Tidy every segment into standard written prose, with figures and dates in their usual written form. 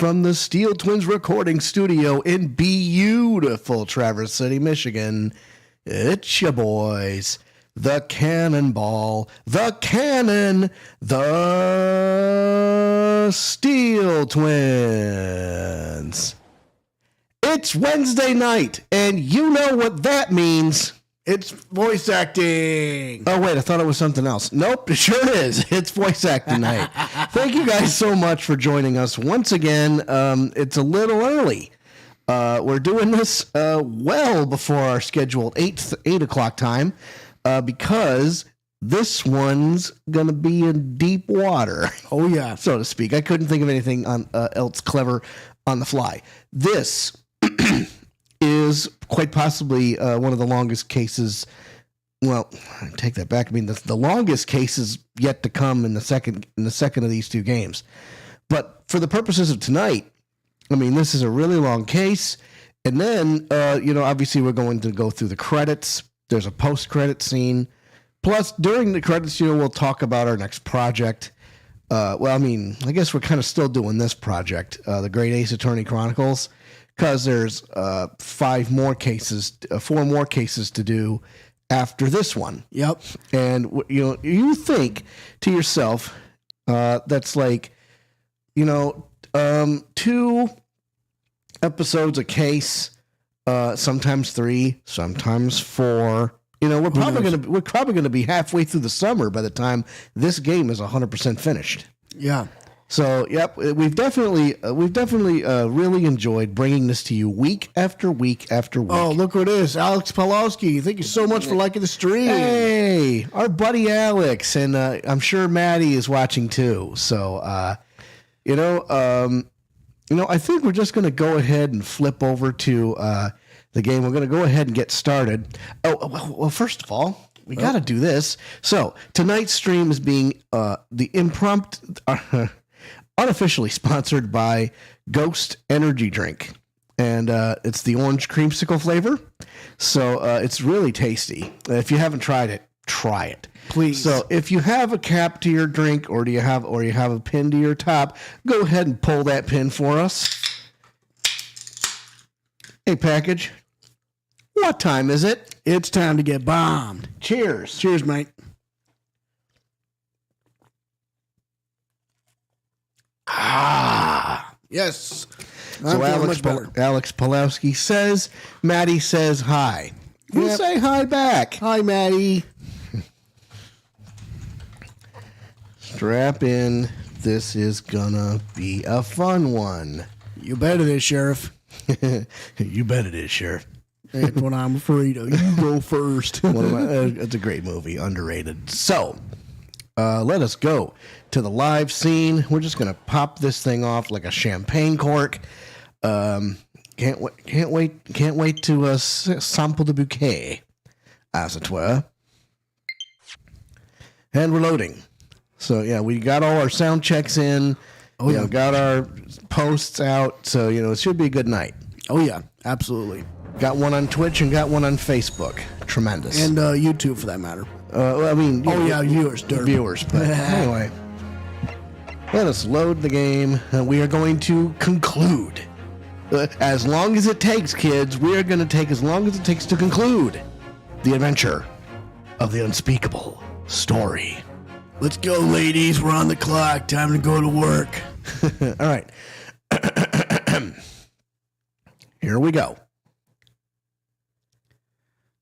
from the Steel Twins recording studio in beautiful Traverse City, Michigan. It's your boys, the Cannonball, the Cannon, the Steel Twins. It's Wednesday night, and you know what that means. It's voice acting. Oh, wait, I thought it was something else. Nope, it sure is. It's voice acting night. Thank you guys so much for joining us once again. It's a little early. We're doing this well before our scheduled 8 o'clock time because this one's going to be in deep water. Oh, yeah. So to speak. I couldn't think of anything else clever on the fly. This is quite possibly one of the longest cases. Well, I take that back. I mean, the longest cases yet to come in the second of these two games. But for the purposes of tonight, I mean, this is a really long case. And then, obviously we're going to go through the credits. There's a post-credit scene. Plus, during the credits, we'll talk about our next project. I guess we're kind of still doing this project, the Great Ace Attorney Chronicles, because there's 4 more cases to do after this one. Yep. And you think to yourself, that's like, 2 episodes a case, sometimes 3, sometimes 4. We're probably gonna be halfway through the summer by the time this game is 100% finished. Yeah. So, yep, we've definitely really enjoyed bringing this to you week after week after week. Oh, look what it is. Alex Pawlowski. Thank you so much for liking the stream. Hey, our buddy Alex, and I'm sure Maddie is watching too. So, I think we're just going to go ahead and flip over to the game. We're going to go ahead and get started. Oh, well, first of all, we got to do this. So, tonight's stream is being the impromptu... unofficially sponsored by Ghost Energy Drink, and it's the orange creamsicle flavor. So it's really tasty. If you haven't tried it, try it, please. So if you have a cap to your drink, or you have a pin to your top, go ahead and pull that pin for us. Hey, package, what time is it? It's time to get bombed. Cheers. Cheers, mate. Ah, yes. So Alex Pawlowski says, Maddie says hi. We'll say hi back. Hi, Maddie. Strap in. This is gonna be a fun one. You bet it is, Sheriff. You bet it is, Sheriff. That's what I'm afraid of. You go first. It's a great movie, underrated. So, let us go to the live scene. We're just gonna pop this thing off like a champagne cork. Can't wait to sample the bouquet, as it were. And we're loading. So yeah, we got all our sound checks in. Got our posts out. So it should be a good night. Oh yeah, absolutely. Got one on Twitch and got one on Facebook. Tremendous. And YouTube, for that matter. Viewers. But anyway, let us load the game, and we are going to conclude. As long as it takes, kids, we are going to take as long as it takes to conclude the adventure of the Unspeakable story. Let's go, ladies. We're on the clock. Time to go to work. All right. Here we go.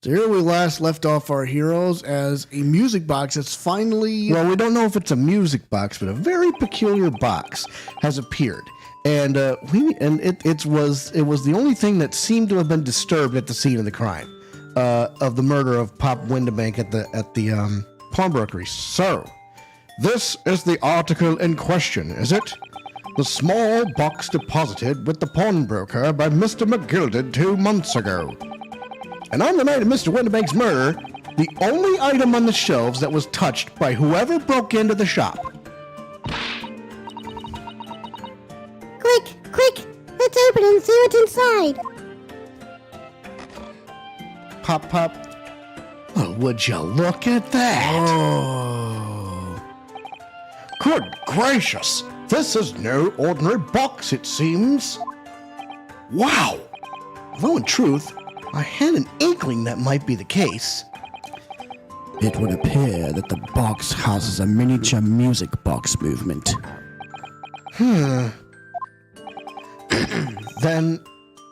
So here we last left off our heroes as a music box that's finally... Well, we don't know if it's a music box, but a very peculiar box has appeared. And it was the only thing that seemed to have been disturbed at the scene of the crime, of the murder of Pop Windebank at the pawnbrokery. So, this is the article in question, is it? The small box deposited with the pawnbroker by Mr. McGilded 2 months ago. And on the night of Mr. Windebank's murder, the only item on the shelves that was touched by whoever broke into the shop. Quick, let's open it and see what's inside. Pop. Oh, would you look at that? Oh. Good gracious. This is no ordinary box, it seems. Wow! Though in truth, I had an inkling that might be the case. It would appear that the box houses a miniature music box movement. Then,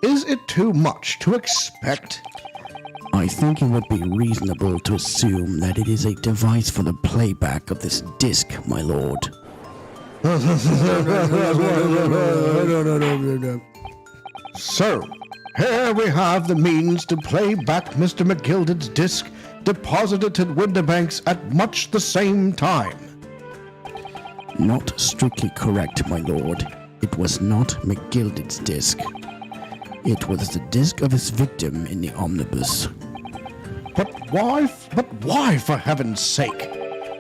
is it too much to expect? I think it would be reasonable to assume that it is a device for the playback of this disc, my lord. So, here we have the means to play back Mr. McGilded's disc deposited at Winterbanks at much the same time. Not strictly correct, my lord. It was not McGilded's disc. It was the disc of his victim in the omnibus. But why, for heaven's sake?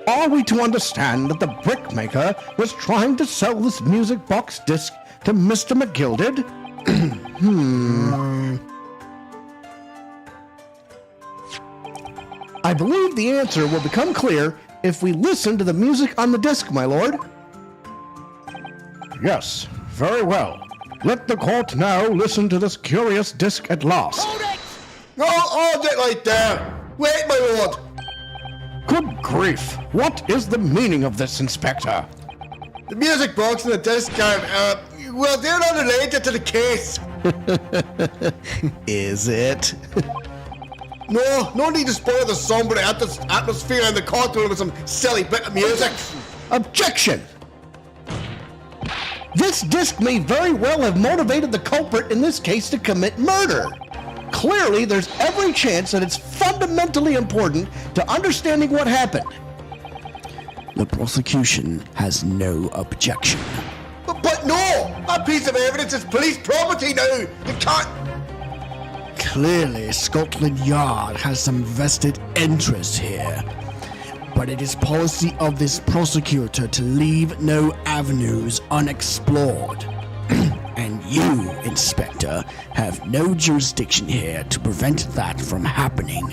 Are we to understand that the brickmaker was trying to sell this music box disc to Mr. McGilded? I believe the answer will become clear if we listen to the music on the disc, my lord. Yes, very well. Let the court now listen to this curious disc at last. Hold it! Hold it right there! Wait, my lord! Good grief! What is the meaning of this, Inspector? The music box and the disc are, well, they're not related to the case. Is it? No need to spoil the somber atmosphere in the courtroom with some silly bit of music. Objection! This disc may very well have motivated the culprit in this case to commit murder. Clearly, there's every chance that it's fundamentally important to understanding what happened. The prosecution has no objection. But no! That piece of evidence is police property now! You can't... Clearly, Scotland Yard has some vested interest here. But it is policy of this prosecutor to leave no avenues unexplored. And you, Inspector, have no jurisdiction here to prevent that from happening.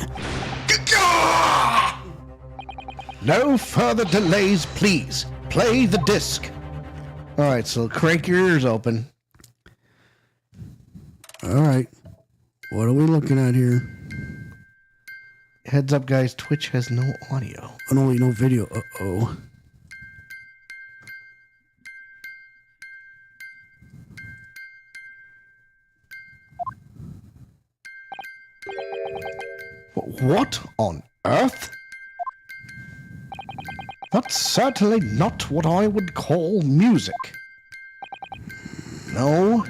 No further delays, please. Play the disc. All right, so crank your ears open. All right. What are we looking at here? Heads up, guys. Twitch has no audio. And only no video. Uh-oh. What on earth? That's certainly not what I would call music. No.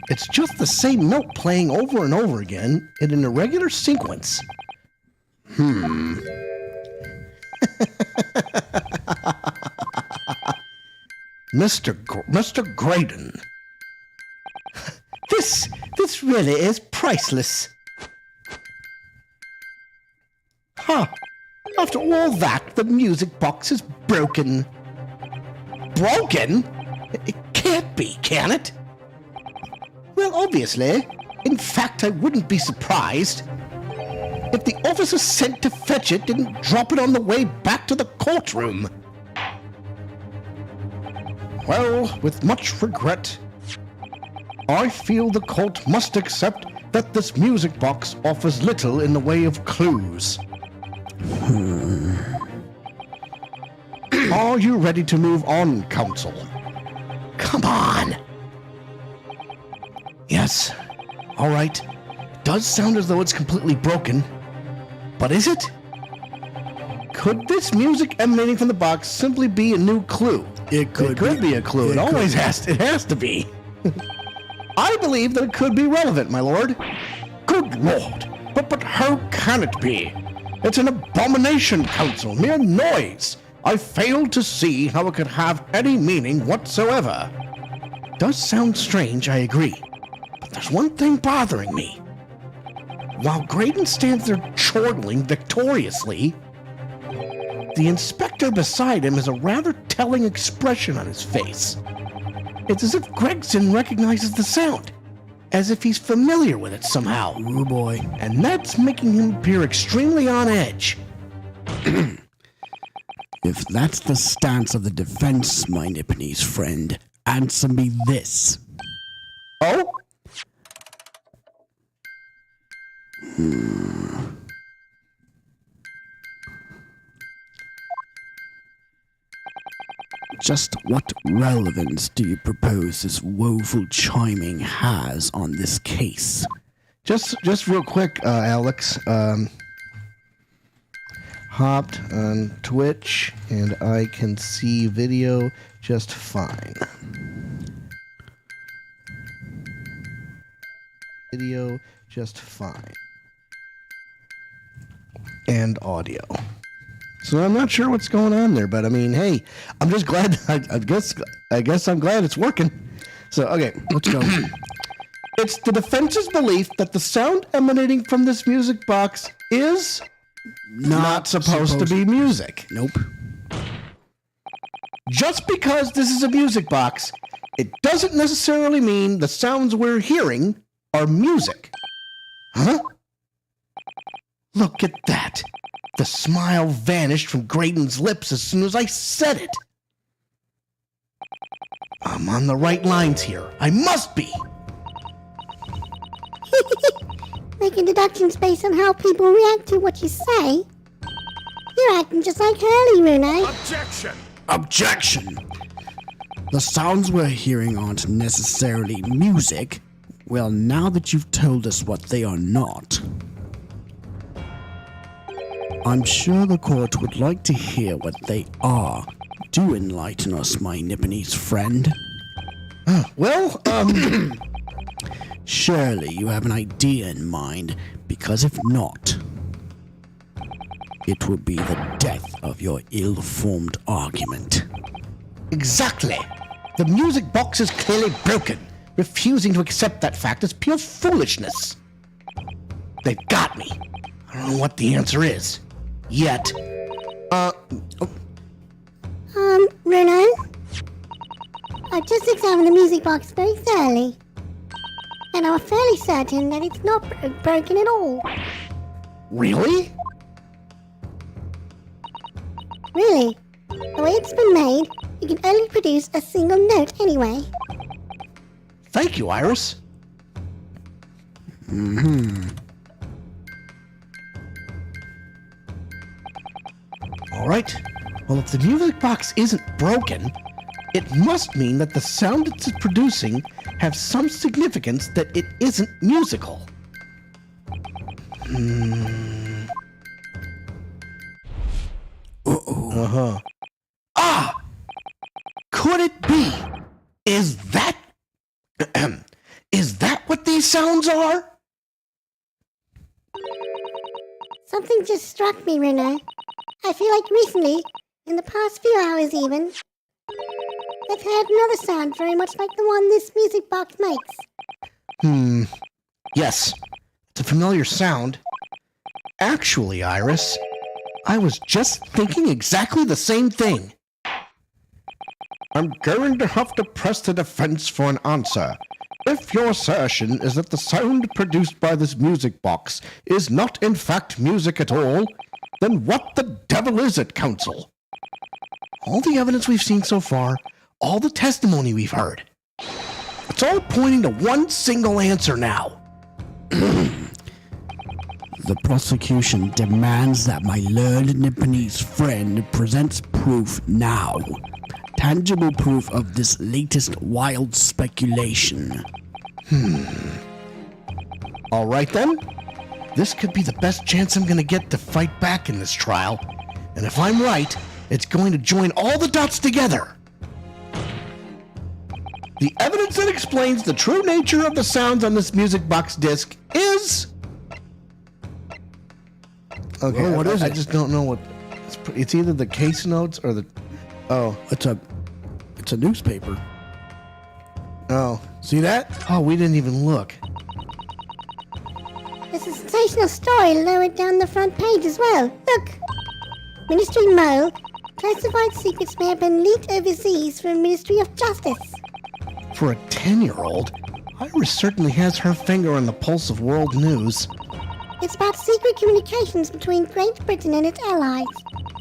It's just the same note playing over and over again in an irregular sequence. Mr. Graydon. This really is priceless. Huh. After all that, the music box is broken. Broken? It can't be, can it? Well, obviously. In fact, I wouldn't be surprised if the officer sent to fetch it didn't drop it on the way back to the courtroom. Well, with much regret, I feel the court must accept that this music box offers little in the way of clues. Are you ready to move on, counsel? Come on! Yes. All right. It does sound as though it's completely broken. But is it? Could this music emanating from the box simply be a new clue? It could be a clue. It always has to be. I believe that it could be relevant, my lord. Good lord. But how can it be? It's an abomination, counsel. Mere noise. I fail to see how it could have any meaning whatsoever. Does sound strange, I agree. But there's one thing bothering me. While Graydon stands there chortling victoriously, the inspector beside him has a rather telling expression on his face. It's as if Gregson recognizes the sound, as if he's familiar with it somehow. Oh boy. And that's making him appear extremely on edge. If that's the stance of the defense, my Nipponese friend, answer me this. Oh? Just what relevance do you propose this woeful chiming has on this case? Just real quick, Alex. Hopped on Twitch, and I can see video just fine. Video just fine. And audio. So I'm not sure what's going on there, but I mean, hey, I'm just glad. I guess I'm glad it's working. So okay, let's go. It's the defense's belief that the sound emanating from this music box is not supposed to be music. Nope. Just because this is a music box, it doesn't necessarily mean the sounds we're hearing are music. Huh? Look at that. The smile vanished from Graydon's lips as soon as I said it. I'm on the right lines here. I must be. Making deductions based on how people react to what you say. You're acting just like Hurley, Rune. Objection! The sounds we're hearing aren't necessarily music. Well, now that you've told us what they are not, I'm sure the court would like to hear what they are. Do enlighten us, my Nipponese friend. Well, Surely you have an idea in mind, because if not, it would be the death of your ill-formed argument. exactly. The music box is clearly broken. Refusing to accept that fact is pure foolishness. They've got me. I don't know what the answer is. Yet. Rune? I've just examined the music box very thoroughly. And I'm fairly certain that it's not broken at all. Really? Really? The way it's been made, you can only produce a single note anyway. Thank you, Iris. All right. Well, if the music box isn't broken, it must mean that the sound it's producing has some significance that it isn't musical. Uh-huh. Ah! Could it be? Is that what these sounds are? Something just struck me, Rune. I feel like recently, in the past few hours even, I've heard another sound very much like the one this music box makes. Yes. It's a familiar sound. Actually, Iris, I was just thinking exactly the same thing. I'm going to have to press the defense for an answer. If your assertion is that the sound produced by this music box is not in fact music at all, then what the devil is it, counsel? All the evidence we've seen so far, all the testimony we've heard, it's all pointing to one single answer now. The prosecution demands that my learned Nipponese friend presents proof now. Tangible proof of this latest wild speculation. All right then. This could be the best chance I'm going to get to fight back in this trial. And if I'm right, it's going to join all the dots together. The evidence that explains the true nature of the sounds on this music box disc is... Okay, Well, what is I it? just don't know what... It's either the case notes or the... Oh, It's a newspaper. oh. See that? Oh, we didn't even look. There's a sensational story lowered down the front page as well. Look! Ministry Mo. Classified secrets may have been leaked overseas from Ministry of Justice. For a 10-year-old, Iris certainly has her finger on the pulse of world news. It's about secret communications between Great Britain and its allies.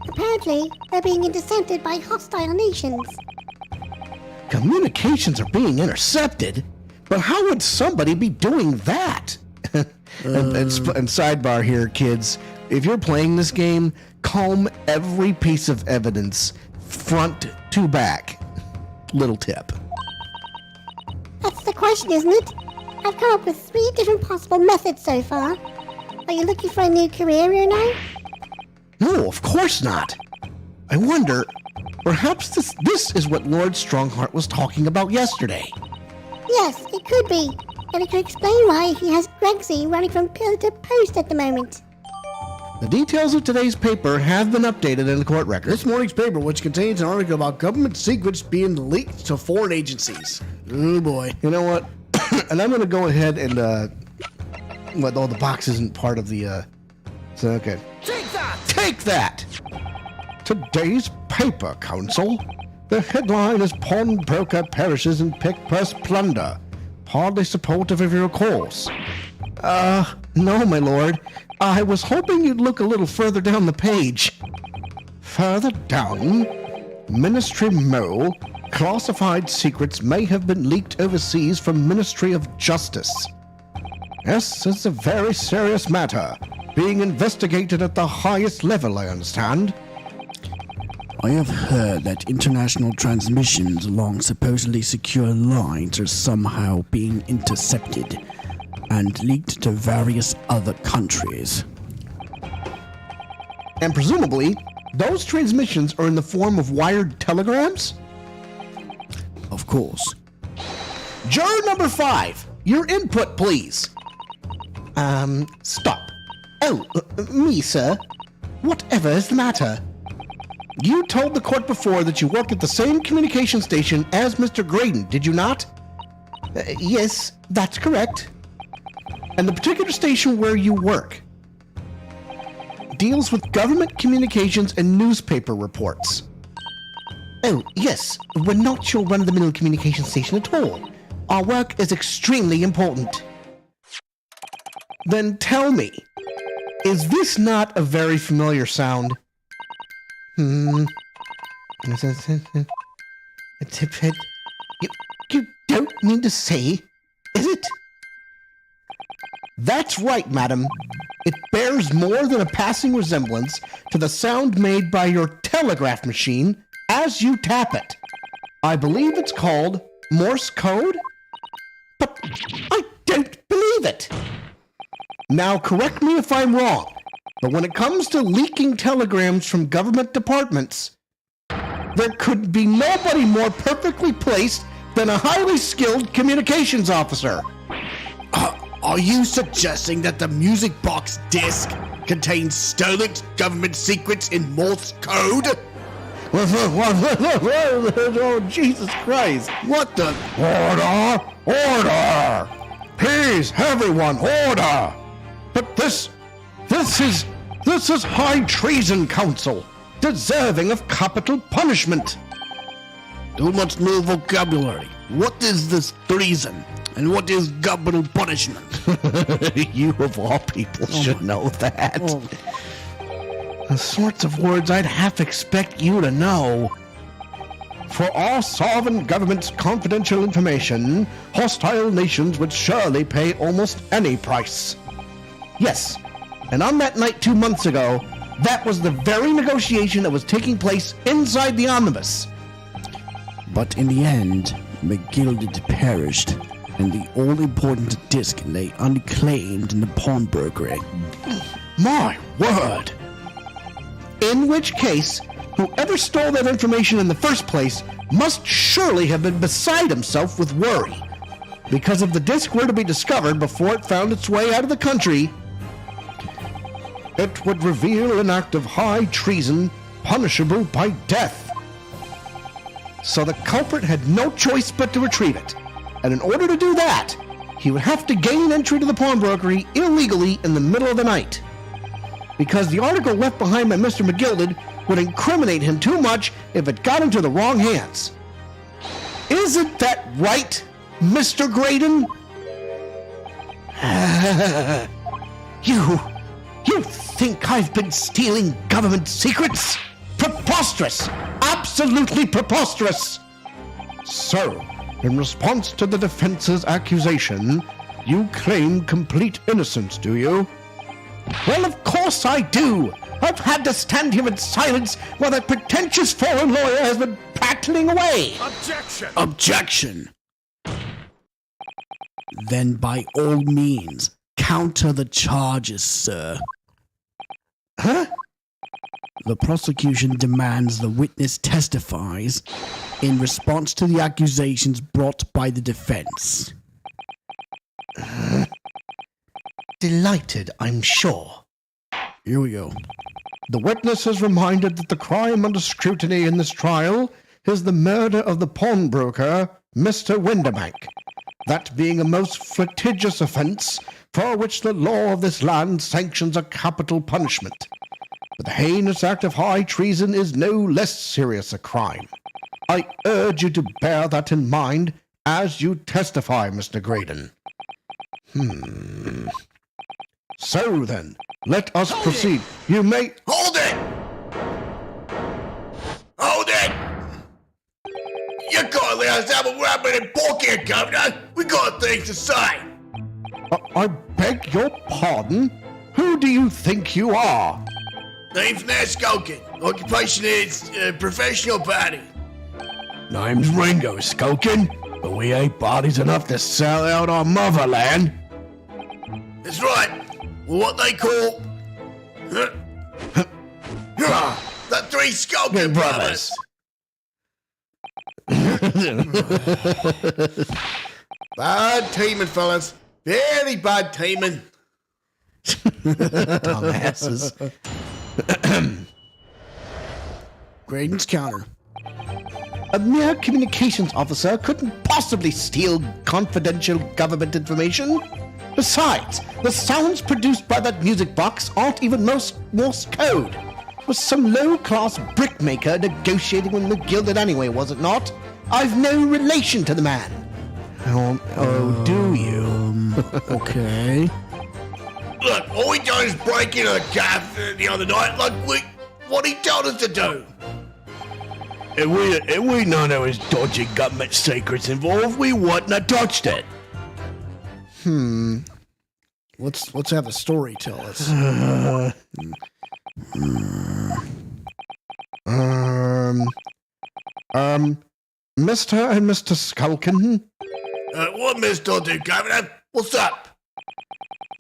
A Apparently, they're being intercepted by hostile nations. Communications are being intercepted? But how would somebody be doing that? And sidebar here, kids. If you're playing this game, comb every piece of evidence front to back. Little tip. That's the question, isn't it? I've come up with 3 different possible methods so far. Are you looking for a new career, Reno? No, of course not. I wonder, perhaps this is what Lord Strongheart was talking about yesterday. Yes, it could be. And it could explain why he has Gregsy running from pillar to post at the moment. The details of today's paper have been updated in the court record. This morning's paper, which contains an article about government secrets being leaked to foreign agencies. Oh boy. You know what? And I'm going to go ahead and, well, the box isn't part of the, so, okay. Take that! Take that! Today's paper, Counsel. The headline is Pawnbroker Perishes in Pick Purse Plunder. Hardly supportive of your cause. No, my lord. I was hoping you'd look a little further down the page. Further down? Ministry Mole. Classified secrets may have been leaked overseas from Ministry of Justice. Yes, it's a very serious matter. Being investigated at the highest level, I understand. I have heard that international transmissions along supposedly secure lines are somehow being intercepted and leaked to various other countries. And presumably, those transmissions are in the form of wired telegrams? Of course. Juror number 5, your input, please. Stop. Oh, me, sir. Whatever is the matter? You told the court before that you work at the same communication station as Mr. Graydon, did you not? Yes, that's correct. And the particular station where you work deals with government communications and newspaper reports. Oh, yes, we're not your run-of-the-mill communication station at all. Our work is extremely important. Then tell me, is this not a very familiar sound? You don't mean to say, is it? That's right, madam. It bears more than a passing resemblance to the sound made by your telegraph machine as you tap it. I believe it's called Morse code? But I don't believe it. Now, correct me if I'm wrong, but when it comes to leaking telegrams from government departments, there could be nobody more perfectly placed than a highly skilled communications officer. Are you suggesting that the music box disc contains stolen government secrets in Morse code? Oh, Jesus Christ. What the? Order! Order! Please, everyone, order! But this is high treason, Counsel, deserving of capital punishment. Too much new vocabulary. What is this treason? And what is capital punishment? You of all people should know that. The sorts of words I'd half expect you to know. For all sovereign governments' confidential information, hostile nations would surely pay almost any price. Yes, and on that night 2 months ago, that was the very negotiation that was taking place inside the omnibus. But in the end, McGilded perished, and the all-important disc lay unclaimed in the pawnbrokery. My word! In which case, whoever stole that information in the first place must surely have been beside himself with worry. Because if the disc were to be discovered before it found its way out of the country, it would reveal an act of high treason punishable by death. So the culprit had no choice but to retrieve it. And in order to do that, he would have to gain entry to the pawnbrokery illegally in the middle of the night. Because the article left behind by Mr. McGilded would incriminate him too much if it got into the wrong hands. Isn't that right, Mr. Graydon? You think I've been stealing government secrets? Preposterous! Absolutely preposterous! So, in response to the defense's accusation, you claim complete innocence, do you? Well, of course I do! I've had to stand here in silence while that pretentious foreign lawyer has been prattling away! Objection! Then by all means, counter the charges, sir. Huh? The prosecution demands the witness testifies in response to the accusations brought by the defense. Delighted, I'm sure. Here we go. The witness is reminded that the crime under scrutiny in this trial is the murder of the pawnbroker, Mr. Winderbank, that being a most flagitious offence for which the law of this land sanctions a capital punishment. But the heinous act of high treason is no less serious a crime. I urge you to bear that in mind as you testify, Mr. Graydon. So then, let us proceed. You may... Hold it! Hold it! You can't let us have a rabbit and pork here, Governor! We got things to say! I beg your pardon? Who do you think you are? Name's Nat Skulkin. Occupation is professional party. Name's Ringo Skulkin, but we ain't bodies enough to sell out our motherland. That's right. Well, what they call... the three Skulkin brothers. Bad teaming, fellas. Very bad teaming. Dumbasses. Graydon's counter. A mere communications officer couldn't possibly steal confidential government information. Besides, the sounds produced by that music box aren't even Morse code. It was some low-class brickmaker negotiating with the Gilded anyway, was it not? I've no relation to the man. Oh, do you? Okay. Look, all we done is break into the cab the other night like what he told us to do. If we know there was dodgy government secrets involved, we wouldn't have touched it. Let's have the story tell us. Mr. and Mr. Skulkin, What Mr. do, Governor? What's up?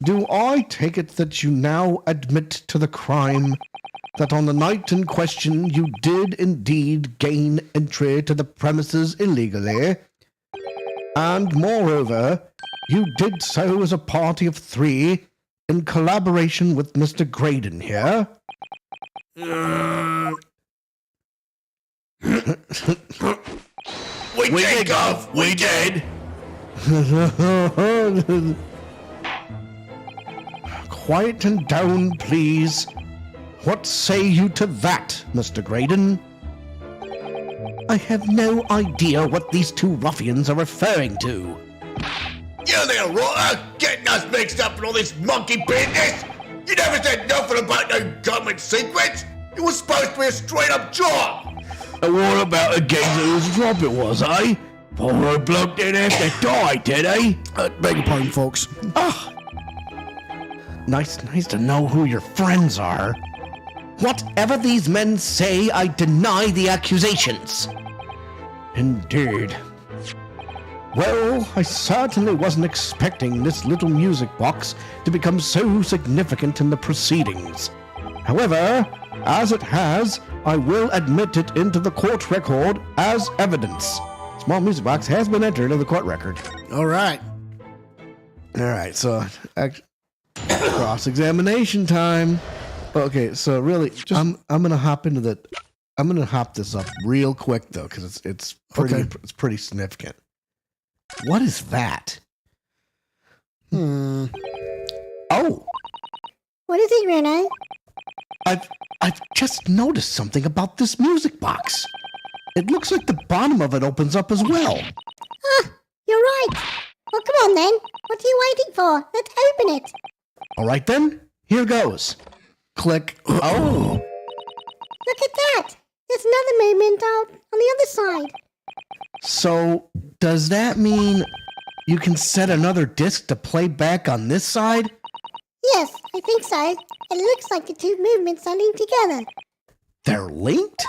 do I take it that you now admit to the crime that on the night in question you did indeed gain entry to the premises illegally, and moreover, you did so as a party of three in collaboration with Mr. Graydon here? We did, Gov. We did. Quiet and down, please. What say you to that, Mr. Graydon? I have no idea what these two ruffians are referring to. You little rotter, getting us mixed up in all this monkey business. You never said nothing about no government secrets. It was supposed to be a straight-up job. And what about a geezer whose job it was, eh? Poor bloke didn't have to die, did he? Beg your pardon, folks. Nice to know who your friends are. Whatever these men say, I deny the accusations. Indeed. Well, I certainly wasn't expecting this little music box to become so significant in the proceedings. However, as it has, I will admit it into the court record as evidence. Small music box has been entered in the court record. All right. All right, so cross-examination time. Okay, so really, I'm gonna hop into the. I'm gonna hop this up real quick though, because it's pretty significant. What is that? Oh, What is it, Rene? I've just noticed something about this music box. It looks like the bottom of it opens up as well. You're right. Well, come on then. What are you waiting for? Let's open it. All right then, here goes. Click. Oh. Look at that! There's another movement out on the other side. So, does that mean you can set another disc to play back on this side? Yes, I think so. It looks like the two movements are linked together. They're linked?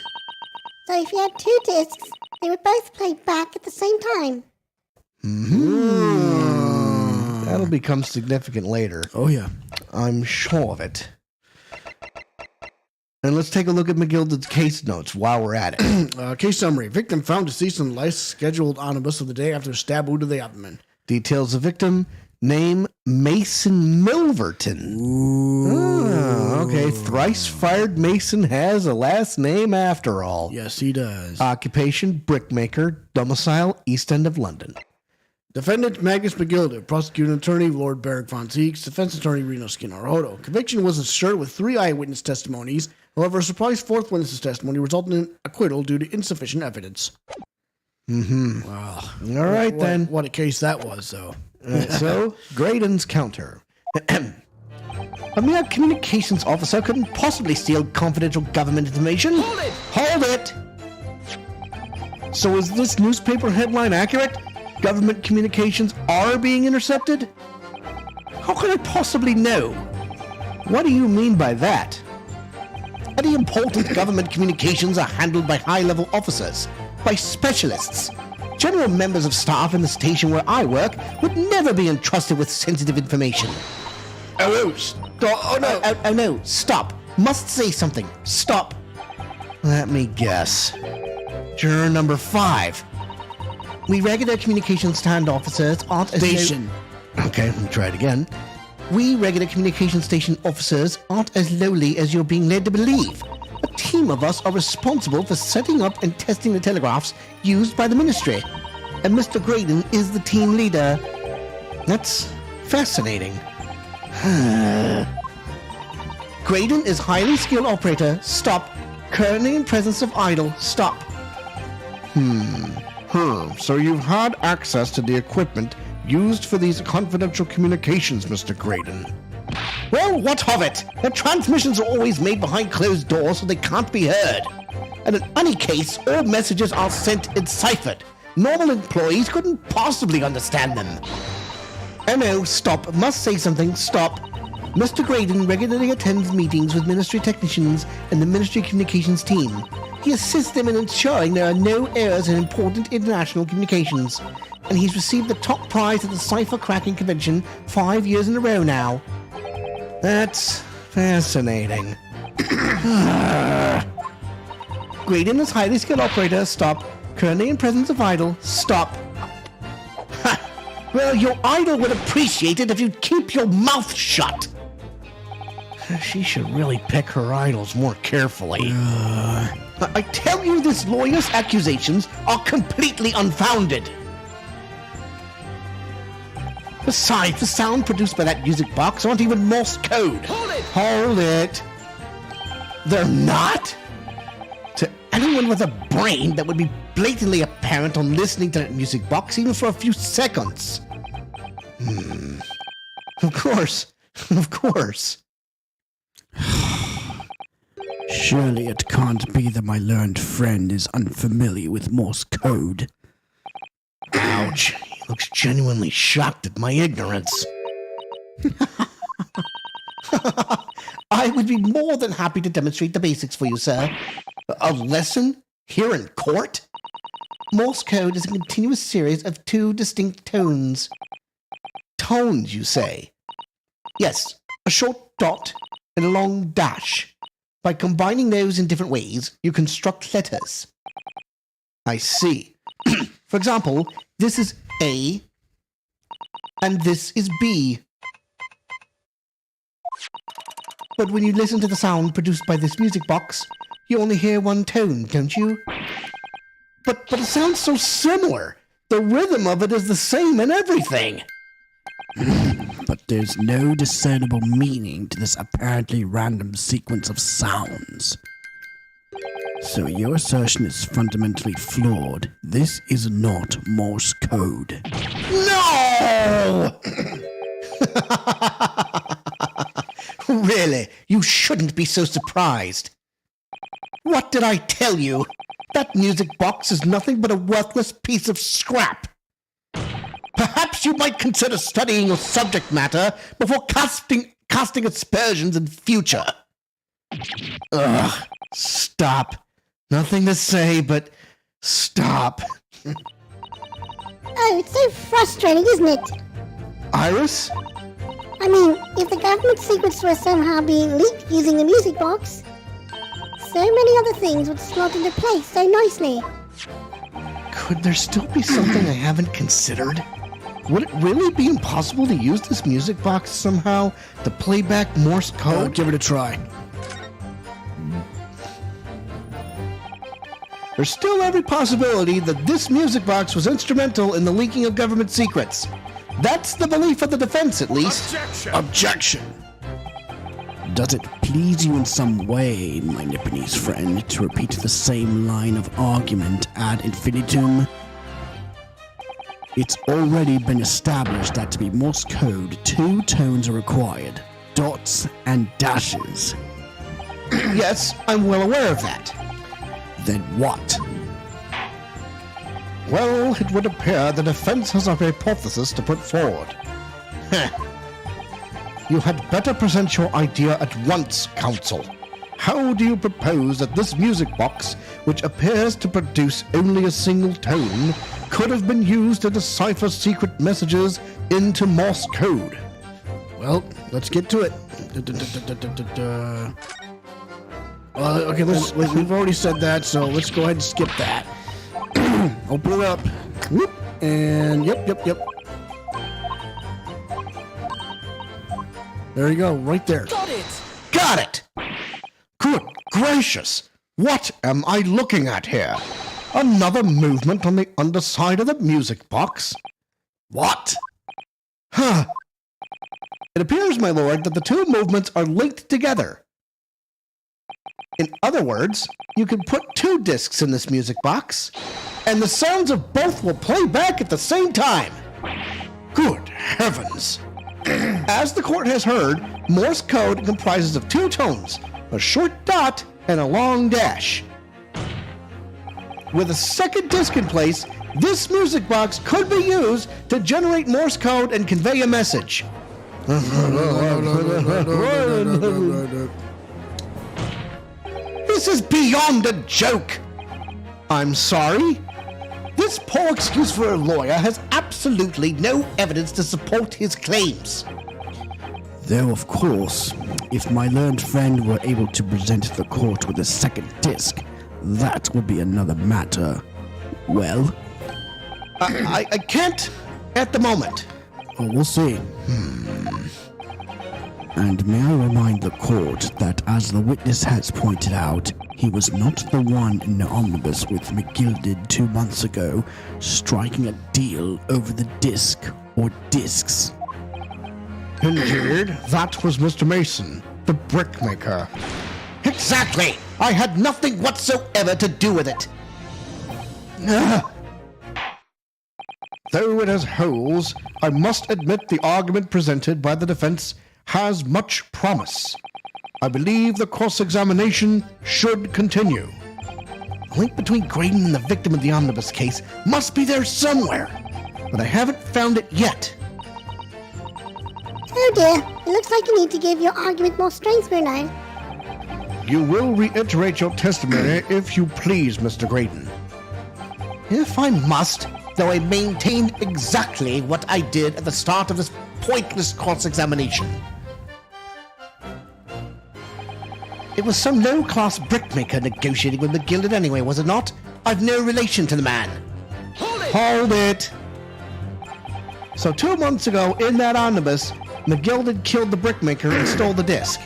So if you had two discs, they would both play back at the same time. That'll become significant later. Oh, yeah. I'm sure of it. And let's take a look at McGilda's case notes while we're at it. Case summary. Victim found deceased in life scheduled omnibus of the day after a stab wound to the abdomen. Details of victim. Name Mason Milverton. Okay. Thrice fired Mason has a last name after all. Yes, he does. Occupation, brickmaker. Domicile, East End of London. Defendant Magnus McGilda, prosecuting attorney Lord Barrick Von Zeeks, defense attorney Reno Skinner-Hodo. Conviction was assured with 3 eyewitness testimonies. However, a surprise 4th witness's testimony resulted in acquittal due to insufficient evidence. Wow. All right, then. What a case that was, though. So, Graydon's counter. A mere communications officer couldn't possibly steal confidential government information. Hold it! So is this newspaper headline accurate? Government communications are being intercepted? How can I possibly know? What do you mean by that? Any important government communications are handled by high-level officers, by specialists. General members of staff in the station where I work would never be entrusted with sensitive information. Oh no, stop. Must say something. Stop. Let me guess. Juror number 5. We regular communications stand officers aren't Station. Okay, let me try it again. We regular communication station officers aren't as lowly as you're being led to believe. A team of us are responsible for setting up and testing the telegraphs used by the ministry. And Mr. Graydon is the team leader. That's fascinating. Graydon is highly skilled operator. Stop. Currently in presence of idol. Stop. So you've had access to the equipment used for these confidential communications, Mr. Graydon. Well, what of it? The transmissions are always made behind closed doors so they can't be heard. And in any case, all messages are sent in ciphered. Normal employees couldn't possibly understand them. Oh no, stop. Must say something. Stop. Mr. Graydon regularly attends meetings with ministry technicians and the ministry communications team. He assists them in ensuring there are no errors in important international communications. And he's received the top prize at the Cipher Cracking Convention 5 years in a row now. That's fascinating. Graydon is highly skilled operator. Stop. Currently in presence of idol. Stop. Well, your idol would appreciate it if you'd keep your mouth shut. She should really pick her idols more carefully. I tell you, this lawyer's accusations are completely unfounded. Besides, the sound produced by that music box aren't even Morse code. Hold it. They're not? To anyone with a brain, that would be blatantly apparent on listening to that music box even for a few seconds. Of course. Surely it can't be that my learned friend is unfamiliar with Morse code. Ouch. He looks genuinely shocked at my ignorance. I would be more than happy to demonstrate the basics for you, sir. A lesson? Here in court? Morse code is a continuous series of 2 distinct tones. Tones, you say? Yes, a short dot and a long dash. By combining those in different ways, you construct letters. I see. For example, this is A, and this is B. But when you listen to the sound produced by this music box, you only hear one tone, don't you? But it sounds so similar. The rhythm of it is the same in everything. But there's no discernible meaning to this apparently random sequence of sounds. So your assertion is fundamentally flawed. This is not Morse code. No! Really, you shouldn't be so surprised. What did I tell you? That music box is nothing but a worthless piece of scrap. Perhaps you might consider studying your subject matter before casting aspersions in future. Ugh, stop. Nothing to say, but stop. Oh, it's so frustrating, isn't it? Iris? I mean, if the government secrets were somehow being leaked using the music box, so many other things would slot into place so nicely. Could there still be something I haven't considered? Would it really be impossible to use this music box somehow to play back Morse code? Give it a try. There's still every possibility that this music box was instrumental in the leaking of government secrets. That's the belief of the defense, at least. Objection! Does it please you in some way, my Nipponese friend, to repeat the same line of argument ad infinitum? It's already been established that to be Morse code, 2 tones are required, dots and dashes. Yes, I'm well aware of that. Then what? Well, it would appear the defense has a hypothesis to put forward. You had better present your idea at once, counsel. How do you propose that this music box, which appears to produce only a single tone, could have been used to decipher secret messages into Morse code? Well, let's get to it. Okay, we've already said that, so let's go ahead and skip that. Open it up. Whoop, and yep. There you go, right there. Got it! Good gracious! What am I looking at here? Another movement on the underside of the music box? What? Huh. It appears, my lord, that the 2 movements are linked together. In other words, you can put 2 discs in this music box, and the sounds of both will play back at the same time. Good heavens! As the court has heard, Morse code comprises of 2 tones, a short dot and a long dash. With a second disc in place, this music box could be used to generate Morse code and convey a message. This is beyond a joke. I'm sorry. This poor excuse for a lawyer has absolutely no evidence to support his claims. Though, of course, if my learned friend were able to present the court with a second disc, that would be another matter. Well? I can't at the moment. Oh, we'll see. And may I remind the court that, as the witness has pointed out, he was not the one in the omnibus with McGilded 2 months ago, striking a deal over the disc or discs. Indeed, that was Mr. Mason, the brickmaker. Exactly! I had nothing whatsoever to do with it. Though it has holes, I must admit the argument presented by the defense has much promise. I believe the cross-examination should continue. The link between Graydon and the victim of the omnibus case must be there somewhere, but I haven't found it yet. Oh dear, it looks like you need to give your argument more strength, Bruno. You will reiterate your testimony if you please, Mr. Graydon. If I must, though I maintain exactly what I did at the start of this pointless cross-examination. It was some low-class brickmaker negotiating with McGilded anyway, was it not? I've no relation to the man. Hold it! So 2 months ago, in that omnibus, McGilded killed the brickmaker and stole the disc.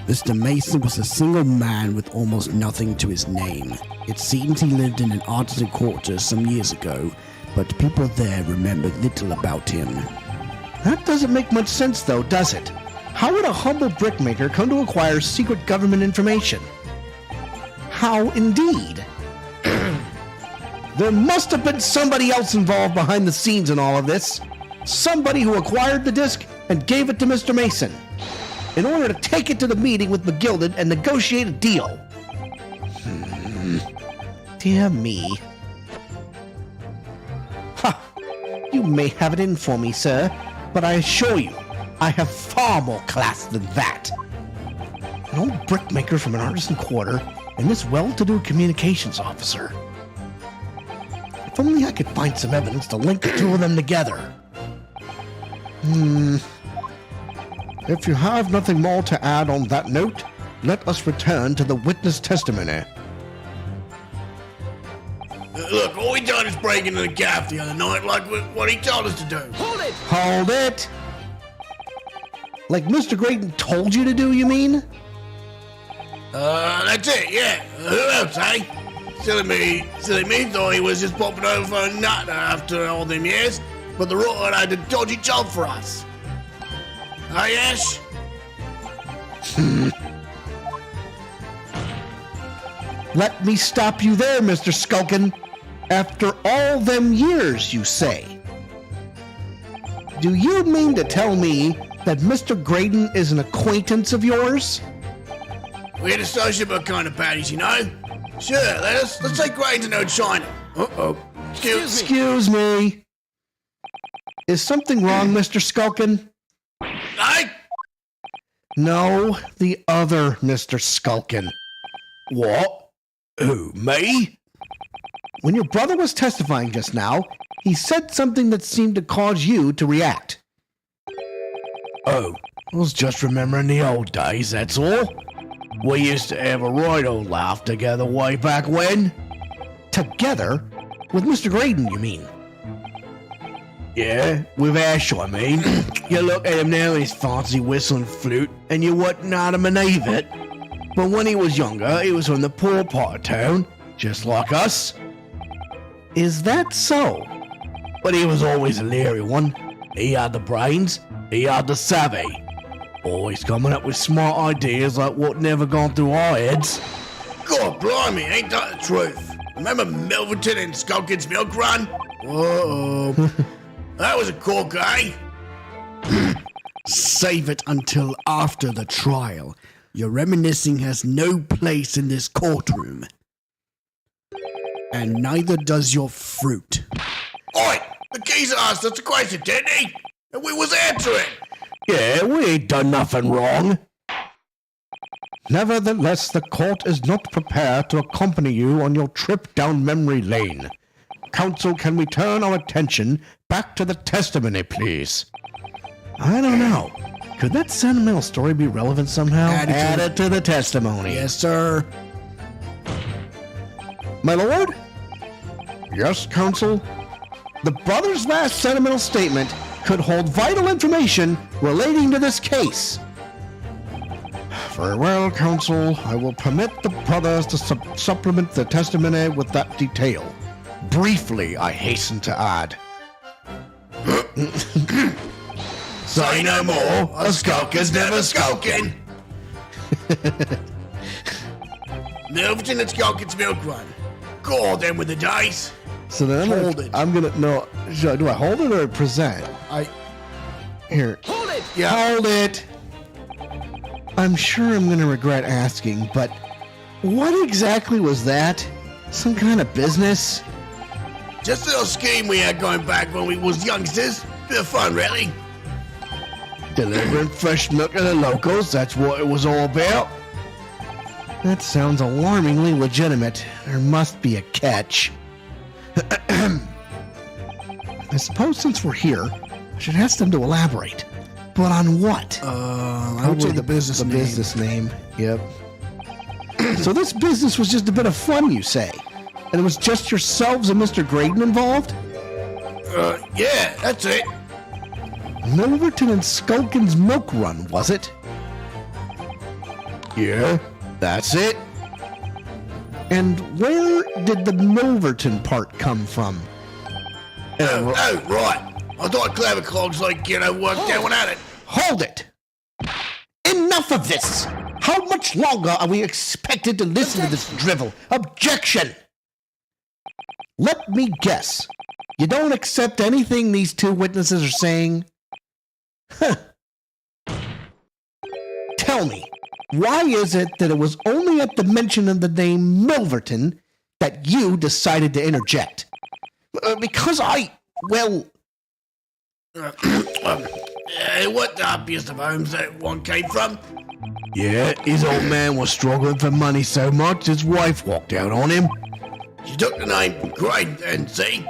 Mr. Mason was a single man with almost nothing to his name. It seems he lived in an artisan quarter some years ago, but people there remember little about him. That doesn't make much sense, though, does it? How would a humble brickmaker come to acquire secret government information? How indeed? There must have been somebody else involved behind the scenes in all of this. Somebody who acquired the disc and gave it to Mr. Mason. in order to take it to the meeting with McGilded and negotiate a deal. Dear me. Ha! You may have it in for me, sir, but I assure you, I have far more class than that. An old brickmaker from an artisan quarter and this well-to-do communications officer. If only I could find some evidence to link the two of them together. If you have nothing more to add on that note, let us return to the witness testimony. Look, all we done is break into the gaff the other night like what he told us to do. Hold it! Like Mr. Graydon told you to do, you mean? That's it, yeah. Who else, eh? Silly me thought he was just popping over for a nut after all them years, but the rotter had a dodgy job for us. Hey, Ash? Let me stop you there, Mr. Skulkin. After all them years, you say. Do you mean to tell me that Mr. Graydon is an acquaintance of yours? We're the sociable kind of baddies, you know? Sure, let's take Graydon to know China. Uh-oh. Excuse me. Is something wrong, Mr. Skulkin? Hey? No, the other Mr. Skulkin. What? Who, me? When your brother was testifying just now, he said something that seemed to cause you to react. Oh, I was just remembering the old days, that's all. We used to have a right old laugh together way back when. Together? With Mr. Graydon, you mean? Yeah, with Ash, I mean. You look at him now in his fancy whistle and flute, and you wouldn't know how to believe it. But when he was younger, he was from the poor part of town, just like us. Is that so? But he was always a leery one. He had the brains, he had the savvy. Always coming up with smart ideas like what never gone through our heads. God blimey, ain't that the truth? Remember Milverton and Skulkin's milk run? Whoa. That was a corker, eh? Save it until after the trial. Your reminiscing has no place in this courtroom. And neither does your fruit. Oi! The geezer asked us a question, didn't he? And we was answering. Yeah, we ain't done nothing wrong. Nevertheless, the court is not prepared to accompany you on your trip down memory lane. Counsel, can we turn our attention back to the testimony, please? I don't know. Could that sentimental story be relevant somehow? Add it to the testimony. Yes, sir. My lord? Yes, counsel? The brother's last sentimental statement could hold vital information relating to this case. Very well, counsel. I will permit the brothers to supplement the testimony with that detail. Briefly, I hasten to add. Say no more, a skulker's never skulking. Milverton and Skulkin's milk run. God, them with the dice. So then I'm gonna no. Do I hold it or present? Here. Hold it! Yeah. Hold it. I'm sure I'm gonna regret asking, but what exactly was that? Some kind of business? Just a little scheme we had going back when we was youngsters. Bit of fun, really. Delivering fresh milk to the locals, that's what it was all about? That sounds alarmingly legitimate. There must be a catch. I suppose since we're here, I should ask them to elaborate. But on what? I would say the business name. Business name, yep. So this business was just a bit of fun, you say? And it was just yourselves and Mr. Graydon involved? Yeah, that's it. Milverton and Skulkin's milk run, was it? Yeah, that's it. And where did the Milverton part come from? Oh, right. I thought clever clogs like, worked that one at it. Hold it! Enough of this! How much longer are we expected to listen to this drivel? Objection! Let me guess. You don't accept anything these two witnesses are saying? Huh. tell me, why is it that it was only at the mention of the name Milverton that you decided to interject? Because well... What piece of homes that one came from? Yeah, his old man was struggling for money so much his wife walked out on him. She took the name Great and see?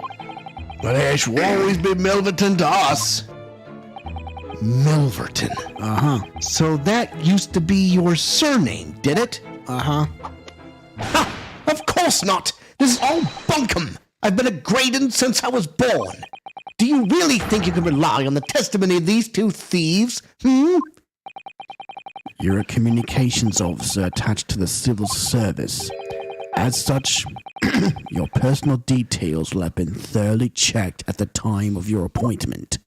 But Ash will always be Milverton to us. Milverton. Uh-huh. So that used to be your surname, did it? Uh-huh. Ha! Of course not! This is all bunkum! I've been a Graydon since I was born. Do you really think you can rely on the testimony of these two thieves? You're a communications officer attached to the civil service. As such, your personal details will have been thoroughly checked at the time of your appointment.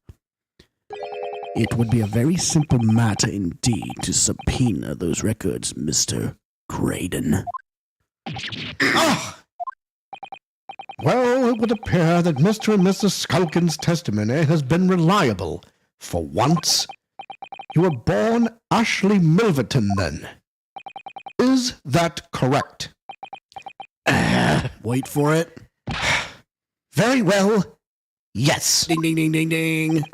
It would be a very simple matter indeed to subpoena those records, Mr. Graydon. Ah! Well, it would appear that Mr. and Mrs. Skulkin's testimony has been reliable. For once. You were born Ashley Milverton, then. Is that correct? Wait for it. Very well. Yes. Ding, ding, ding, ding, ding.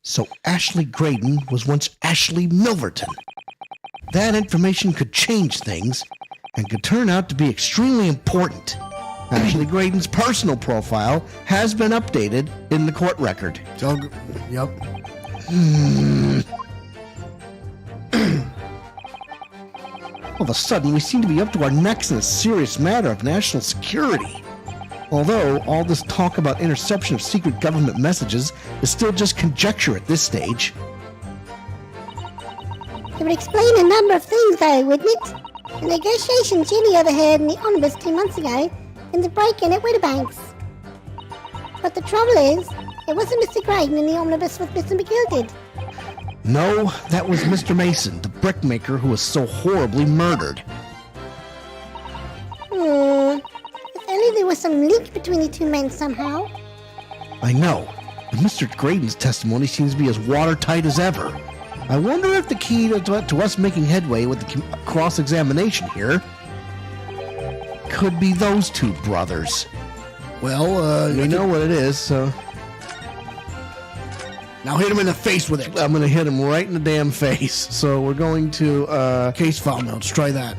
So Ashley Graydon was once Ashley Milverton. That information could change things and could turn out to be extremely important. Ashley Graydon's personal profile has been updated in the court record. So, yep. All of a sudden, we seem to be up to our necks in a serious matter of national security. Although all this talk about interception of secret government messages is still just conjecture at this stage. It would explain a number of things, though, wouldn't it? The negotiations Ginny overheard in the omnibus 2 months ago, and the break-in at Widowbanks. But the trouble is, it wasn't Mr. Graydon in the omnibus with Mr. McGill. No, that was Mr. Mason, the brickmaker who was so horribly murdered. If only there was some link between the two men somehow. I know, but Mr. Graydon's testimony seems to be as watertight as ever. I wonder if the key to us making headway with the cross-examination here could be those two brothers. Well, We know what it is, so now hit him in the face with it. I'm going to hit him right in the damn face. So we're going to, Case file notes, try that.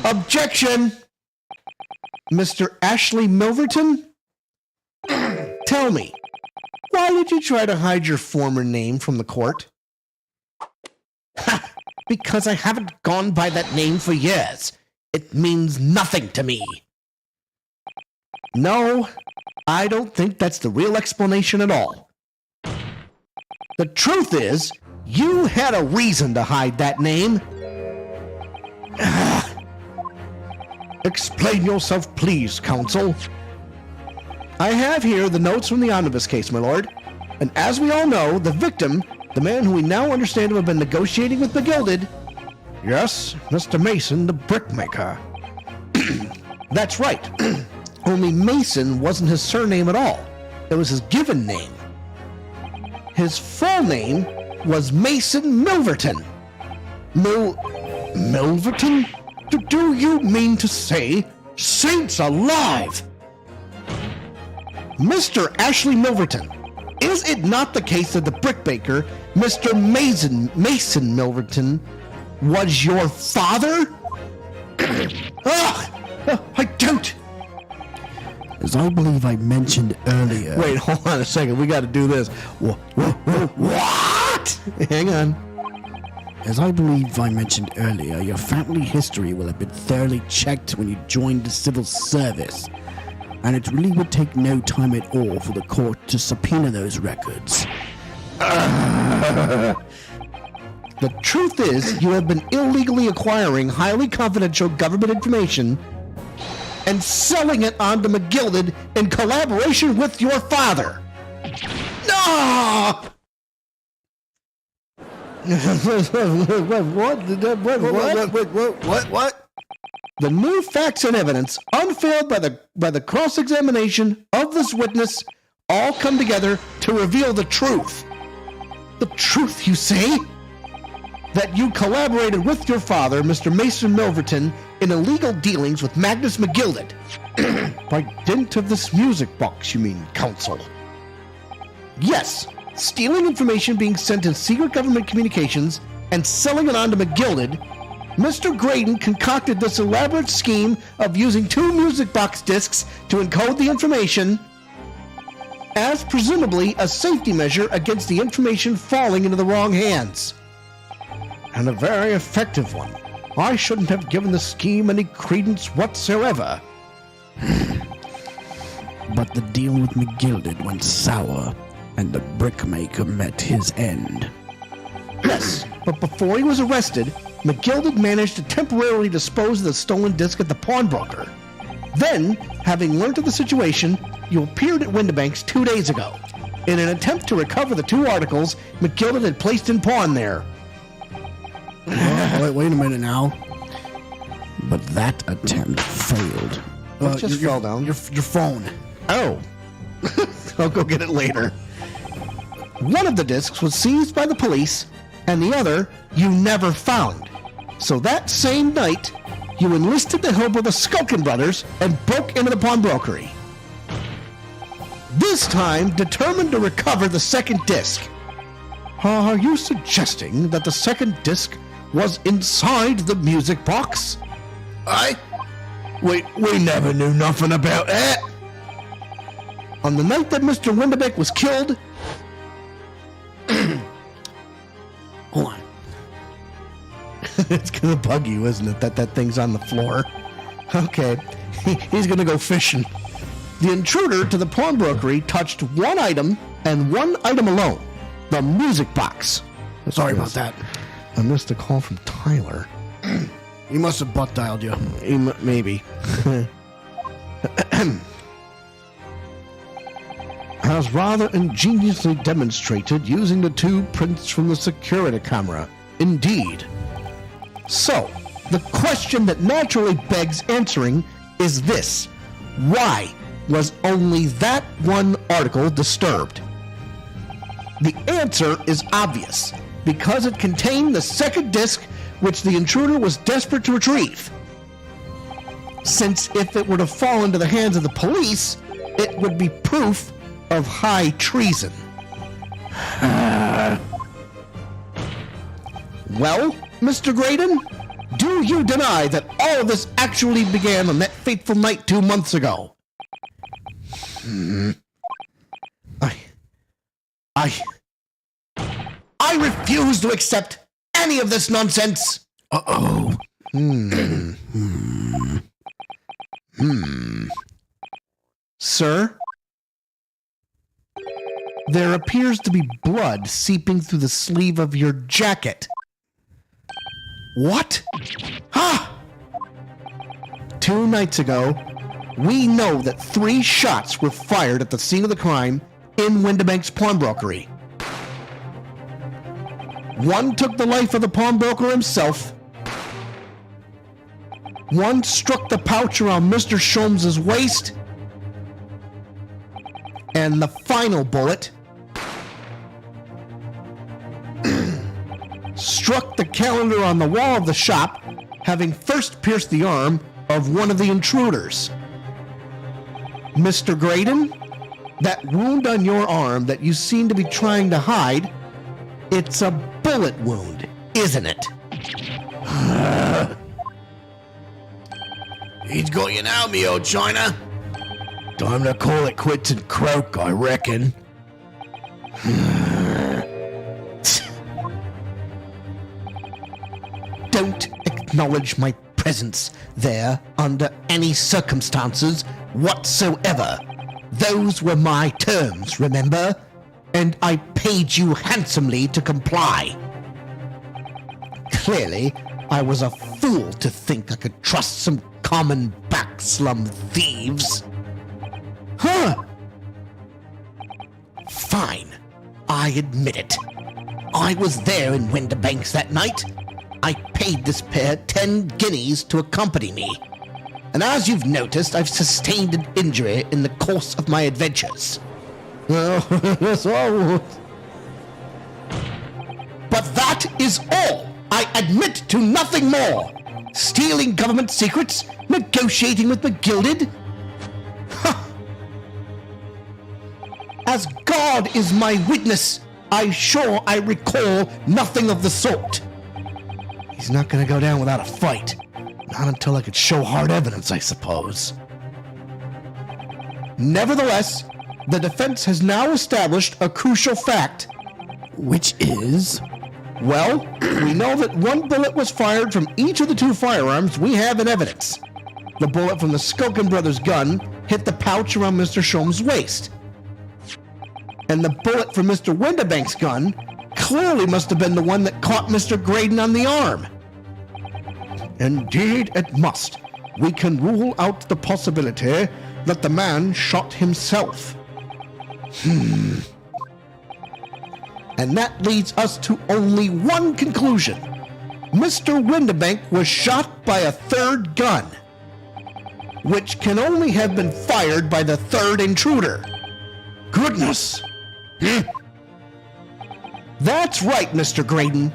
Objection! Mr. Ashley Milverton? Tell me, why did you try to hide your former name from the court? Ha! Because I haven't gone by that name for years. It means nothing to me. No, I don't think that's the real explanation at all. The truth is, you had a reason to hide that name. Explain yourself, please, counsel. I have here the notes from the omnibus case, my lord. And as we all know, the victim, the man who we now understand to have been negotiating with McGilded, yes, Mr. Mason, the brickmaker. That's right. Only Mason wasn't his surname at all. It was his given name. His full name was Mason Milverton. Milverton? Do you mean to say, saints alive? Mr. Ashley Milverton, is it not the case that the brickmaker, Mr. Mason Milverton, was your father? I don't. As I believe I mentioned earlier... Wait, hold on a second. We got to do this. What? Hang on. As I believe I mentioned earlier, your family history will have been thoroughly checked when you joined the civil service. And it really would take no time at all for the court to subpoena those records. The truth is, you have been illegally acquiring highly confidential government information and selling it on to McGilded in collaboration with your father. No! What? The new facts and evidence, unfailed by the cross-examination of this witness, all come together to reveal the truth. The truth, you say? that you collaborated with your father, Mr. Mason Milverton, in illegal dealings with Magnus McGilded. By dint of this music box, you mean, counsel? Yes, stealing information being sent in secret government communications and selling it on to McGilded, Mr. Graydon concocted this elaborate scheme of using 2 music box discs to encode the information as presumably a safety measure against the information falling into the wrong hands. And a very effective one. I shouldn't have given the scheme any credence whatsoever. But the deal with McGilded went sour, and the brickmaker met his end. Yes, but before he was arrested, McGilded managed to temporarily dispose of the stolen disc at the pawnbroker. Then, having learned of the situation, you appeared at Windibanks 2 days ago. In an attempt to recover the 2 articles McGilded had placed in pawn there. Wait a minute now. But that attempt failed. It just fell down. Your phone. Oh. I'll go get it later. One of the discs was seized by the police, and the other you never found. So that same night, you enlisted the help of the Skulkin brothers and broke into the pawnbrokery. This time, determined to recover the second disc. Are you suggesting that the second disc was inside the music box? We never knew nothing about that. On the night that Mr. Windibank was killed... Hold on. It's gonna bug you, isn't it, that thing's on the floor? Okay, he's gonna go fishing. The intruder to the pawnbrokery touched one item, and one item alone. The music box. Sorry about that. I missed a call from Tyler. He must have butt dialed you. Maybe. Has rather ingeniously demonstrated using the 2 prints from the security camera. Indeed. So, the question that naturally begs answering is this. Why was only that one article disturbed? The answer is obvious. Because it contained the second disc which the intruder was desperate to retrieve. Since if it were to fall into the hands of the police, it would be proof of high treason. Well, Mr. Graydon, do you deny that all of this actually began on that fateful night 2 months ago? I refuse to accept any of this nonsense. Uh-oh. Sir? There appears to be blood seeping through the sleeve of your jacket. What? Ha! 2 nights ago, we know that 3 shots were fired at the scene of the crime in Windibank's pawnbrokery. 1 took the life of the pawnbroker himself. 1 struck the pouch around Mr. Sholmes' waist. And the final bullet struck the calendar on the wall of the shop, having first pierced the arm of one of the intruders. Mr. Graydon, that wound on your arm that you seem to be trying to hide, it's a bullet wound, isn't it? He's got you now, me old China. Time to call it quits and croak, I reckon. Don't acknowledge my presence there under any circumstances whatsoever. Those were my terms, remember? And I paid you handsomely to comply. Clearly, I was a fool to think I could trust some common backslum thieves. Huh? Fine. I admit it. I was there in Windibanks that night. I paid this pair 10 guineas to accompany me. And as you've noticed, I've sustained an injury in the course of my adventures. Well, that's all. But that is all I admit to nothing more. Stealing government secrets, negotiating with McGilded. As God is my witness, I recall nothing of the sort. He's not going to go down without a fight. Not until I could show hard evidence, I suppose. Nevertheless, the defense has now established a crucial fact. Which is? Well, we know that one bullet was fired from each of the two firearms we have in evidence. The bullet from the Skokin brothers' gun hit the pouch around Mr. Shom's waist. And the bullet from Mr. Windibank's gun clearly must have been the one that caught Mr. Graydon on the arm. Indeed, it must. We can rule out the possibility that the man shot himself. And that leads us to only one conclusion. Mr. Windibank was shot by a third gun, which can only have been fired by the third intruder. Goodness! That's right, Mr. Graydon.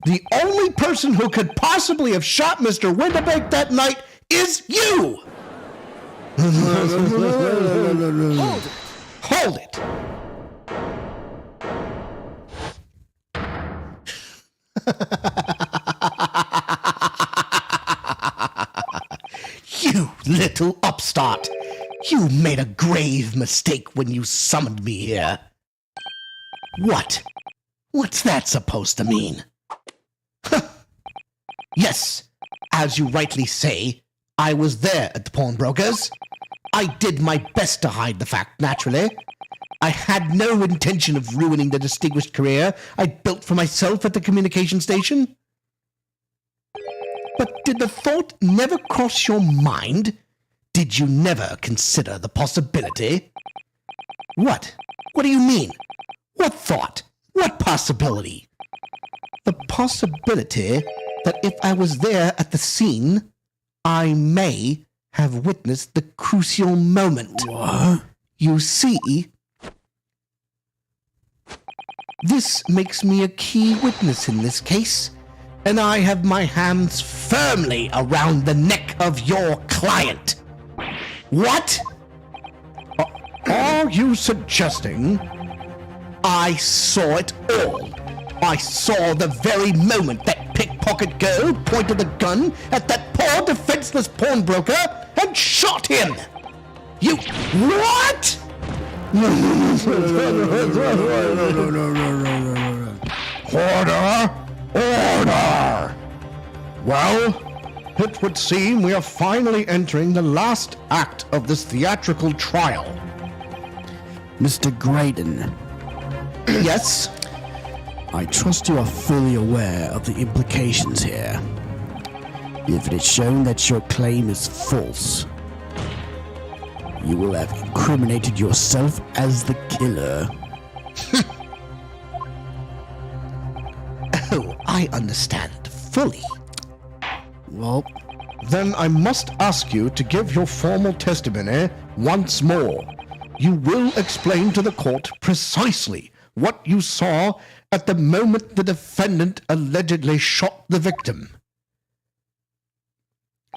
The only person who could possibly have shot Mr. Windibank that night is you! Hold it! You little upstart! You made a grave mistake when you summoned me here. What? What's that supposed to mean? Yes, as you rightly say, I was there at the pawnbrokers. I did my best to hide the fact, naturally. I had no intention of ruining the distinguished career I built for myself at the communication station. But did the thought never cross your mind? Did you never consider the possibility? What? What do you mean? What thought? What possibility? The possibility that if I was there at the scene, I may have witnessed the crucial moment. What? You see, this makes me a key witness in this case, and I have my hands firmly around the neck of your client. What? Are you suggesting I saw it all? I saw the very moment that pickpocket girl pointed the gun at that poor defenseless pawnbroker and shot him! You... What? Order! Order! Well, it would seem we are finally entering the last act of this theatrical trial. Mr. Graydon, Yes? I trust you are fully aware of the implications here. If it is shown that your claim is false, you will have incriminated yourself as the killer. Oh, I understand fully. Well, Then I must ask you to give your formal testimony once more. You will explain to the court precisely what you saw at the moment the defendant allegedly shot the victim.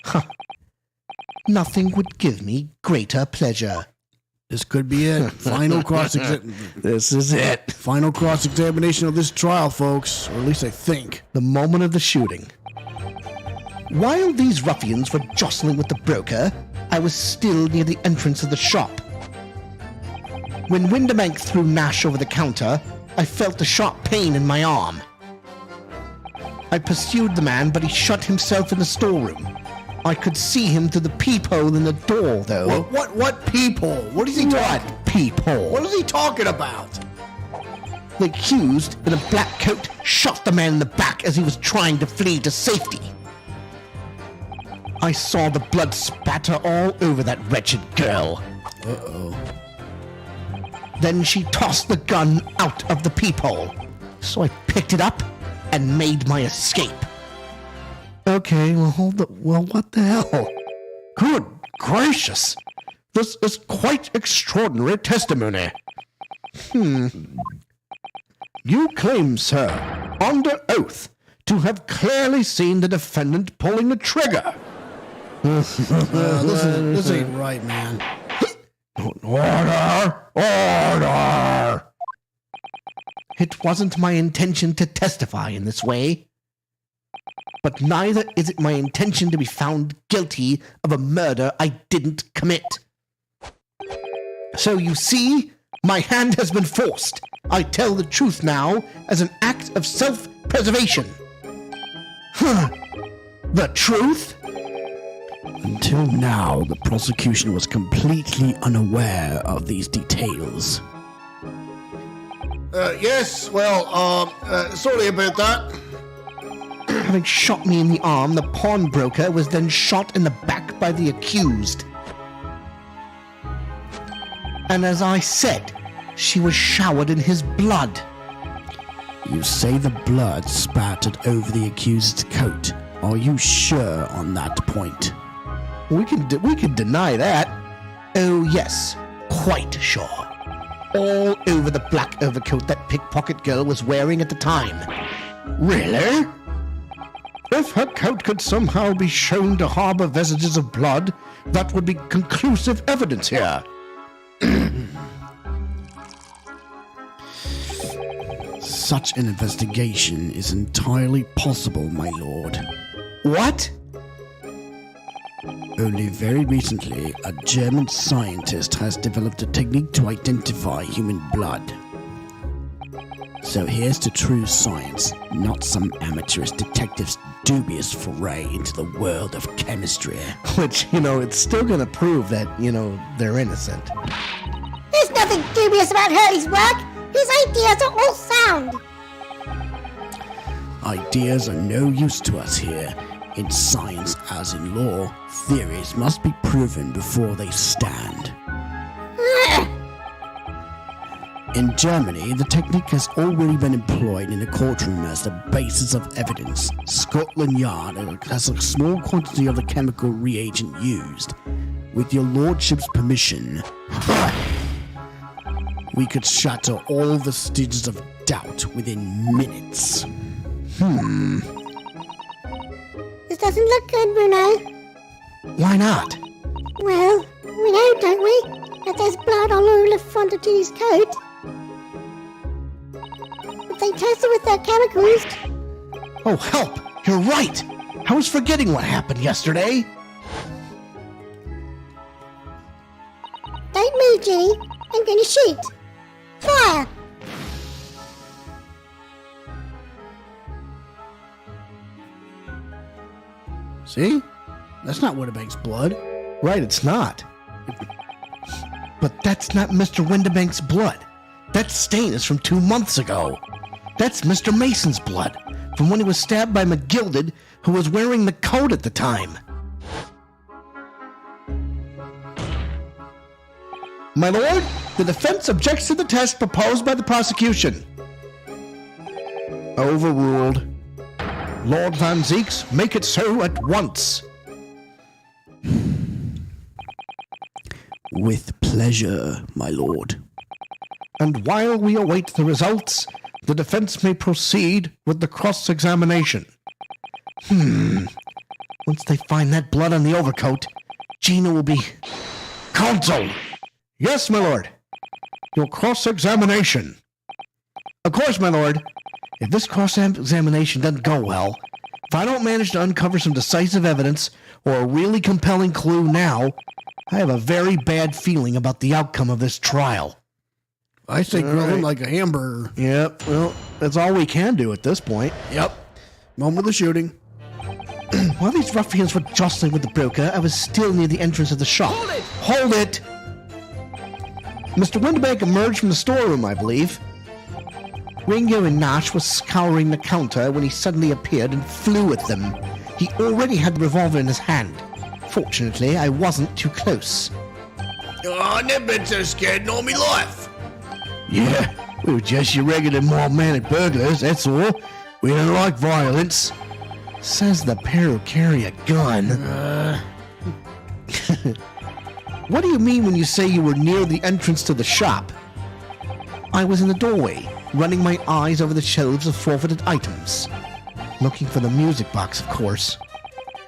Huh. Nothing would give me greater pleasure. this could be it. Final This is it. Final cross-examination of this trial, folks. Or at least I think. The moment of the shooting. While these ruffians were jostling with the broker, I was still near the entrance of the shop. When Windibank threw Nash over the counter, I felt a sharp pain in my arm. I pursued the man, but he shut himself in the storeroom. I could see him through the peephole in the door, though. What peephole? What is he talking? What peephole? What is he talking about? The accused, in a black coat, shot the man in the back as he was trying to flee to safety. I saw the blood spatter all over that wretched girl. Uh-oh. Then she tossed the gun out of the peephole. So I picked it up and made my escape. Okay, well, what the hell? Good gracious! This is quite extraordinary testimony. You claim, sir, under oath, to have clearly seen the defendant pulling the trigger. This ain't right, man. Order! Order! It wasn't my intention to testify in this way. But neither is it my intention to be found guilty of a murder I didn't commit. So you see, my hand has been forced. I tell the truth now as an act of self-preservation. The truth? Until now, the prosecution was completely unaware of these details. Yes, well, sorry about that. Having shot me in the arm, the pawnbroker was then shot in the back by the accused. And as I said, she was showered in his blood. You say the blood spattered over the accused's coat. Are you sure on that point? We can deny that. Oh yes, quite sure. All over the black overcoat that pickpocket girl was wearing at the time. Really? If her coat could somehow be shown to harbor vestiges of blood, that would be conclusive evidence here. Such an investigation is entirely possible, my lord. What? Only very recently, a German scientist has developed a technique to identify human blood. So here's to true science, not some amateurish detective's dubious foray into the world of chemistry. Which, it's still gonna prove that, they're innocent. There's nothing dubious about Hurley's work. His ideas are all sound. Ideas are no use to us here. In science, as in law, theories must be proven before they stand. In Germany, the technique has already been employed in a courtroom as the basis of evidence. Scotland Yard has a small quantity of the chemical reagent used. With your lordship's permission, we could shatter all vestiges of doubt within minutes. This doesn't look good, Bruno. Why not? Well, we know, don't we, that there's blood all over the front of Ginny's coat. If they tested with their chemicals... Oh, help! You're right! I was forgetting what happened yesterday. Don't move, Ginny. I'm going to shoot. Fire! See? That's not Winterbank's blood. Right, it's not. But that's not Mr. Winterbank's blood. That stain is from 2 months ago. That's Mr. Mason's blood, from when he was stabbed by McGilded, who was wearing the coat at the time. My lord, the defense objects to the test proposed by the prosecution. Overruled. Lord Van Zeeks, make it so at once. With pleasure, my lord. And while we await the results, the defense may proceed with the cross-examination. Once they find that blood on the overcoat, Gina will be... Counsel! Yes, my lord. Your cross-examination. Of course, my lord. If this cross-examination doesn't go well, if I don't manage to uncover some decisive evidence or a really compelling clue now, I have a very bad feeling about the outcome of this trial. I say grill him like a hamburger. Yep, well, that's all we can do at this point. Yep. Moment of the shooting. While these ruffians were jostling with the broker, I was still near the entrance of the shop. Hold it! Mr. Winterbank emerged from the storeroom, I believe. Ringo and Nash were scouring the counter when he suddenly appeared and flew at them. He already had the revolver in his hand. Fortunately, I wasn't too close. Oh, I've never been so scared in all my life. Yeah, we were just your regular mild-mannered burglars, that's all. We don't like violence. Says the pair who carry a gun. What do you mean when you say you were near the entrance to the shop? I was in the doorway, running my eyes over the shelves of forfeited items. Looking for the music box, of course.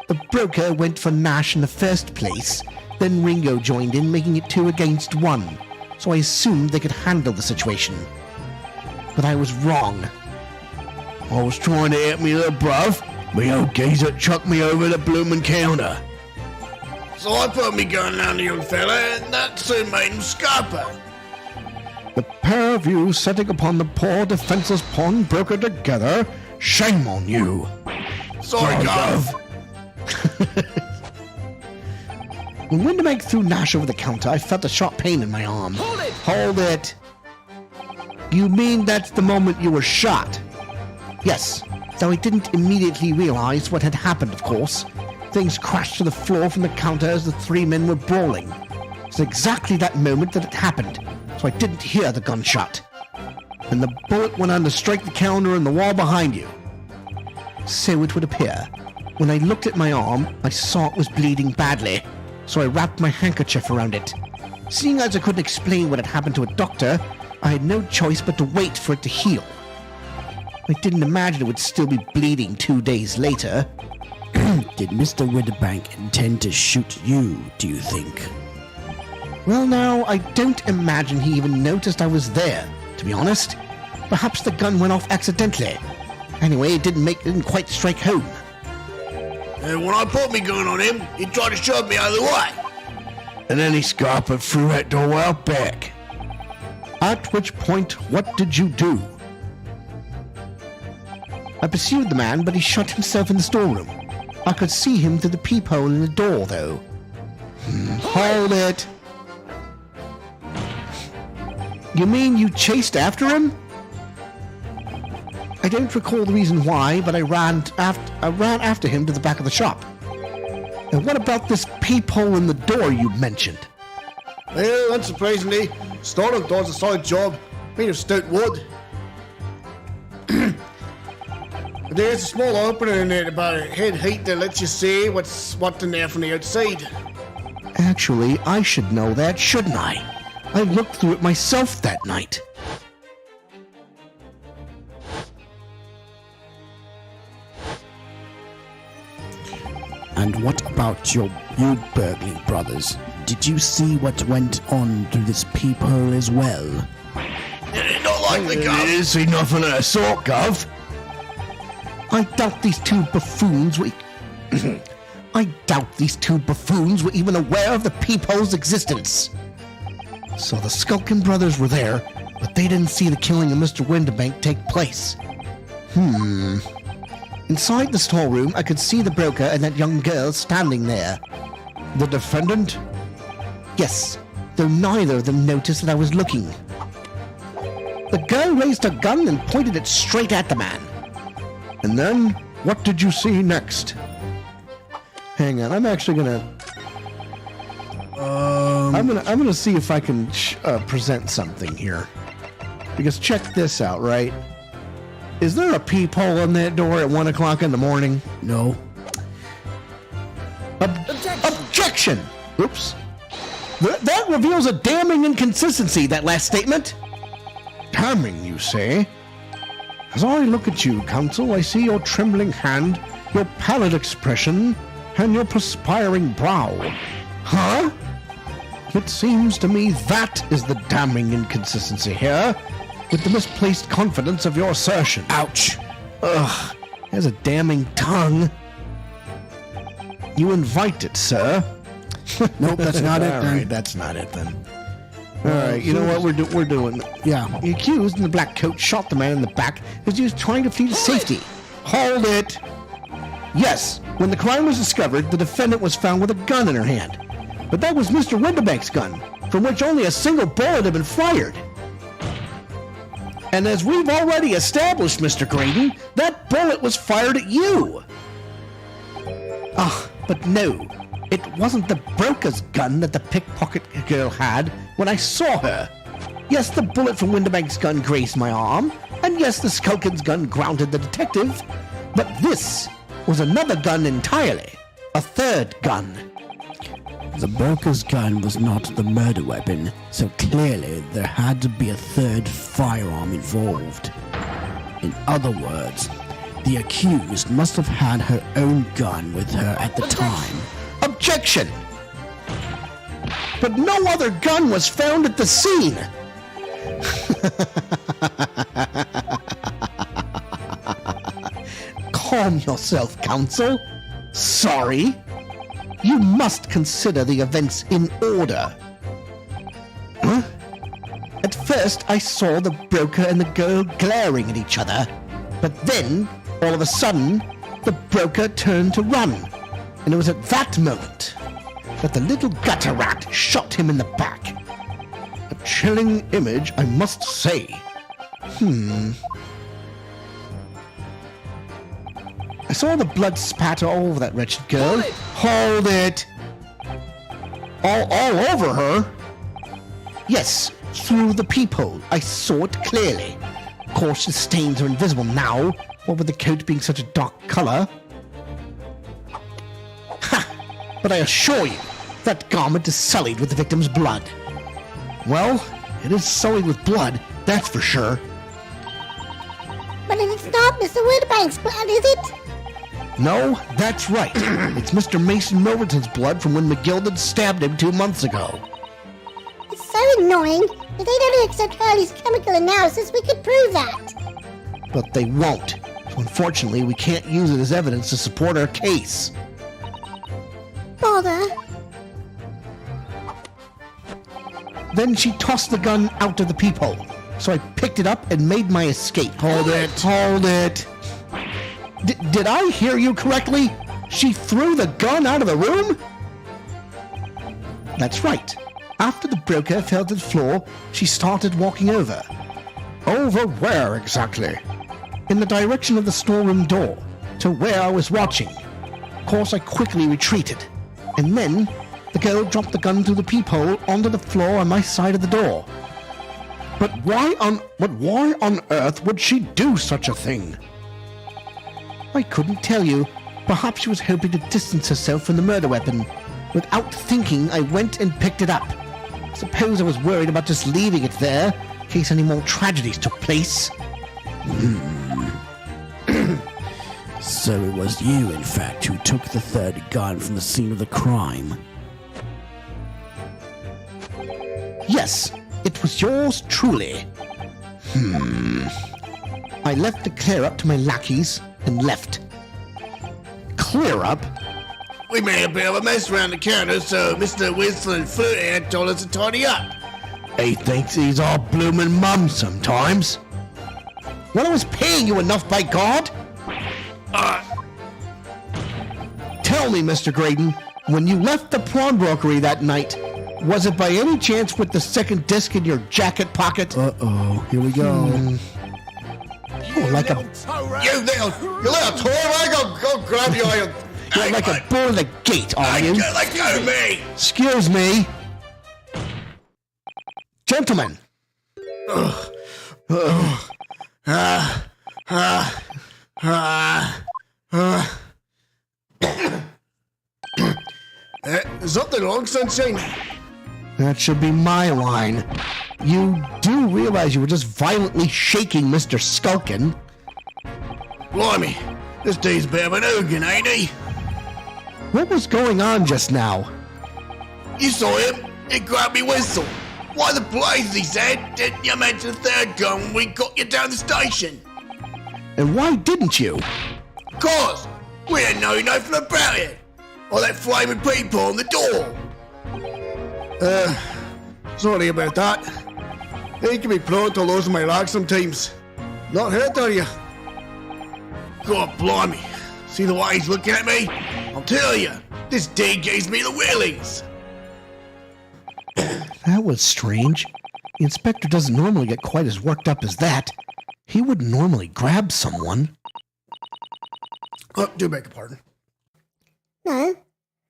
The broker went for Nash in the first place, then Ringo joined in, making it 2 against 1, so I assumed they could handle the situation. But I was wrong. I was trying to help me there, bruv. Me old geezer chucked me over the bloomin' counter. So I put me gun on the young fella, and that soon made him scupper. The pair of you setting upon the poor defenseless pawnbroker together, shame on you. Sorry, Gov. When Windermere threw Nash over the counter, I felt a sharp pain in my arm. Hold it! You mean that's the moment you were shot? Yes, though I didn't immediately realize what had happened, of course. Things crashed to the floor from the counter as the 3 men were brawling. It's exactly that moment that it happened, so I didn't hear the gunshot. And the bullet went on to strike the counter and the wall behind you. So it would appear. When I looked at my arm, I saw it was bleeding badly, so I wrapped my handkerchief around it. Seeing as I couldn't explain what had happened to a doctor, I had no choice but to wait for it to heal. I didn't imagine it would still be bleeding 2 days later. Did Mr. Winterbank intend to shoot you, do you think? Well now, I don't imagine he even noticed I was there, to be honest. Perhaps the gun went off accidentally. Anyway, it didn't quite strike home. And when I put me gun on him, he tried to shove me out of the way. And then he scarpered through that doorway out back. At which point, what did you do? I pursued the man, but he shut himself in the storeroom. I could see him through the peephole in the door, though. Hold it! You mean you chased after him? I don't recall the reason why, but I ran after him to the back of the shop. And what about this peephole in the door you mentioned? Well, unsurprisingly, storeroom door's a solid job, made of stout wood. There's a small opening in it about a head height that lets you see what's in there from the outside. Actually, I should know that, shouldn't I? I looked through it myself that night. And what about you burgling brothers? Did you see what went on through this peephole as well? Not likely, Gov. Didn't see nothing of the sort, Gov. I doubt these two buffoons were... I doubt these 2 buffoons were even aware of the peephole's existence. So the Skulkin brothers were there, but they didn't see the killing of Mr. Winterbank take place. Inside the storeroom, I could see the broker and that young girl standing there. The defendant? Yes, though neither of them noticed that I was looking. The girl raised her gun and pointed it straight at the man. And then, what did you see next? Hang on, I'm actually gonna... I'm gonna see if I can present something here. Because check this out, right? Is there a peephole in that door at 1 o'clock in the morning? No. Objection! Oops. That reveals a damning inconsistency, that last statement. Damning, you say? As I look at you, counsel, I see your trembling hand, your pallid expression, and your perspiring brow. Huh? It seems to me that is the damning inconsistency here, with the misplaced confidence of your assertion. Ouch. Ugh, there's a damning tongue. You invite it, sir. Nope, that's not it. All right, that's not it then. All right, you know what we're doing? Yeah. The accused in the black coat shot the man in the back as he was trying to flee to safety. Hold it! Yes, when the crime was discovered, the defendant was found with a gun in her hand. But that was Mr. Winterbank's gun, from which only a single bullet had been fired. And as we've already established, Mr. Graydon, that bullet was fired at you. But no, it wasn't the broker's gun that the pickpocket girl had when I saw her. Yes, the bullet from Winterbank's gun grazed my arm, and yes, the Skulkin's gun grounded the detective, but this was another gun entirely. A third gun. The broker's gun was not the murder weapon, so clearly there had to be a third firearm involved. In other words, the accused must have had her own gun with her at the time. Objection! But no other gun was found at the scene! Calm yourself, counsel. Sorry. You must consider the events in order. Huh? At first, I saw the broker and the girl glaring at each other. But then, all of a sudden, the broker turned to run. And it was at that moment that the little gutter rat shot him in the back. A chilling image, I must say. I saw the blood spatter all over that wretched girl. Hold it! All over her? Yes, through the peephole. I saw it clearly. Of course, the stains are invisible now, what with the coat being such a dark color. Ha! But I assure you, that garment is sullied with the victim's blood. Well, it is sullied with blood, that's for sure. But it's not Mr. Woodbank's blood, is it? No, that's right. It's Mr. Mason Milverton's blood from when McGilded stabbed him 2 months ago. It's so annoying. If they don't accept Hurley's chemical analysis, we could prove that. But they won't. So unfortunately, we can't use it as evidence to support our case. Bother. Then she tossed the gun out of the peephole. So I picked it up and made my escape. Hold it. Did I hear you correctly? She threw the gun out of the room? That's right. After the broker fell to the floor, she started walking over. Over where exactly? In the direction of the storeroom door, to where I was watching. Of course, I quickly retreated. And then, the girl dropped the gun through the peephole onto the floor on my side of the door. But why on earth would she do such a thing? I couldn't tell you. Perhaps she was hoping to distance herself from the murder weapon. Without thinking, I went and picked it up. Suppose I was worried about just leaving it there, in case any more tragedies took place. So it was you, in fact, who took the third gun from the scene of the crime. Yes, it was yours truly. I left the clear up to my lackeys and left. Clear up? We made a bit of a mess around the counter, so Mr. Whistle and Fluthead told us to tidy up. He thinks he's our bloomin' mum sometimes. Well, I was paying you enough, by God. Tell me, Mr. Graydon, when you left the pawnbrokery that night, was it by any chance with the second disc in your jacket pocket? Uh-oh, here we go. Oh, like a You little toy, go grab your... You're like a bull in the gate, are you? Let go of me! Excuse me. Gentlemen. Something wrong, Sunshine? That should be my line. You do realize you were just violently shaking Mr. Skulkin. Blimey, this dude's a bit of an hooligan, ain't he? What was going on just now? You saw him. He grabbed me whistle. Why the blazes, he said. Didn't you mention the third gun when we got you down the station? And why didn't you? Cause we didn't know nothing about it. Or that flaming people on the door. Sorry about that. He can be prone to losing my luck sometimes. Not hurt, are you? God blimey. See the way he's looking at me? I'll tell you, this dude gives me the willies. That was strange. The inspector doesn't normally get quite as worked up as that. He wouldn't normally grab someone. Oh, do beg your pardon. No,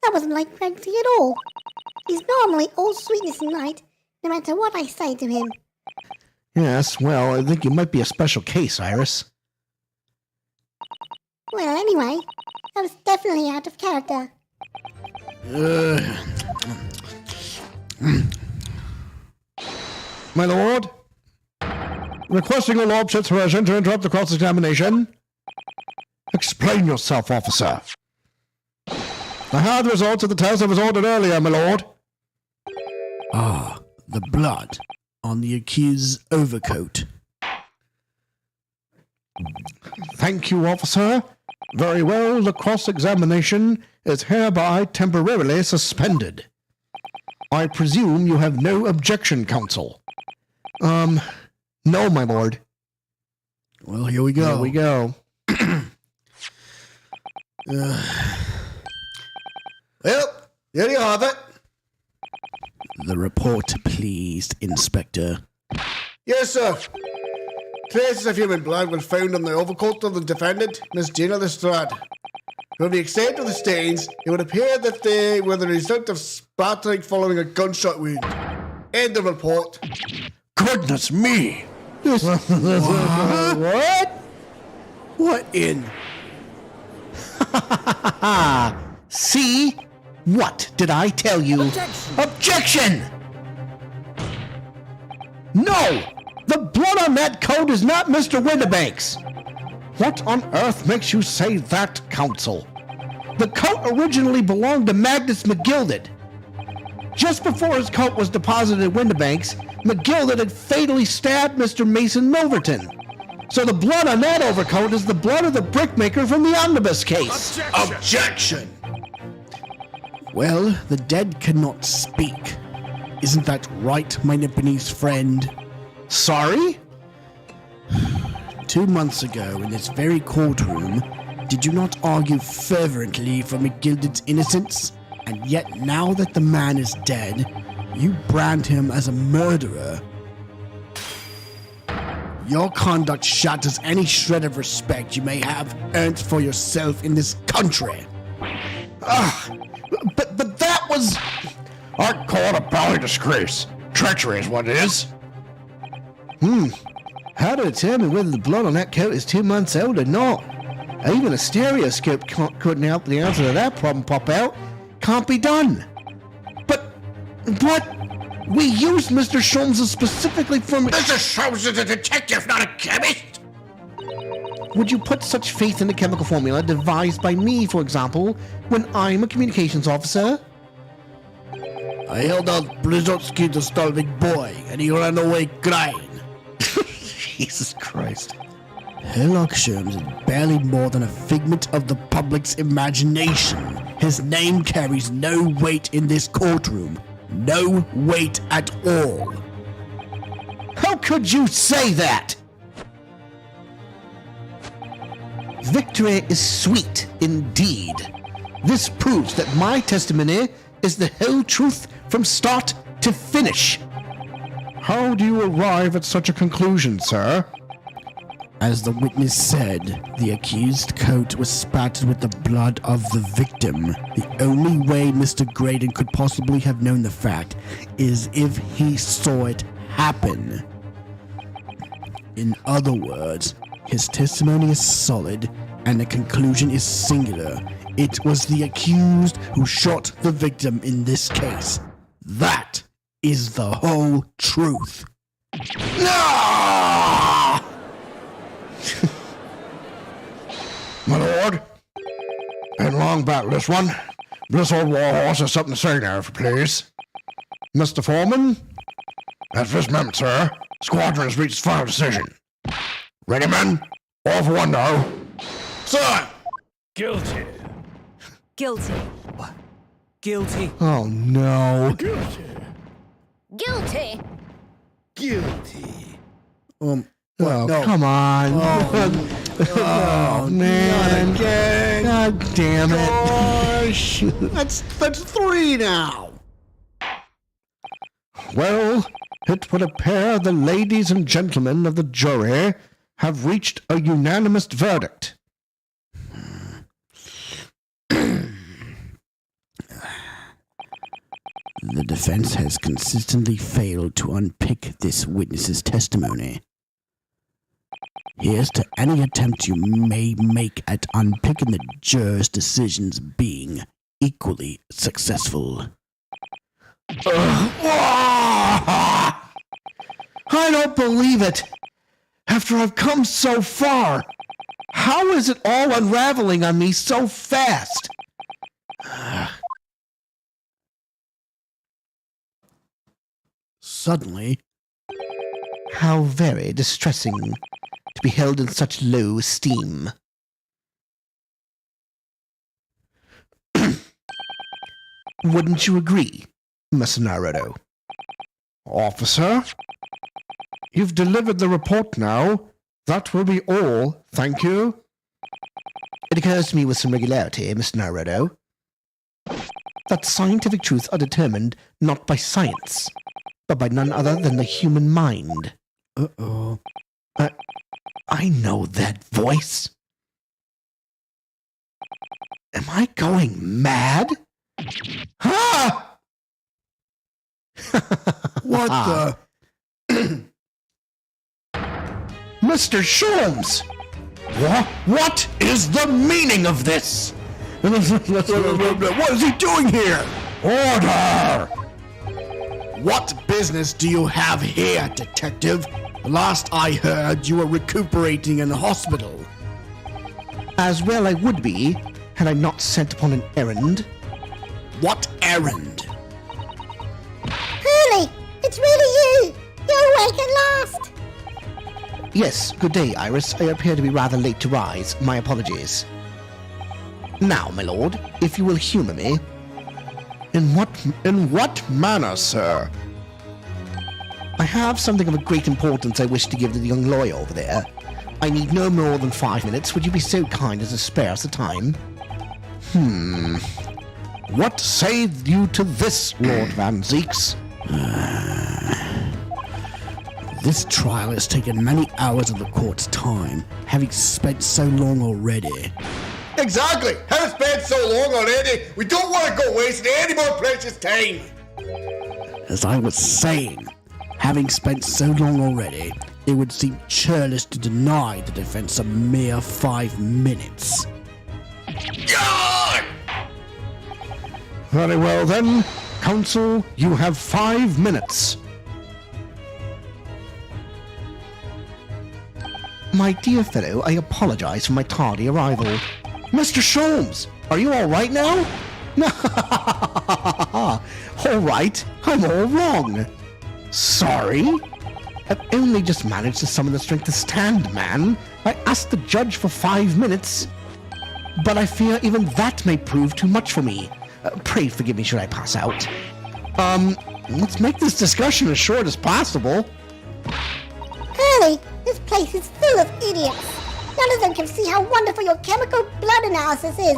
that wasn't like Francie at all. He's normally all sweetness and light, no matter what I say to him. Yes, well, I think you might be a special case, Iris. Well, anyway, that was definitely out of character. My lord, requesting your lordship's permission to interrupt the cross-examination. Explain yourself, officer. I had the results of the test I was ordered earlier, my lord. Ah, the blood on the accused's overcoat. Thank you, officer. Very well, the cross-examination is hereby temporarily suspended. I presume you have no objection, counsel. No, my lord. Well, here we go. Here we go. Well, there you have it. The report, please, Inspector. Yes, sir. Traces of human blood were found on the overcoat of the defendant, Miss Gina Lestrade. From the extent of the stains, it would appear that they were the result of splattering following a gunshot wound. End of report. Goodness me! What? What in? See? What did I tell you? Objection! No! The blood on that coat is not Mr. Windibank's. What on earth makes you say that, counsel? The coat originally belonged to Magnus McGilded. Just before his coat was deposited at Windibank's, McGilded had fatally stabbed Mr. Mason Milverton. So the blood on that overcoat is the blood of the brickmaker from the omnibus case. Objection! Well, the dead cannot speak. Isn't that right, my Nipponese friend? Sorry? 2 months ago, in this very courtroom, did you not argue fervently for McGilded's innocence? And yet, now that the man is dead, you brand him as a murderer. Your conduct shatters any shred of respect you may have earned for yourself in this country. But that was... I'd call it a bally disgrace. Treachery is what it is. How to determine whether the blood on that coat is 2 months old or not? Even a stereoscope couldn't help the answer to that problem pop out. Can't be done. But we used Mr. Sholmes specifically from... Mr. Sholmes is a detective, not a chemist. Would you put such faith in the chemical formula devised by me, for example, when I'm a communications officer? I held out Blizzotski to starving boy, and he ran away crying. Jesus Christ. Sherlock Sholmes is barely more than a figment of the public's imagination. His name carries no weight in this courtroom. No weight at all. How could you say that? Victory is sweet indeed. This proves that my testimony is the whole truth from start to finish. How do you arrive at such a conclusion, sir? As the witness said, the accused's coat was spattered with the blood of the victim. The only way Mr. Graydon could possibly have known the fact is if he saw it happen. In other words, his testimony is solid and the conclusion is singular. It was the accused who shot the victim in this case. That is the whole truth. No! My lord, ain't long about this one. This old warhorse has something to say now, if you please. Mr. Foreman, at this moment, sir, squadron has reached its final decision. Ready, men? All for one now. Sir! Guilty. Guilty. Guilty. Oh no. Guilty. Guilty. Guilty. Oh, no. come on. Oh, man. Not again. God damn it. Gosh. That's 3 now. Well, it would appear the ladies and gentlemen of the jury have reached a unanimous verdict. The defense has consistently failed to unpick this witness's testimony. Here's to any attempt you may make at unpicking the jurors' decisions being equally successful. I don't believe it. After I've come so far, how is it all unraveling on me so fast? Suddenly, How very distressing to be held in such low esteem. Wouldn't you agree, Mr. Naruto? Officer, you've delivered the report now. That will be all, thank you. It occurs to me with some regularity, Mr. Naruto, that scientific truths are determined not by science, but by none other than the human mind. uh-oh. I know that voice. Am I going mad? Ha! What the? Mr. Sholmes! What is the meaning of this? What is he doing here? Order! What business do you have here, detective? Last I heard, you were recuperating in the hospital. As well I would be, had I not sent upon an errand. What errand? Hurley, it's really you! You're awake at last! Yes, good day, Iris. I appear to be rather late to rise. My apologies. Now, my lord, if you will humor me. In what manner, sir? I have something of a great importance I wish to give to the young lawyer over there. I need no more than 5 minutes. Would you be so kind as to spare us the time? What say you to this, Lord Van Zeeks? This trial has taken many hours of the court's time, having spent so long already. Exactly. Haven't spent so long already. We don't want to go wasting any more precious time. As I was saying, having spent so long already, it would seem churlish to deny the defense a mere 5 minutes. God! Very well then, counsel, you have 5 minutes. My dear fellow, I apologize for my tardy arrival. Mr. Sholmes, are you all right now? All right, I'm all wrong. Sorry? I've only just managed to summon the strength to stand, man. I asked the judge for 5 minutes. But I fear even that may prove too much for me. Pray forgive me should I pass out. Let's make this discussion as short as possible. Hurley, this place is full of idiots. None of them can see how wonderful your chemical blood analysis is.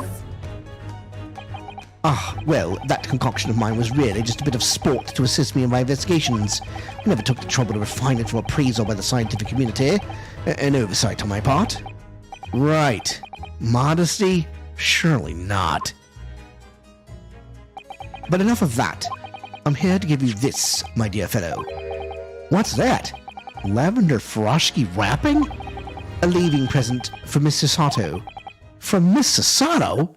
Well, that concoction of mine was really just a bit of sport to assist me in my investigations. I never took the trouble to refine it for appraisal by the scientific community. An oversight on my part. Right. Modesty? Surely not. But enough of that. I'm here to give you this, my dear fellow. What's that? Lavender Frosky wrapping? A leaving present for Miss Sasato. From Miss Sasato?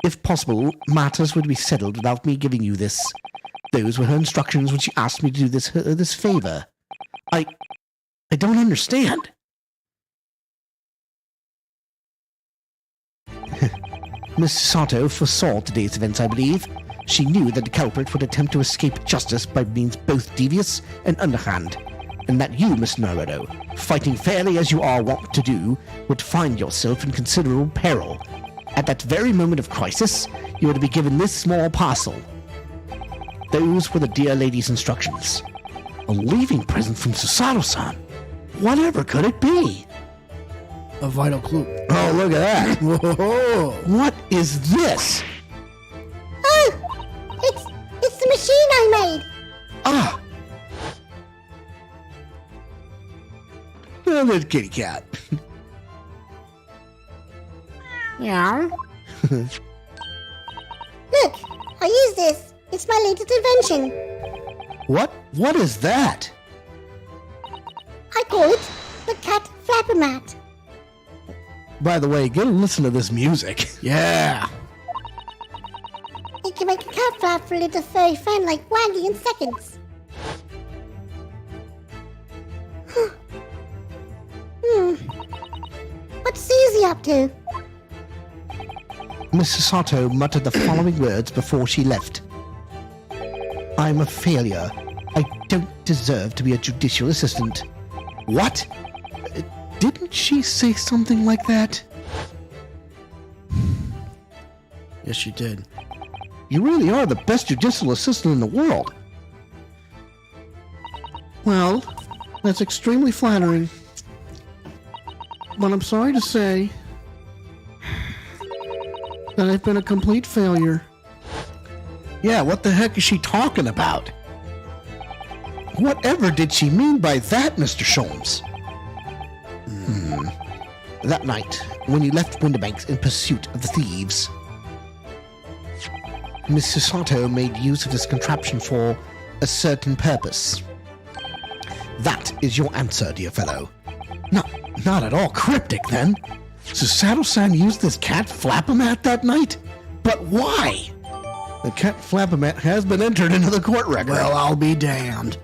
If possible, matters would be settled without me giving you this. Those were her instructions when she asked me to do this favor. I don't understand. Miss Sato foresaw today's events, I believe. She knew that the culprit would attempt to escape justice by means both devious and underhand, and that you, Miss Naruto, fighting fairly as you are wont to do, would find yourself in considerable peril. At that very moment of crisis, you were to be given this small parcel. Those were the dear lady's instructions. A leaving present from Susato-san. Whatever could it be? A vital clue. Oh, look at that. Whoa! What is this? Oh, it's the machine I made. Ah! Oh, there's kitty cat. Yeah. Look, I use this. It's my latest invention. What is that? I call it the cat flapper mat. By the way, go listen to this music. Yeah! cat flap for a little furry friend like Waggy in seconds. What's Susie up to? Mrs. Sato muttered the following words before she left. I'm a failure. I don't deserve to be a judicial assistant. What? Didn't she say something like that? Yes, you did. You really are the best judicial assistant in the world. Well, that's extremely flattering. But I'm sorry to say that I've been a complete failure. Yeah, what the heck is she talking about? Whatever did she mean by that, Mr. Sholmes? That night, when you left Winterbanks in pursuit of the thieves, Mrs. Sato made use of this contraption for a certain purpose. That is your answer, dear fellow. Not at all cryptic, then. So Sato-san used this cat flap-o-mat that night? But why? The cat flap-o-mat has been entered into the court record. Well, I'll be damned.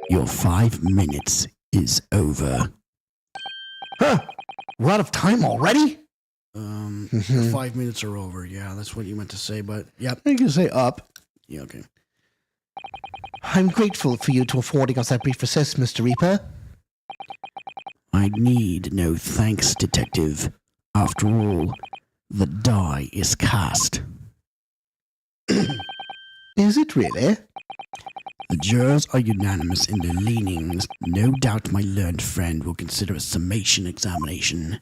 Your 5 minutes is over. Huh? We're out of time already? Your 5 minutes are over. Yeah, that's what you meant to say, but yep. You can say up. Yeah, okay. I'm grateful for you to affording us that brief recess, Mr. Reaper. I need no thanks, Detective. After all, the die is cast. Is it really? The jurors are unanimous in their leanings. No doubt my learned friend will consider a summation examination.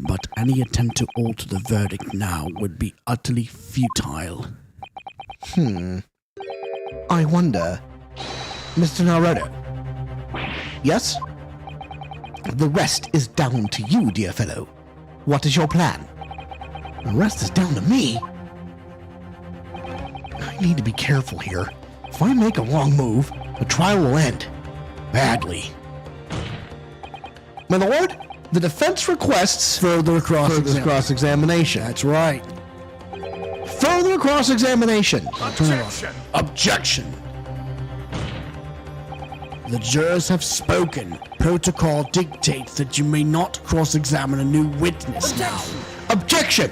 But any attempt to alter the verdict now would be utterly futile. I wonder. Mr. Naruto. Yes? The rest is down to you, dear fellow. What is your plan? The rest is down to me. I need to be careful here. If I make a wrong move, the trial will end badly. My lord, the defense requests further cross-examination. That's right. Further cross-examination. Objection. The jurors have spoken. Protocol dictates that you may not cross-examine a new witness now. Objection!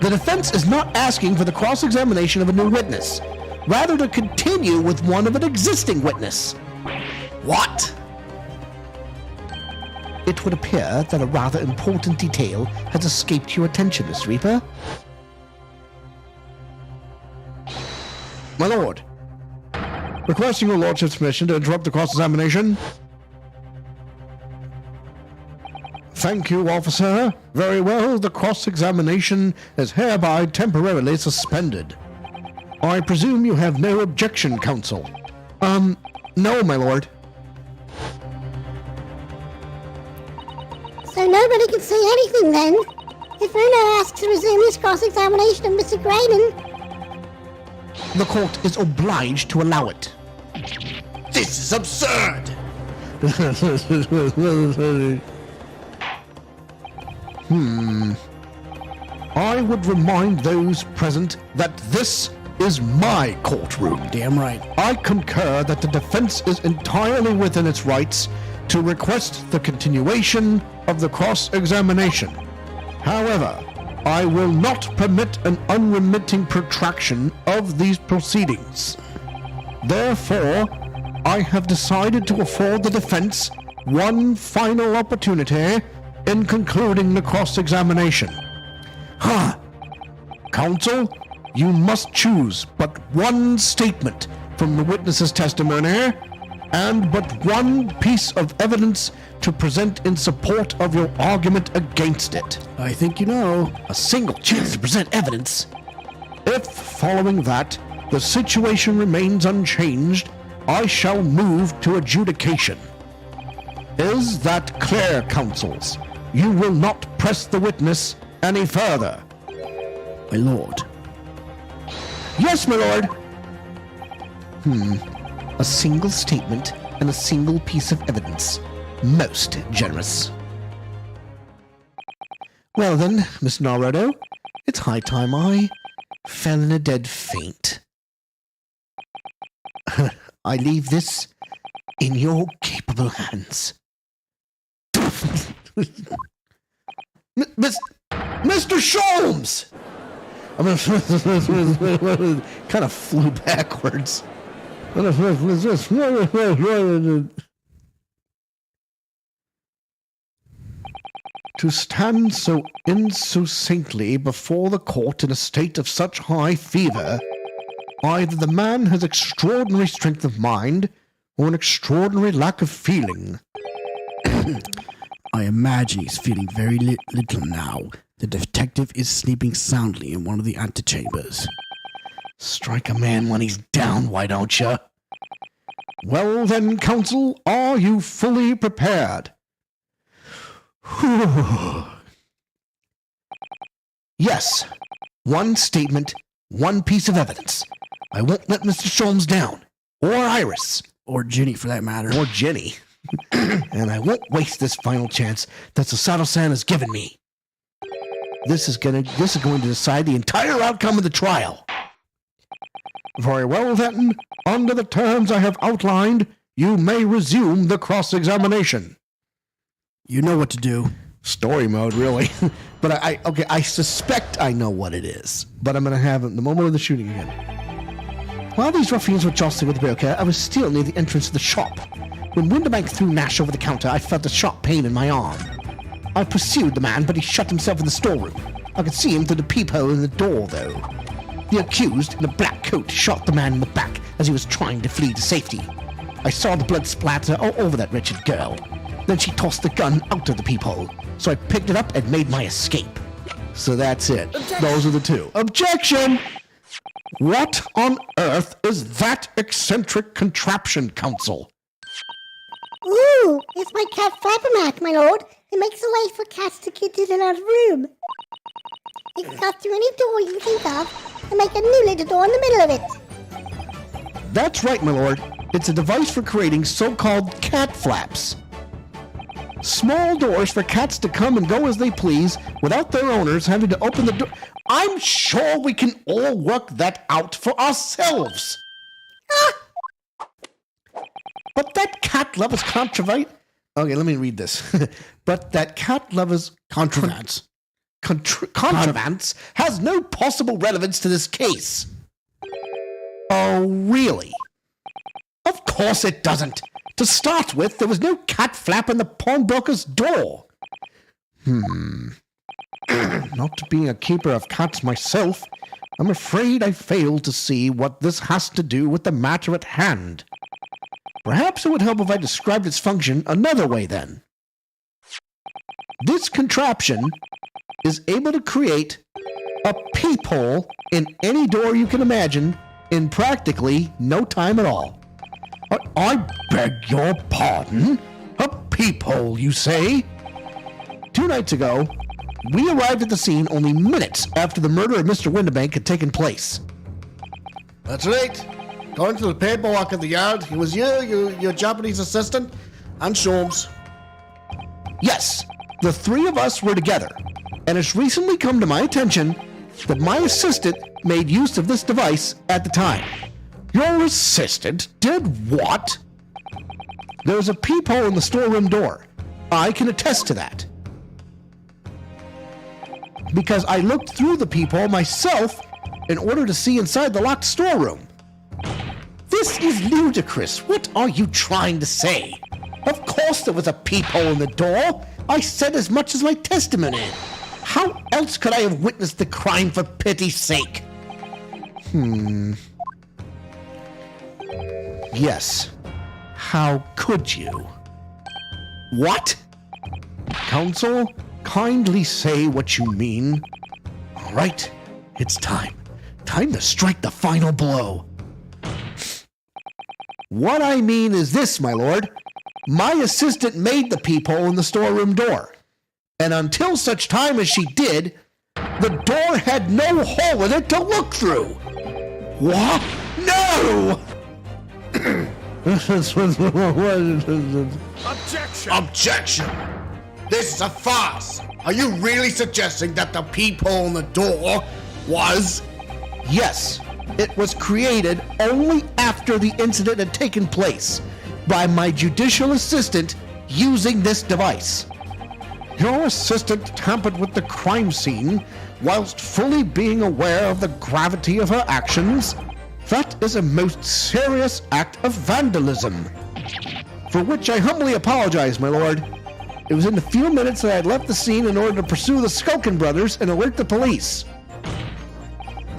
The defense is not asking for the cross-examination of a new witness, rather to continue with one of an existing witness. What? It would appear that a rather important detail has escaped your attention, Miss Reaper. My lord, requesting your lordship's permission to interrupt the cross-examination. Thank you, officer. Very well, the cross-examination is hereby temporarily suspended. I presume you have no objection, counsel. No, my lord. So nobody can say anything then? If Bruno asks to resume his cross-examination of Mr. Graydon, The court is obliged to allow it. This is absurd! I would remind those present that this is my courtroom. Damn right. I concur that the defense is entirely within its rights to request the continuation of the cross-examination. However, I will not permit an unremitting protraction of these proceedings. Therefore, I have decided to afford the defense one final opportunity in concluding the cross-examination. Counsel, you must choose but one statement from the witness's testimony and but one piece of evidence to present in support of your argument against it. I think you know. A single chance to present evidence. If, following that, the situation remains unchanged, I shall move to adjudication. Is that clear, counsels? You will not press the witness any further. My lord. Yes, my lord. A single statement and a single piece of evidence evidence. Most generous. Well then, Miss Naruto, it's high time I fell in a dead faint. I leave this in your capable hands. Mr. Sholmes! I mean, kind of flew backwards. To stand so insuccinctly before the court in a state of such high fever, either the man has extraordinary strength of mind or an extraordinary lack of feeling. I imagine he's feeling very little now. The detective is sleeping soundly in one of the antechambers. Strike a man when he's down, why don't you? Well then, counsel, are you fully prepared? Yes. One statement, one piece of evidence. I won't let Mr. Sholmes down. Or Iris. Or Ginny, for that matter. Or Jenny. And I won't waste this final chance that Susato-san has given me. This is going to decide the entire outcome of the trial. Very well, then. Under the terms I have outlined, you may resume the cross-examination. You know what to do. Story mode, really. But I suspect I know what it is. But I'm going to have it in the moment of the shooting again. While these ruffians were jostling with the broker, I was still near the entrance of the shop. When Winterbank threw Nash over the counter, I felt a sharp pain in my arm. I pursued the man, but he shut himself in the storeroom. I could see him through the peephole in the door, though. The accused, in a black coat, shot the man in the back as he was trying to flee to safety. I saw the blood splatter all over that wretched girl. Then she tossed the gun out of the peephole, so I picked it up and made my escape. So that's it. Those are the two. Objection! What on earth is that eccentric contraption, counsel? Ooh, it's my cat flapper-mat, my lord. It makes a way for cats to get in and out of the room. It can cut through any door you can think of and make a new little door in the middle of it. That's right, my lord. It's a device for creating so-called cat flaps. Small doors for cats to come and go as they please without their owners having to open the door. I'm sure we can all work that out for ourselves. But that cat lover's contrivance. Okay, let me read this. But that cat lover's contrivance has no possible relevance to this case. Oh, really? Of course it doesn't. To start with, there was no cat flap in the pawnbroker's door. Not being a keeper of cats myself, I'm afraid I failed to see what this has to do with the matter at hand. Perhaps it would help if I described its function another way then. This contraption is able to create a peephole in any door you can imagine in practically no time at all. I beg your pardon? A peephole, you say? 2 nights ago, we arrived at the scene only minutes after the murder of Mr. Winterbank had taken place. That's right. According to the paperwork at the yard, it was your Japanese assistant, and Sholmes. Yes, the 3 of us were together, and it's recently come to my attention that my assistant made use of this device at the time. Your assistant did what? There was a peephole in the storeroom door. I can attest to that. Because I looked through the peephole myself in order to see inside the locked storeroom. This is ludicrous. What are you trying to say? Of course there was a peephole in the door. I said as much as my testimony. How else could I have witnessed the crime, for pity's sake? Yes. How could you? What? Counsel, kindly say what you mean. All right, it's time. Time to strike the final blow. What I mean is this, my lord. My assistant made the peephole in the storeroom door. And until such time as she did, the door had no hole in it to look through. What? No! Objection! Objection! This is a farce! Are you really suggesting that the peephole in the door was... Yes, it was created only after the incident had taken place by my judicial assistant using this device. Your assistant tampered with the crime scene whilst fully being aware of the gravity of her actions? That is a most serious act of vandalism. For which I humbly apologize, my lord. It was in the few minutes that I had left the scene in order to pursue the Skulkin brothers and alert the police.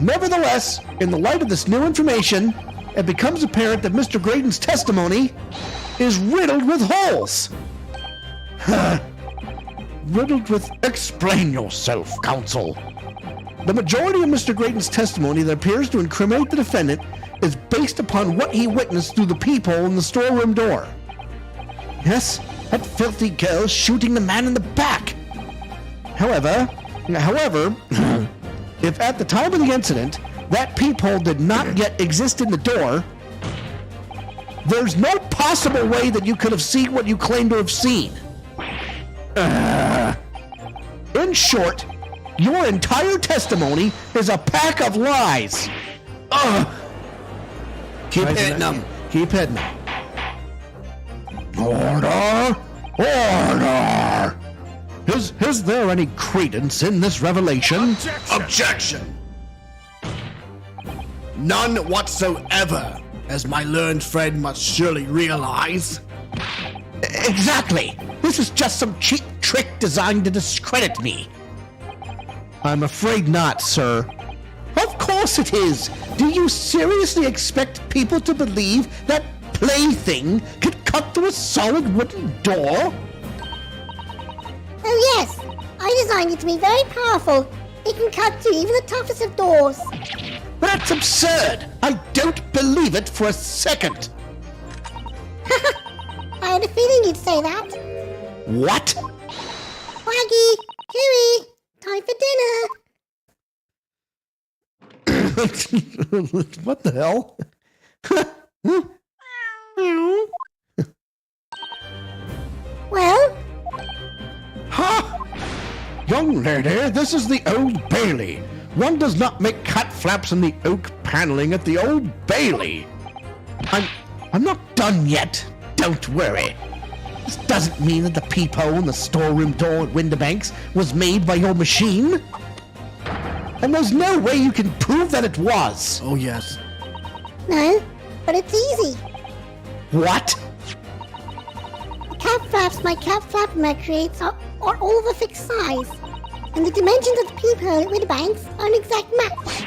Nevertheless, in the light of this new information, it becomes apparent that Mr. Graydon's testimony is riddled with holes. Riddled with... Explain yourself, counsel. The majority of Mr. Graydon's testimony that appears to incriminate the defendant is based upon what he witnessed through the peephole in the storeroom door. Yes, that filthy girl shooting the man in the back. However, if at the time of the incident, that peephole did not yet exist in the door, there's no possible way that you could have seen what you claim to have seen. In short, your entire testimony is a pack of lies. Keep hitting them. Keep hitting them. Order! Order! Is there any credence in this revelation? Objection! None whatsoever, as my learned friend must surely realize. Exactly. This is just some cheap trick designed to discredit me. I'm afraid not, sir. Of course it is. Do you seriously expect people to believe that plaything could cut through a solid wooden door? Oh yes, I designed it to be very powerful. It can cut through even the toughest of doors. That's absurd. I don't believe it for a second. I had a feeling you'd say that. What? Waggy, Cooey, time for dinner. What the hell? Well, Ha! Young lady, this is the Old Bailey. One does not make cat flaps in the oak paneling at the Old Bailey. I'm not done yet. Don't worry. This doesn't mean that the peephole in the storeroom door at Windibanks was made by your machine. And there's no way you can prove that it was. Oh yes. no, but it's easy. What? The cap flaps my cap flapper creates are all of a fixed size. And the dimensions of the peephole at Windibanks are an exact match.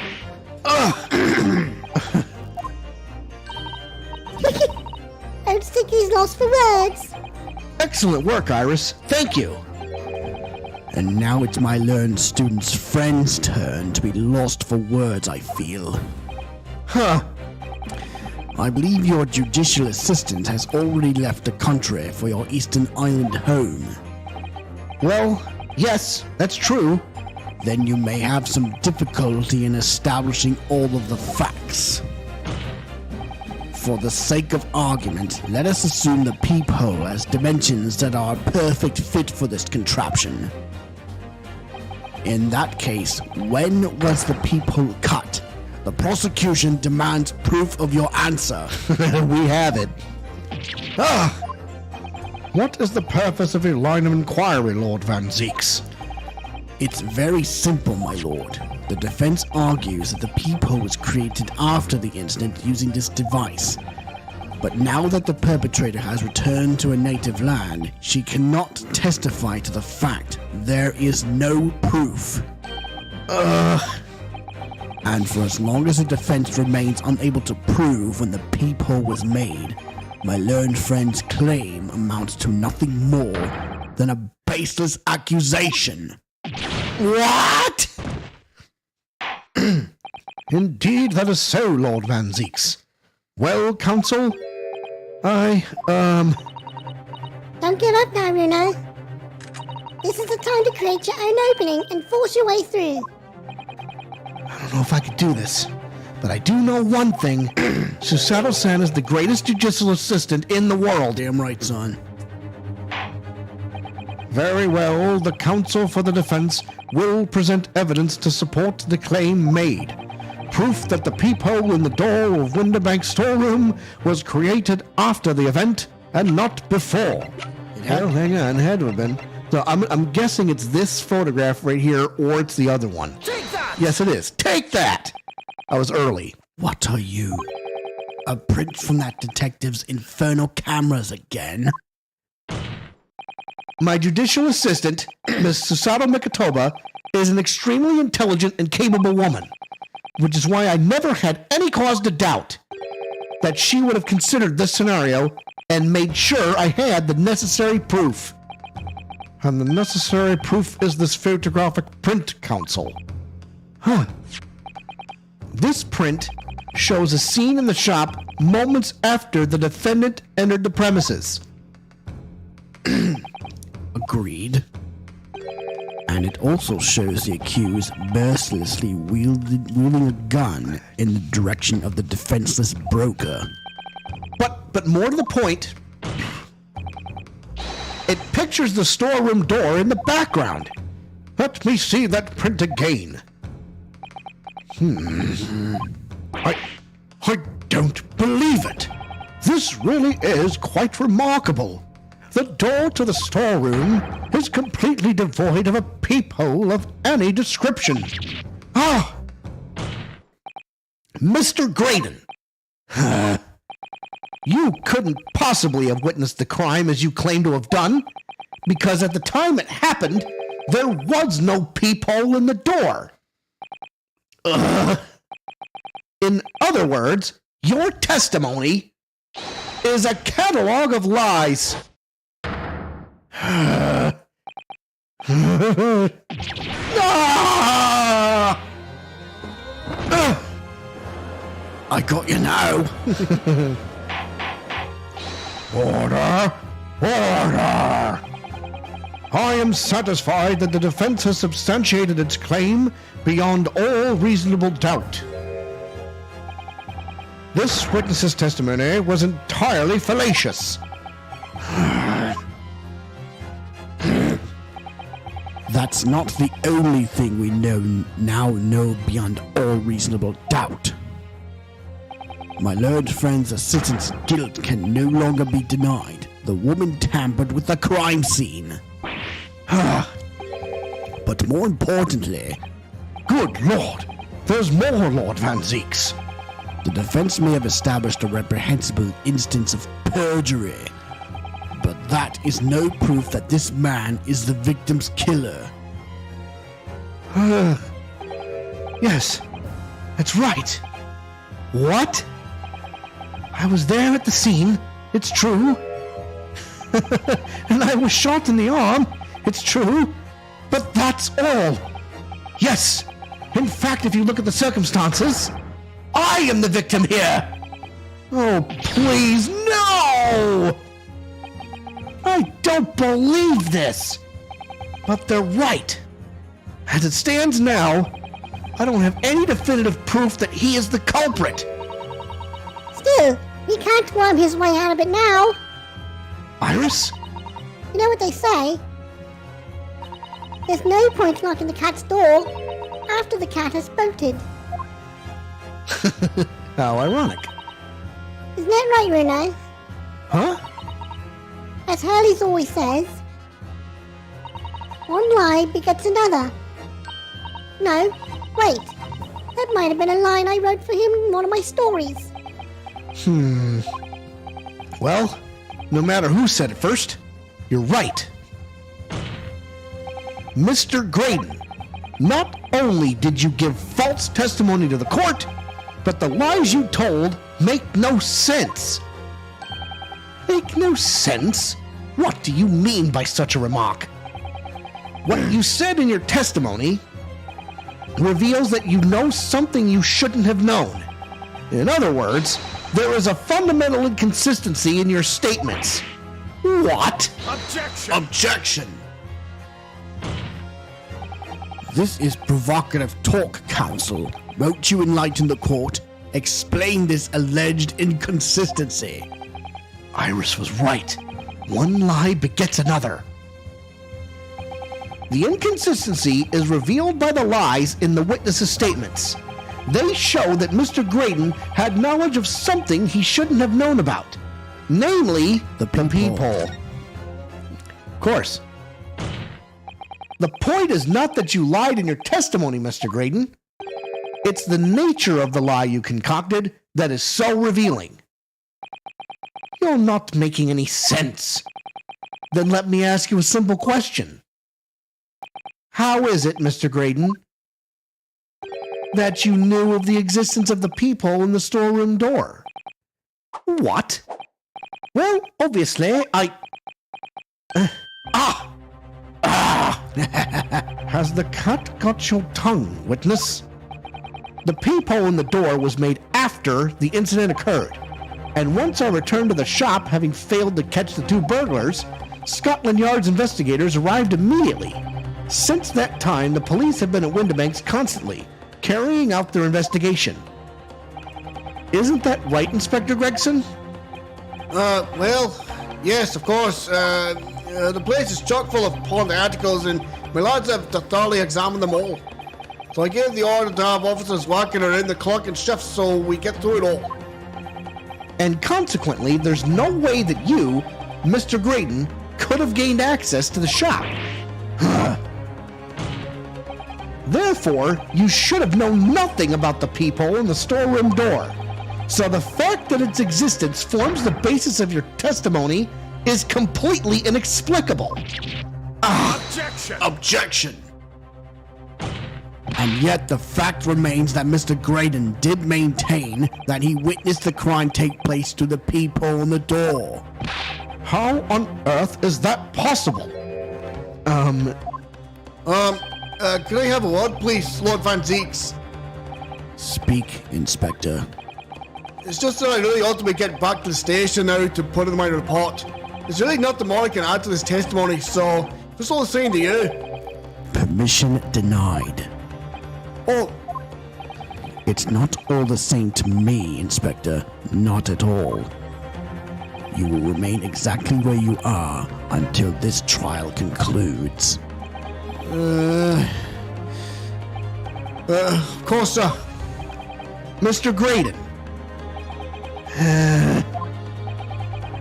Old Sticky's lost for words. Excellent work, Iris. Thank you. And now it's my learned student's friend's turn to be lost for words, I feel. Huh. I believe your judicial assistant has already left the country for your Eastern Island home. Well, yes, that's true. Then you may have some difficulty in establishing all of the facts. For the sake of argument, let us assume the peephole has dimensions that are a perfect fit for this contraption. In that case, when was the peephole cut? The prosecution demands proof of your answer. We have it. What is the purpose of your line of inquiry, Lord Van Zeeks? It's very simple, my lord. The defense argues that the peephole was created after the incident using this device. But now that the perpetrator has returned to a native land, she cannot testify to the fact there is no proof. And for as long as the defense remains unable to prove when the peephole was made, my learned friend's claim amounts to nothing more than a baseless accusation. What? Indeed, that is so, Lord Van Zeeks. Well, counsel, Don't give up now, Bruno. This is the time to create your own opening and force your way through. I don't know if I could do this, but I do know one thing. Susato-san is the greatest judicial assistant in the world. Damn right, son. Very well, the counsel for the defense will present evidence to support the claim made. Proof that the peephole in the door of Winterbank's storeroom was created after the event and not before. Well, hang on, it had to have been. So I'm guessing it's this photograph right here, or it's the other one. Take that! Yes, it is. Take that! I was early. What are you? A print from that detective's infernal cameras again? My judicial assistant, Miss Susato Mikitoba, is an extremely intelligent and capable woman, which is why I never had any cause to doubt that she would have considered this scenario and made sure I had the necessary proof. And the necessary proof is this photographic print, counsel. This print shows a scene in the shop moments after the defendant entered the premises. Agreed. And it also shows the accused mercilessly wielding a gun in the direction of the defenseless broker. But more to the point, it pictures the storeroom door in the background. Let me see that print again. I don't believe it. This really is quite remarkable. The door to the storeroom is completely devoid of a peephole of any description. Ah! Mr. Graydon. You couldn't possibly have witnessed the crime as you claim to have done, because at the time it happened, there was no peephole in the door. In other words, your testimony is a catalog of lies. I got you now. Order! Order! I am satisfied that the defense has substantiated its claim beyond all reasonable doubt. This witness's testimony was entirely fallacious. That's not the only thing we now know beyond all reasonable doubt. My learned friend's assistant's guilt can no longer be denied. The woman tampered with the crime scene. But more importantly, Good Lord! There's more Lord Van Zeeks. the defense may have established a reprehensible instance of perjury, but that is no proof that this man is the victim's killer. Yes, that's right. What? I was there at the scene, it's true. And I was shot in the arm, it's true. But that's all. Yes, in fact, if you look at the circumstances, I am the victim here. Oh, please, no! I don't believe this. But they're right. As it stands now, I don't have any definitive proof that he is the culprit. Still, he can't worm his way out of it now. Iris? You know what they say? There's no point locking the cat's door after the cat has bolted. How ironic. Isn't that right, Rune? Huh? As Hurley's always says, one lie begets another. No, wait. That might have been a line I wrote for him in one of my stories. Well, no matter who said it first, you're right. Mr. Graydon, not only did you give false testimony to the court, but the lies you told make no sense. Make no sense? What do you mean by such a remark? What you said in your testimony reveals that you know something you shouldn't have known. In other words, there is a fundamental inconsistency in your statements. What? Objection! Objection! This is provocative talk, counsel. Won't you enlighten the court? Explain this alleged inconsistency. Iris was right. One lie begets another. The inconsistency is revealed by the lies in the witnesses' statements. They show that Mr. Graydon had knowledge of something he shouldn't have known about, namely the peephole. Of course. The point is not that you lied in your testimony, Mr. Graydon. It's the nature of the lie you concocted that is so revealing. You're not making any sense. Then let me ask you a simple question. How is it, Mr. Graydon, that you knew of the existence of the peephole in the storeroom door? What? Well, obviously, Has the cat got your tongue, witness? The peephole in the door was made after the incident occurred, and once I returned to the shop, having failed to catch the two burglars, Scotland Yard's investigators arrived immediately. Since that time, the police have been at Windibanks constantly, carrying out their investigation. Isn't that right, Inspector Gregson? Well, yes, of course. The place is chock full of pawned articles, and my lads have thoroughly examined them all. So I gave the order to have officers working around the clock and shifts so we get through it all. And consequently, there's no way that you, Mr. Graydon, could have gained access to the shop. Therefore, you should have known nothing about the peephole in the storeroom door. So the fact that its existence forms the basis of your testimony is completely inexplicable. Objection! Objection! And yet the fact remains that Mr. Graydon did maintain that he witnessed the crime take place through the peephole in the door. How on earth is that possible? Can I have a word, please, Lord Van Zeeks? Speak, Inspector. It's just that I really ought to be getting back to the station now to put in my report. There's really nothing more I can add to this testimony, so just all the same to you. Permission denied. Oh, It's not all the same to me, Inspector. Not at all. You will remain exactly where you are until this trial concludes. of course, sir. Mr. Graydon,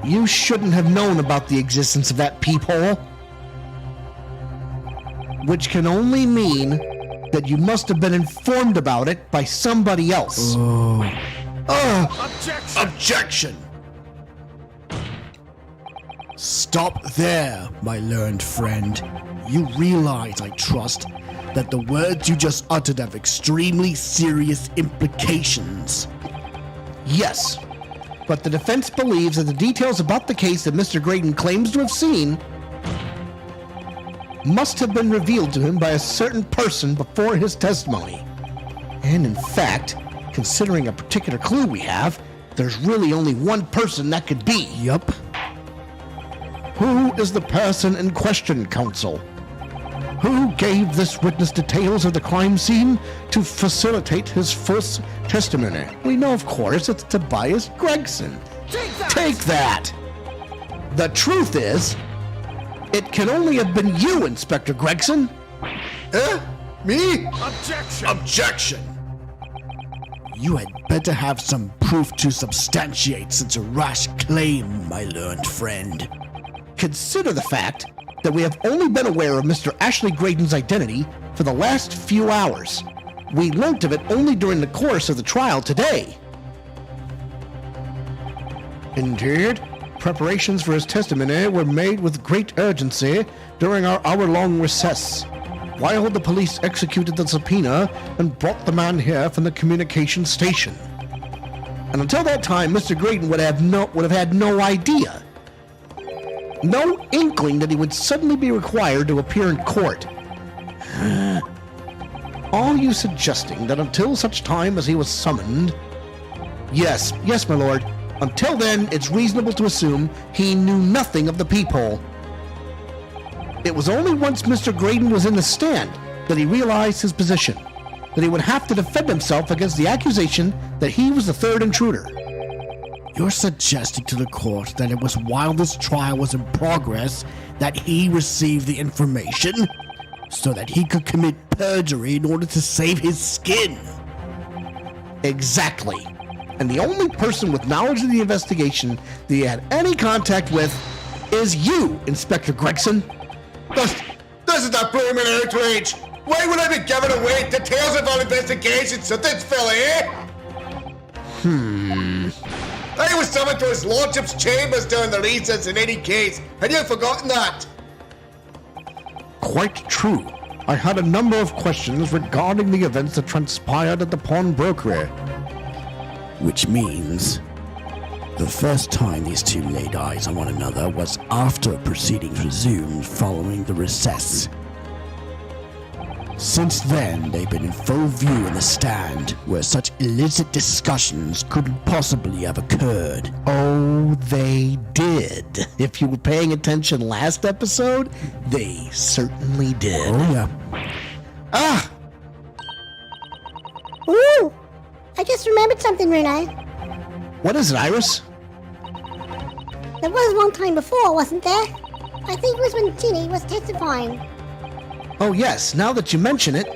you shouldn't have known about the existence of that peephole. Which can only mean that you must have been informed about it by somebody else. Objection! Objection! Stop there, my learned friend. You realize, I trust, that the words you just uttered have extremely serious implications. Yes, but the defense believes that the details about the case that Mr. Graydon claims to have seen must have been revealed to him by a certain person before his testimony. And in fact, considering a particular clue we have, there's really only one person that could be. Yup. Who is the person in question, counsel? Who gave this witness details of the crime scene to facilitate his false testimony? We know, of course, it's Tobias Gregson. Take that! The truth is, it can only have been you, Inspector Gregson. Me? Objection! Objection! You had better have some proof to substantiate such a rash claim, my learned friend. Consider the fact that we have only been aware of Mr. Ashley Graydon's identity for the last few hours. We learnt of it only during the course of the trial today. Indeed, preparations for his testimony were made with great urgency during our hour-long recess, while the police executed the subpoena and brought the man here from the communication station. And until that time, Mr. Graydon would have had no idea, no inkling that he would suddenly be required to appear in court. Are you suggesting that until such time as he was summoned? Yes, my lord. Until then, it's reasonable to assume he knew nothing of the peephole. It was only once Mr. Graydon was in the stand that he realized his position, that he would have to defend himself against the accusation that he was the third intruder. You're suggesting to the court that it was while this trial was in progress that he received the information? so that he could commit perjury in order to save his skin. Exactly. And the only person with knowledge of the investigation that he had any contact with is you, Inspector Gregson. This is a blooming outrage! Why would I be giving away details of our investigation to this fella, eh? I was summoned to his lordship's chambers during the recess in any case. Had you forgotten that? Quite true. I had a number of questions regarding the events that transpired at the pawnbrokery. Which means the first time these two laid eyes on one another was after proceedings resumed following the recess. Since then, they've been in full view in the stand, where such illicit discussions couldn't possibly have occurred. Oh, they did. If you were paying attention last episode, they certainly did. Oh yeah. Ah! Ooh! I just remembered something, Rune. What is it, Iris? There was one time before, wasn't there? I think it was when Ginny was testifying. Oh yes, now that you mention it,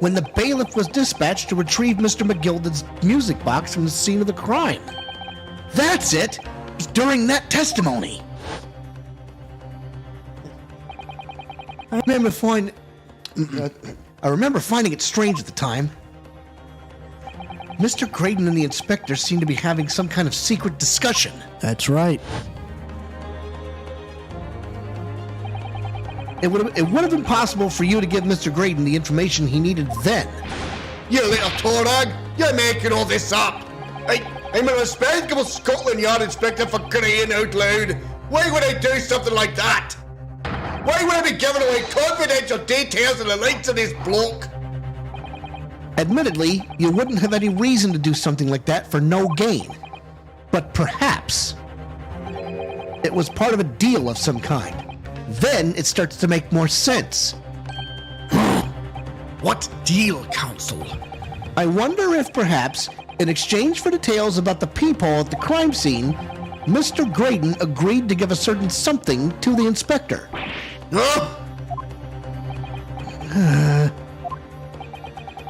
when the bailiff was dispatched to retrieve Mr. McGilded's music box from the scene of the crime. That's it! It was during that testimony. I remember finding it strange at the time. Mr. Graydon and the inspector seemed to be having some kind of secret discussion. That's right. It would have been possible for you to give Mr. Graydon the information he needed then. You little torag! You're making all this up! I'm a respectable Scotland Yard inspector for crying out loud! Why would I do something like that? Why would I be giving away confidential details of the likes of this bloke? Admittedly, you wouldn't have any reason to do something like that for no gain. But perhaps it was part of a deal of some kind. Then it starts to make more sense. What deal, Counsel? I wonder if perhaps, in exchange for details about the peephole at the crime scene, Mr. Graydon agreed to give a certain something to the inspector. Huh?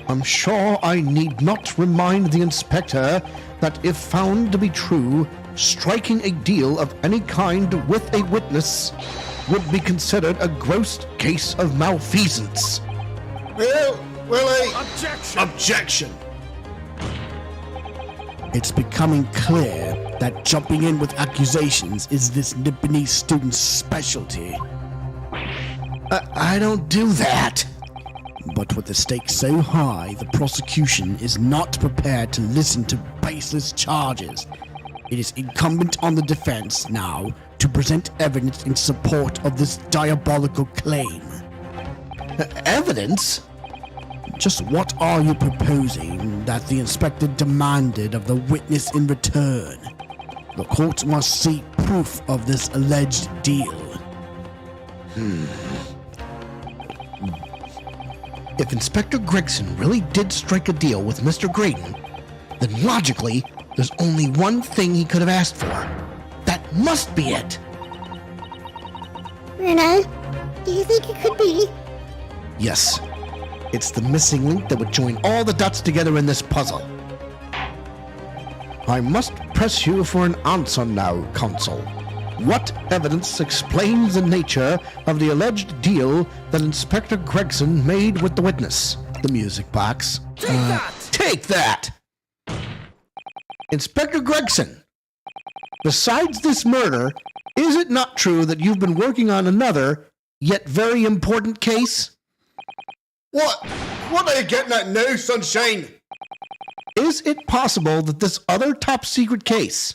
I'm sure I need not remind the inspector that if found to be true, striking a deal of any kind with a witness would be considered a gross case of malfeasance. Well, Objection! Objection! It's becoming clear that jumping in with accusations is this Nipponese student's specialty. I don't do that. But with the stakes so high, the prosecution is not prepared to listen to baseless charges. It is incumbent on the defense now to present evidence in support of this diabolical claim. Evidence? Just what are you proposing that the inspector demanded of the witness in return? The court must see proof of this alleged deal. If Inspector Gregson really did strike a deal with Mr. Graydon, then logically, there's only one thing he could have asked for. That must be it. Rune, do you think it could be? Yes, it's the missing link that would join all the dots together in this puzzle. I must press you for an answer now, Consul. What evidence explains the nature of the alleged deal that Inspector Gregson made with the witness? The music box. Take that! Take that! Inspector Gregson, besides this murder, is it not true that you've been working on another, yet very important case? What are you getting at now, Sunshine? Is it possible that this other top secret case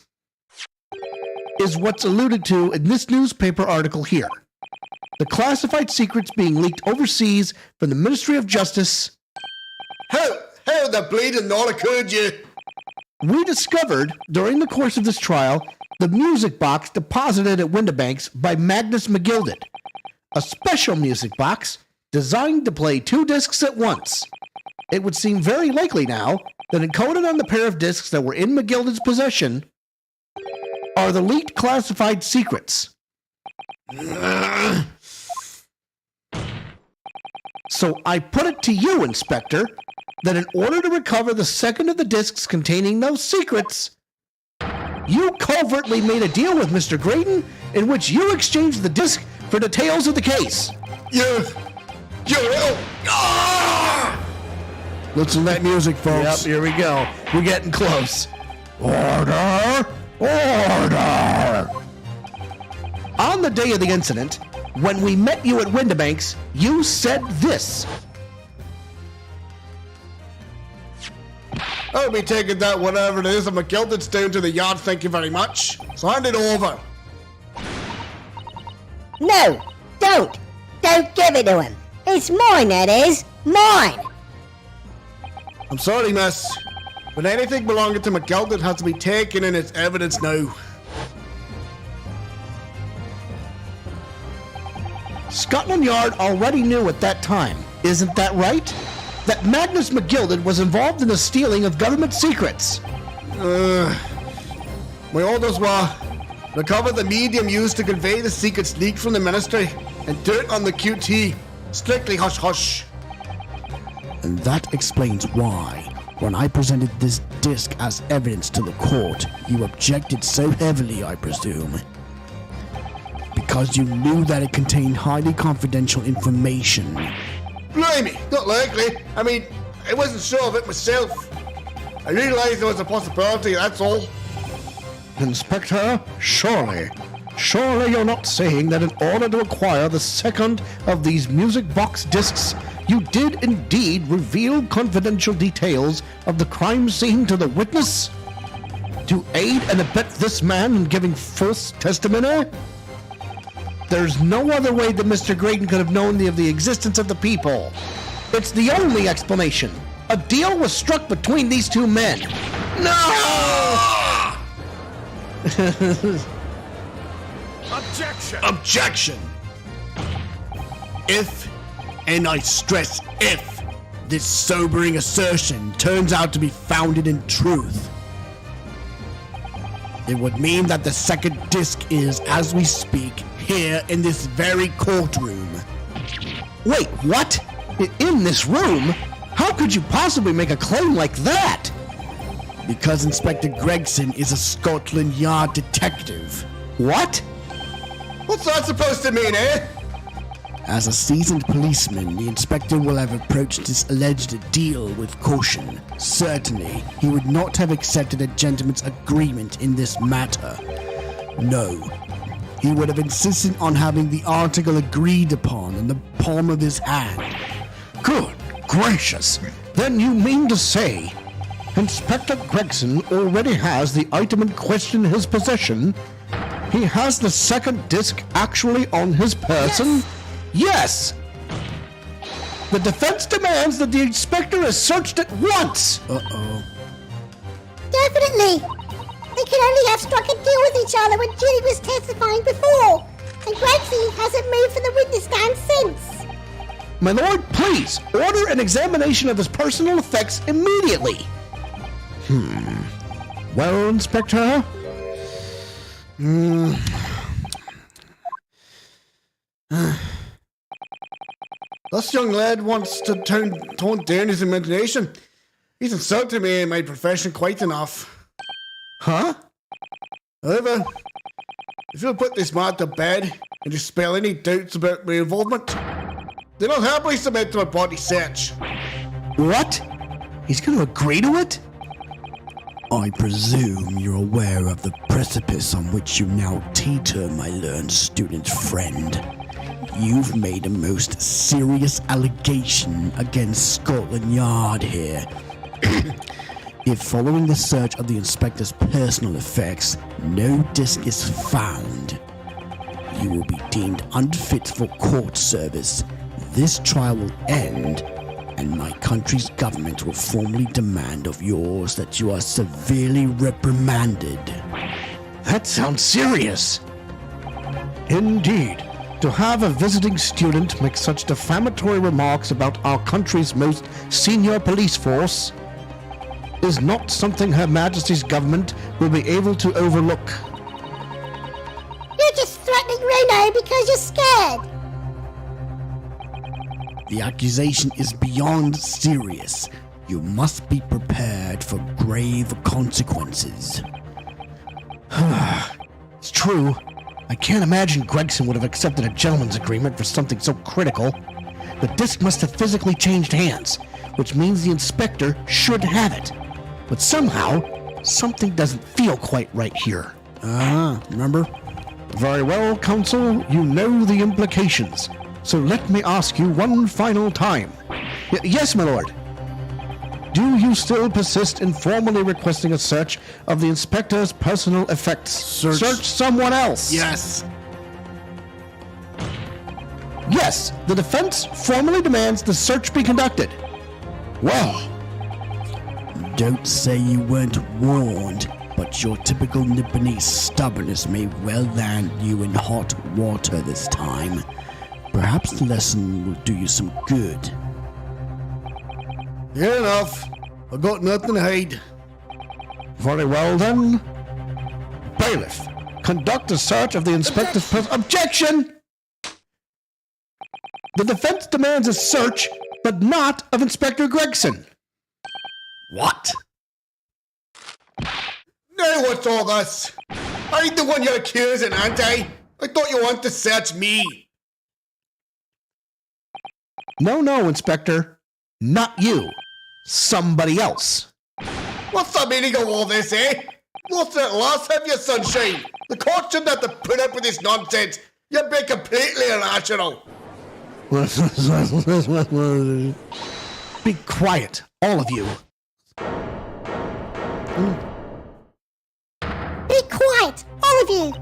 is what's alluded to in this newspaper article here? The classified secrets being leaked overseas from the Ministry of Justice. How the bleeding Nora could you? We discovered, during the course of this trial, the music box deposited at Windibanks by Magnus McGilded. A special music box designed to play 2 discs at once. It would seem very likely now that encoded on the pair of discs that were in McGilded's possession are the leaked classified secrets. So I put it to you, Inspector, that in order to recover the second of the discs containing those secrets, you covertly made a deal with Mr. Graydon in which you exchanged the disc for details of the case. Listen to that music, Yep, folks. here we go. We're getting close. Order! Order! On the day of the incident, when we met you at Windibanks, you said this. I'll be taking that whatever it is of McGilden's down to the yard, thank you very much. So hand it over. No, don't. Don't give it to him. It's mine, that is. Mine. I'm sorry, miss, but anything belonging to McGilden has to be taken in as evidence now. Scotland Yard already knew at that time, isn't that right? That Magnus McGilden was involved in the stealing of government secrets. My orders were recover the medium used to convey the secrets leaked from the ministry and do it on the QT. Strictly hush hush. And that explains why, when I presented this disc as evidence to the court, you objected so heavily, I presume. Because you knew that it contained highly confidential information. Blimey, not likely. I mean, I wasn't sure of it myself. I realized there was a possibility, that's all. Inspector, surely you're not saying that in order to acquire the second of these music box discs, you did indeed reveal confidential details of the crime scene to the witness? To aid and abet this man in giving false testimony? There's no other way that Mr. Graydon could have known of the existence of the people. It's the only explanation. A deal was struck between these two men. No! Objection! Objection! If, and I stress if, This sobering assertion turns out to be founded in truth, it would mean that the second disc is, as we speak, here in this very courtroom. Wait, what? In this room? How could you possibly make a claim like that? Because Inspector Gregson is a Scotland Yard detective. What? what's that supposed to mean, eh? As a seasoned policeman, the inspector will have approached this alleged deal with caution. Certainly, he would not have accepted a gentleman's agreement in this matter. No, he would have insisted on having the article agreed upon in the palm of his hand. Good gracious! Then you mean to say Inspector Gregson already has the item in question in his possession? He has the second disc actually on his person? Yes! The defense demands that the inspector is searched at once! Uh-oh. Definitely. They can only have struck a deal with each other when Judy was testifying before. And Gregson hasn't moved from the witness stand since. My lord, please, order an examination of his personal effects immediately. Well, Inspector? This young lad wants to tone down his imagination. He's insulted me in my profession quite enough. Huh? However, if you'll put this man to bed and dispel any doubts about my involvement, then I'll happily submit to a body search. What? He's going to agree to it? I presume you're aware of the precipice on which you now teeter, my learned student friend. You've made a most serious allegation against Scotland Yard here. If following the search of the inspector's personal effects, no disc is found, you will be deemed unfit for court service. This trial will end, and my country's government will formally demand of yours that you are severely reprimanded. That sounds serious. Indeed. To have a visiting student make such defamatory remarks about our country's most senior police force is not something Her Majesty's government will be able to overlook. You're just threatening Reno because you're scared. The accusation is beyond serious. You must be prepared for grave consequences. It's true. I can't imagine Gregson would have accepted a gentleman's agreement for something so critical. The disc must have physically changed hands, which means the inspector should have it. But somehow, something doesn't feel quite right here. Remember? Very well, counsel, you know the implications. So let me ask you one final time. Yes, my lord. Do you still persist in formally requesting a search of the inspector's personal effects? Search someone else. Yes. Yes, the defense formally demands the search be conducted. Well, Don't say you weren't warned, but your typical Nipponese stubbornness may well land you in hot water this time. Perhaps the lesson will do you some good. Fair enough. I got nothing to hide. very well then. Bailiff, conduct a search of the inspector's Objection! The defense demands a search, but not of Inspector Gregson. What? Now what's all this? I ain't the one you're accusing, aren't I? I thought you wanted to search me. No, Inspector. Not you. Somebody else. What's the meaning of all this, eh? What's at last have you, sunshine? The court shouldn't have to put up with this nonsense. You're being completely irrational. Be quiet, all of you. Be quiet, all of you!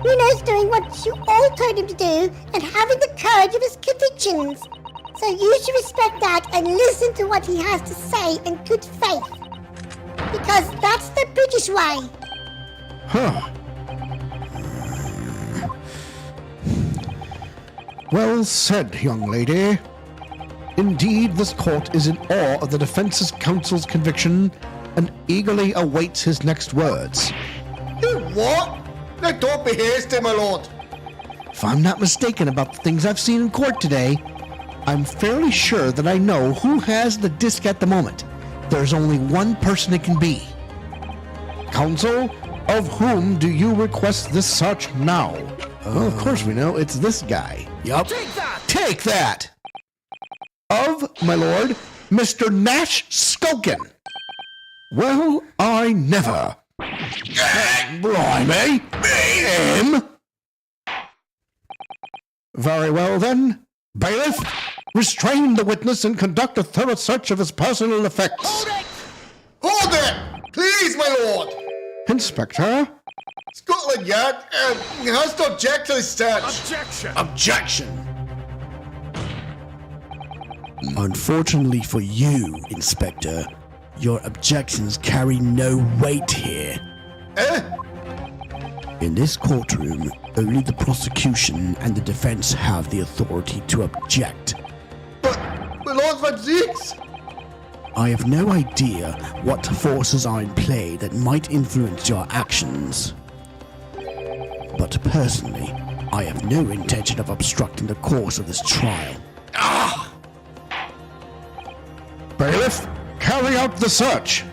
Bruno's doing what you all told him to do and having the courage of his convictions. So you should respect that and listen to what he has to say in good faith. Because that's the British way. Huh. Well said, young lady. Indeed, this court is in awe of the defense's counsel's conviction and eagerly awaits his next words. You what? Now don't be hasty, my lord. If I'm not mistaken about the things I've seen in court today, I'm fairly sure that I know who has the disc at the moment. There's only one person it can be. Counsel, of whom do you request this search now? Well, of course we know. It's this guy. Yup. Take that! Of, my lord, Mr. Nash Skulkin. Well, I never. Blimey! Him! Very well, then. Bailiff, restrain the witness and conduct a thorough search of his personal effects. Hold it! Please, my lord! Inspector? Scotland Yard has to object to this search. Objection! Objection! Unfortunately for you, Inspector, your objections carry no weight here. Eh? In this courtroom, only the prosecution and the defense have the authority to object. But, my lord Van Zeeks! I have no idea what forces are in play that might influence your actions. But personally, I have no intention of obstructing the course of this trial. Bailiff, carry out the search.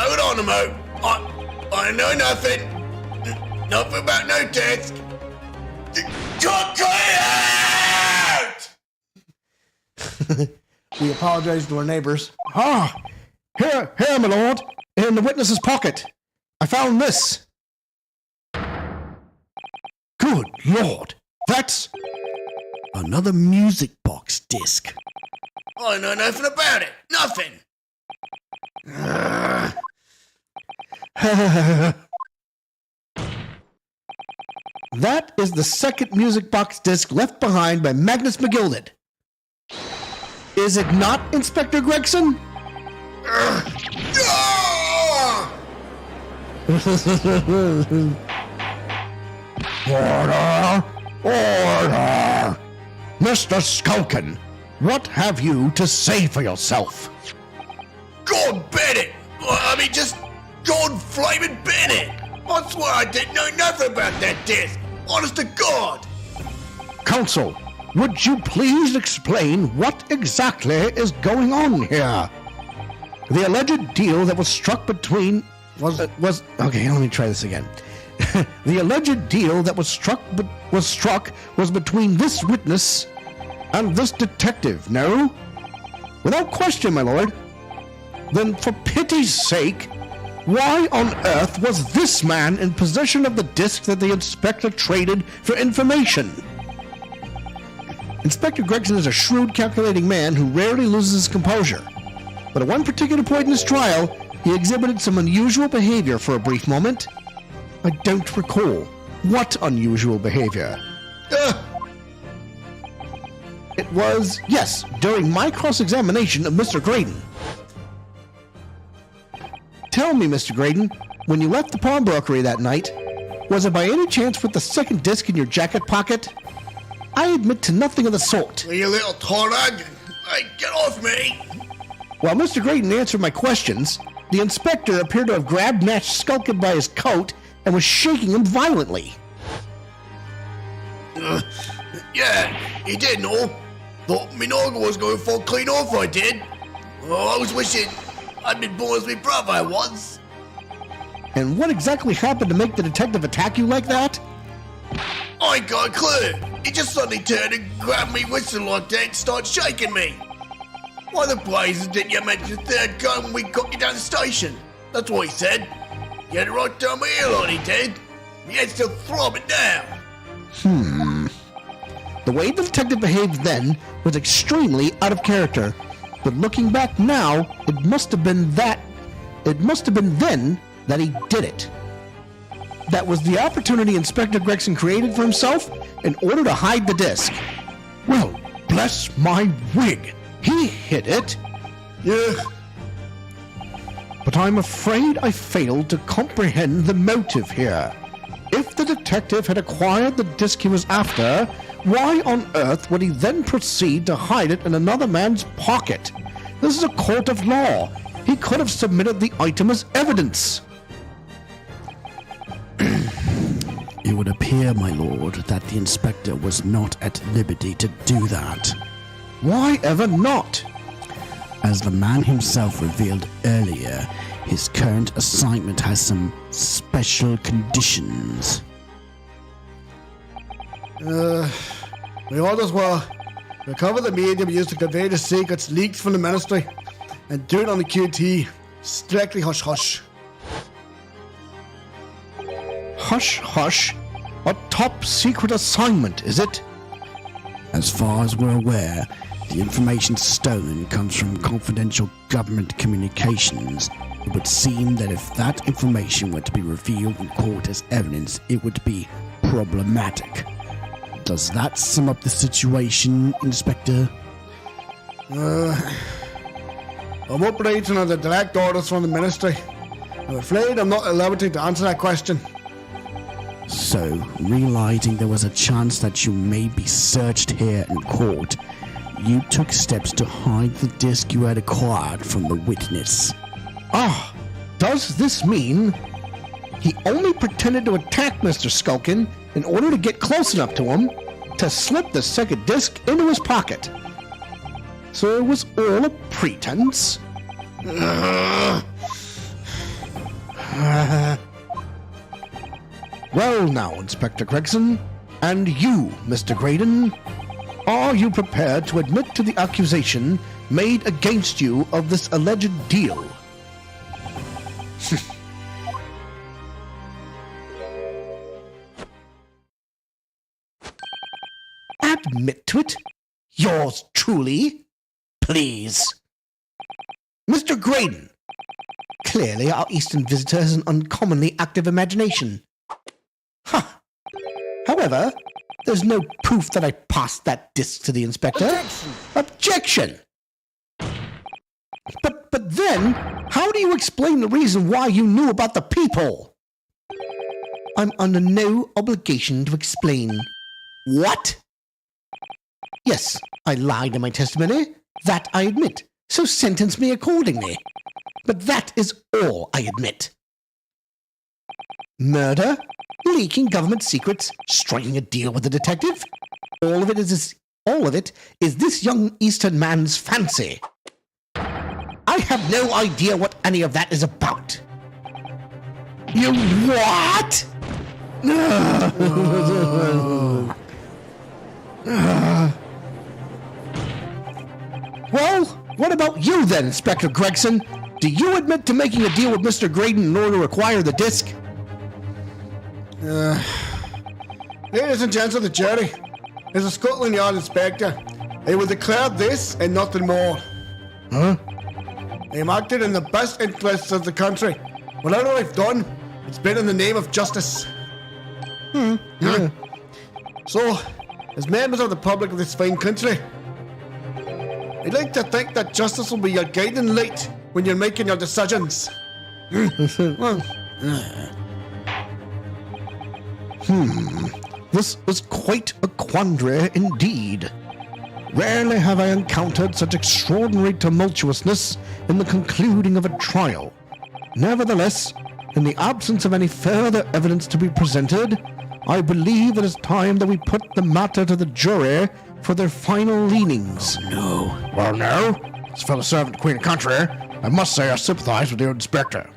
Hold on a moment. I know nothing. Nothing about no desk. Cut out! We apologize to our neighbors. Here, my lord, in the witness's pocket. I found this. Good lord, that's... Another music box disc. I know nothing about it. Nothing. That is the second music box disc left behind by Magnus McGilded. Is it not, Inspector Gregson? Order! Order! Mr. Skulkin, what have you to say for yourself? God Bennett! I mean, just God flaming Bennett! I swear I didn't know nothing about that disc. Honest to God. counsel, would you please explain what exactly is going on here? The alleged deal that was struck between was okay. Let me try this again. The alleged deal that was struck was between this witness and this detective. No, without question, my lord. Then, for pity's sake, why on earth was this man in possession of the disc that the inspector traded for information? Inspector Gregson is a shrewd, calculating man who rarely loses his composure. But at one particular point in his trial, he exhibited some unusual behavior for a brief moment. I don't recall. What unusual behavior? It was, yes, during my cross-examination of Mr. Graydon. Tell me, Mr. Graydon, when you left the pawnbrokery that night, was it by any chance with the second disc in your jacket pocket? I admit to nothing of the sort. You little tornado! Hey, get off me! While Mr. Graydon answered my questions, the inspector appeared to have grabbed Natch Skulkin by his coat and was shaking him violently. Yeah, he did, no. Thought me noggin was going full clean off, I did. Oh, I was wishing I'd been born as me brother, I was. And what exactly happened to make the detective attack you like that? I ain't got a clue. He just suddenly turned and grabbed me whistle like that and started shaking me. Why the blazes didn't you mention the third gun when we got you down the station? That's what he said. He had it right down my earline, he did. He head's still throbbing down. The way the detective behaved then was extremely out of character. But looking back now, it must have been then that he did it. That was the opportunity Inspector Gregson created for himself in order to hide the disc. Well, bless my wig. He hid it. Yeah. But I'm afraid I failed to comprehend the motive here. If the detective had acquired the disc he was after, why on earth would he then proceed to hide it in another man's pocket? This is a court of law. He could have submitted the item as evidence. It would appear, my lord, that the inspector was not at liberty to do that. Why ever not? As the man himself revealed earlier, his current assignment has some special conditions. We ought as well recover the medium used to convey the secrets leaked from the ministry and do it on the QT. Strictly hush hush. Hush, hush. A top secret assignment, is it? As far as we're aware, the information stolen comes from confidential government communications. It would seem that if that information were to be revealed in court as evidence, it would be problematic. Does that sum up the situation, Inspector? I'm operating under direct orders from the ministry. I'm afraid I'm not at liberty to answer that question. So, realizing there was a chance that you may be searched here in court, you took steps to hide the disc you had acquired from the witness. Ah, does this mean he only pretended to attack Mr. Skulkin in order to get close enough to him to slip the second disc into his pocket? So it was all a pretense? Well now, Inspector Gregson, and you, Mr. Graydon, are you prepared to admit to the accusation made against you of this alleged deal? Admit to it? Yours truly? Please. Mr. Graydon, clearly our Eastern visitor has an uncommonly active imagination. Huh. However, there's no proof that I passed that disc to the inspector. Objection! But then, how do you explain the reason why you knew about the peephole? I'm under no obligation to explain. What? Yes, I lied in my testimony. That I admit. So sentence me accordingly. But that is all I admit. Murder? Leaking government secrets? Striking a deal with a detective? All of it is this young Eastern man's fancy. I have no idea what any of that is about. You what? Well, what about you then, Inspector Gregson? Do you admit to making a deal with Mr. Graydon in order to acquire the disc? Ladies and gents of the jury, as a Scotland Yard inspector, I will declare this and nothing more. Huh? I am acting in the best interests of the country. Whatever I've done, it's been in the name of justice. Yeah. So, as members of the public of this fine country, I'd like to think that justice will be your guiding light when you're making your decisions. This is quite a quandary indeed. Rarely have I encountered such extraordinary tumultuousness in the concluding of a trial. Nevertheless, in the absence of any further evidence to be presented, I believe it is time that we put the matter to the jury for their final leanings. Well, no. As fellow servant to Queen and Country, I must say I sympathize with the inspector.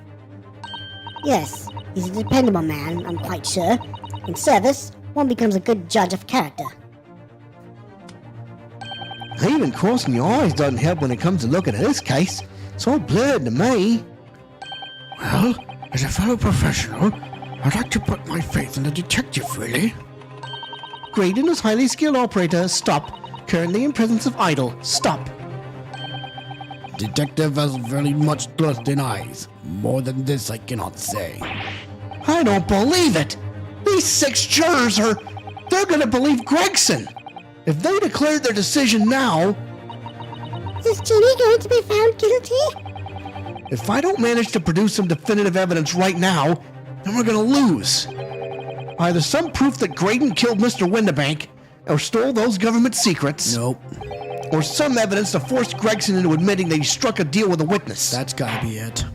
Yes, he's a dependable man, I'm quite sure. In service, one becomes a good judge of character. Even crossing your eyes doesn't help when it comes to looking at this case. It's all blurred to me. Well, as a fellow professional, I'd like to put my faith in the detective, really. Graydon is highly skilled operator. Stop. Currently in presence of idol. Stop. Detective has very much trust in eyes. More than this, I cannot say. I don't believe it. These 6 jurors they're gonna believe Gregson. If they declare their decision now, Is Ginny going to be found guilty? if I don't manage to produce some definitive evidence right now, then we're gonna lose. Either some proof that Graydon killed Mr. Windibank, or stole those government secrets, Nope, or some evidence to force Gregson into admitting that he struck a deal with a witness. that's gotta be it.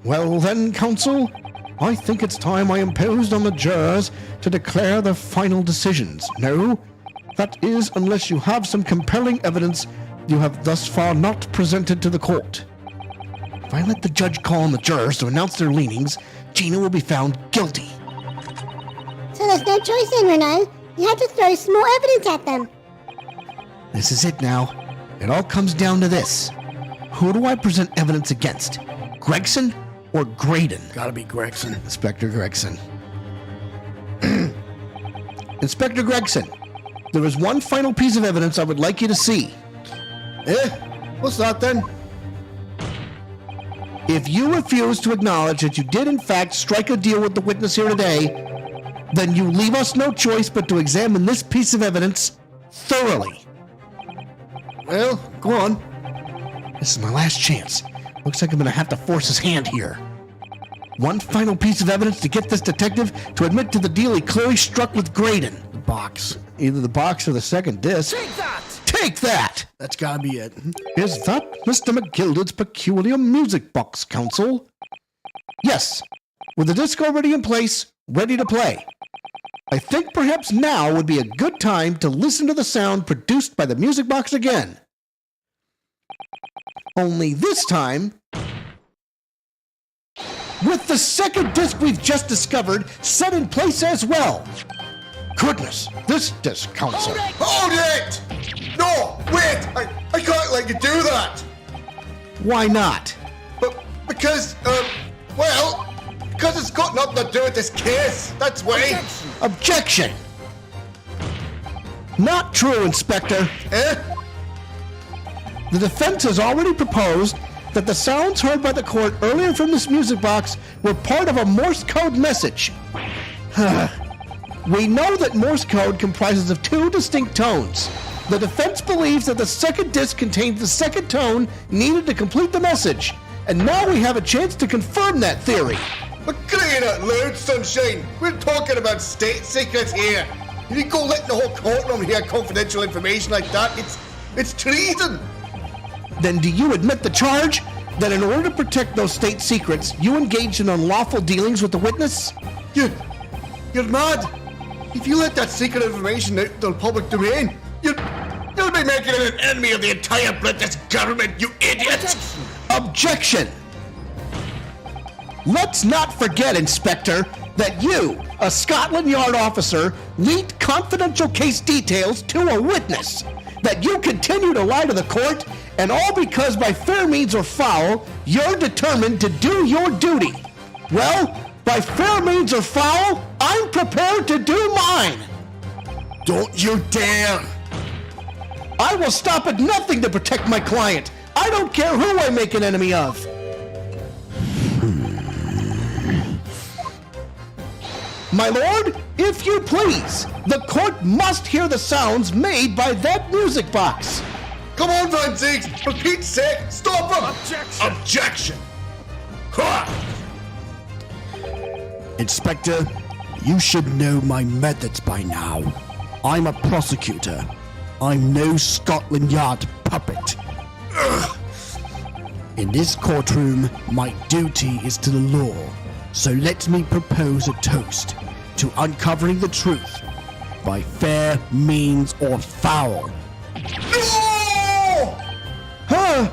Well then, counsel, I think it's time I imposed on the jurors to declare their final decisions. No, that is, unless you have some compelling evidence you have thus far not presented to the court. If I let the judge call on the jurors to announce their leanings, Gina will be found guilty. So there's no choice then, Renee. You have to throw some more evidence at them. This is it now. It all comes down to this. Who do I present evidence against? Gregson or Graydon? Gotta be Gregson. Inspector Gregson. Inspector Gregson, there is one final piece of evidence I would like you to see. What's that then? If you refuse to acknowledge that you did in fact strike a deal with the witness here today, then you leave us no choice but to examine this piece of evidence thoroughly. Well, go on. This is my last chance. Looks like I'm gonna have to force his hand here. One final piece of evidence to get this detective to admit to the deal he clearly struck with Graydon. The box. Either the box or the second disc. Take that! Take that! That's gotta be it. Is that Mr. McGilded's peculiar music box, counsel? Yes, with the disc already in place, ready to play. I think perhaps now would be a good time to listen to the sound produced by the music box again. Only this time, with the second disc we've just discovered set in place as well. Goodness, this disc, counsel. Hold it! No, wait! I can't let you do that! Why not? But because it's got nothing to do with this case. That's why. Objection! Not true, Inspector. The defense has already proposed that the sounds heard by the court earlier from this music box were part of a Morse code message. We know that Morse code comprises of 2 distinct tones. The defense believes that the second disc contains the second tone needed to complete the message, and now we have a chance to confirm that theory. But crying out loud, Sunshine! We're talking about state secrets here. You go letting the whole courtroom hear confidential information like that. It's treason. Then do you admit the charge that in order to protect those state secrets, you engaged in unlawful dealings with the witness? You're mad. If you let that secret information out to the public domain, you'll be making it an enemy of the entire British government, you idiot! Objection! Let's not forget, Inspector, that you, a Scotland Yard officer, leaked confidential case details to a witness. That you continue to lie to the court, and all because by fair means or foul, you're determined to do your duty. Well, by fair means or foul, I'm prepared to do mine. Don't you dare! I will stop at nothing to protect my client. I don't care who I make an enemy of. My lord, if you please, the court must hear the sounds made by that music box. Come on, Van Ziggs! For Pete's sake, stop him! Objection! Objection! Ha! Inspector, you should know my methods by now. I'm a prosecutor. I'm no Scotland Yard puppet. Ugh. In this courtroom, my duty is to the law. So let me propose a toast to uncovering the truth by fair means or foul. No! Huh?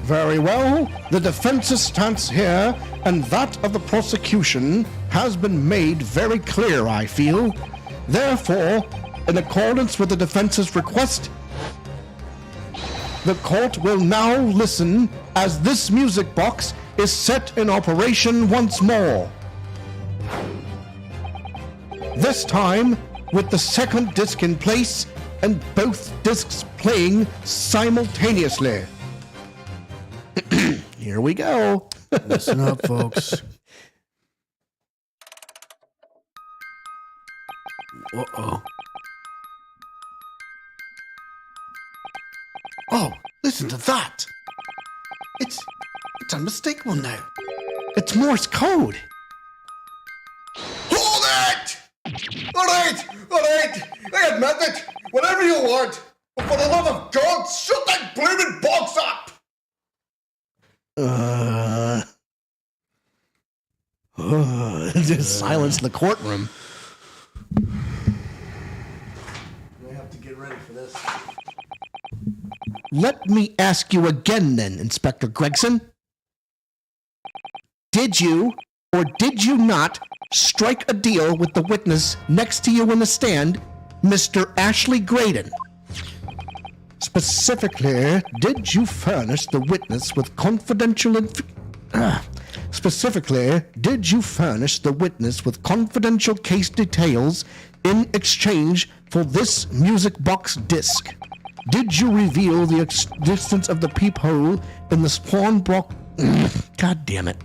Very well. The defense's stance here and that of the prosecution has been made very clear, I feel. Therefore, in accordance with the defense's request, the court will now listen as this music box is set in operation once more. This time with the second disc in place and both discs playing simultaneously. Here we go. Listen up, folks. Uh-oh. Oh, listen to that! It's unmistakable now. It's Morse code. Hold it! Alright! I admit it! Whatever you want! But for the love of God, shut that blooming box up! Just silence in the courtroom. I have to get ready for this. Let me ask you again then, Inspector Gregson. Did you or did you not strike a deal with the witness next to you in the stand, Mr. Ashley Graydon? Specifically, did you furnish the witness with confidential case details in exchange for this music box disc? Did you reveal the existence of the peephole in the spawn block? God damn it.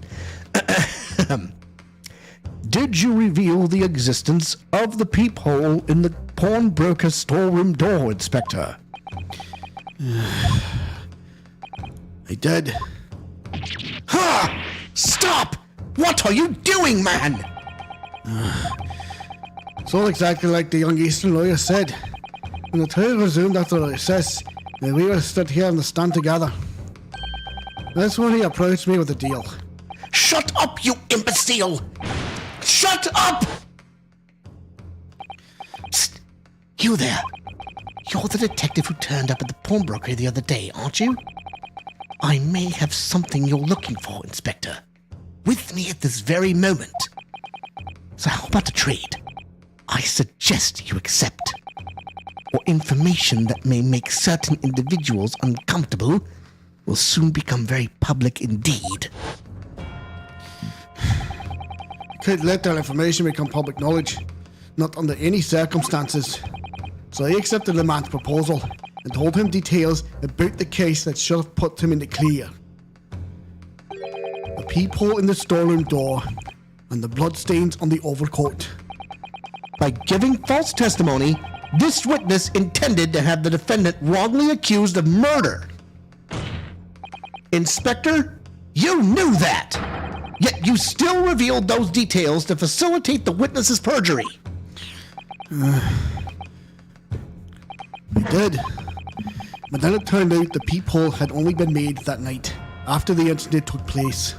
Did you reveal the existence of the peephole in the pawnbroker's storeroom door, Inspector? I did. Ha! Stop! What are you doing, man? It's all exactly like the young Eastern lawyer said. When the trial resumed after the recess, we were stood here in the stand together. That's when he approached me with a deal. Shut up, you imbecile! Shut up! Psst. You there. You're the detective who turned up at the pawnbroker the other day, aren't you? I may have something you're looking for, Inspector. With me at this very moment. So how about a trade? I suggest you accept. Or information that may make certain individuals uncomfortable will soon become very public indeed. Can't let that information become public knowledge. Not under any circumstances. So I accepted the man's proposal and told him details about the case that should have put him in the clear. The peephole in the storeroom door and the bloodstains on the overcoat. By giving false testimony, this witness intended to have the defendant wrongly accused of murder. Inspector, you knew that. Yet you still revealed those details to facilitate the witness's perjury. I did. But then it turned out the peephole had only been made that night, after the incident took place.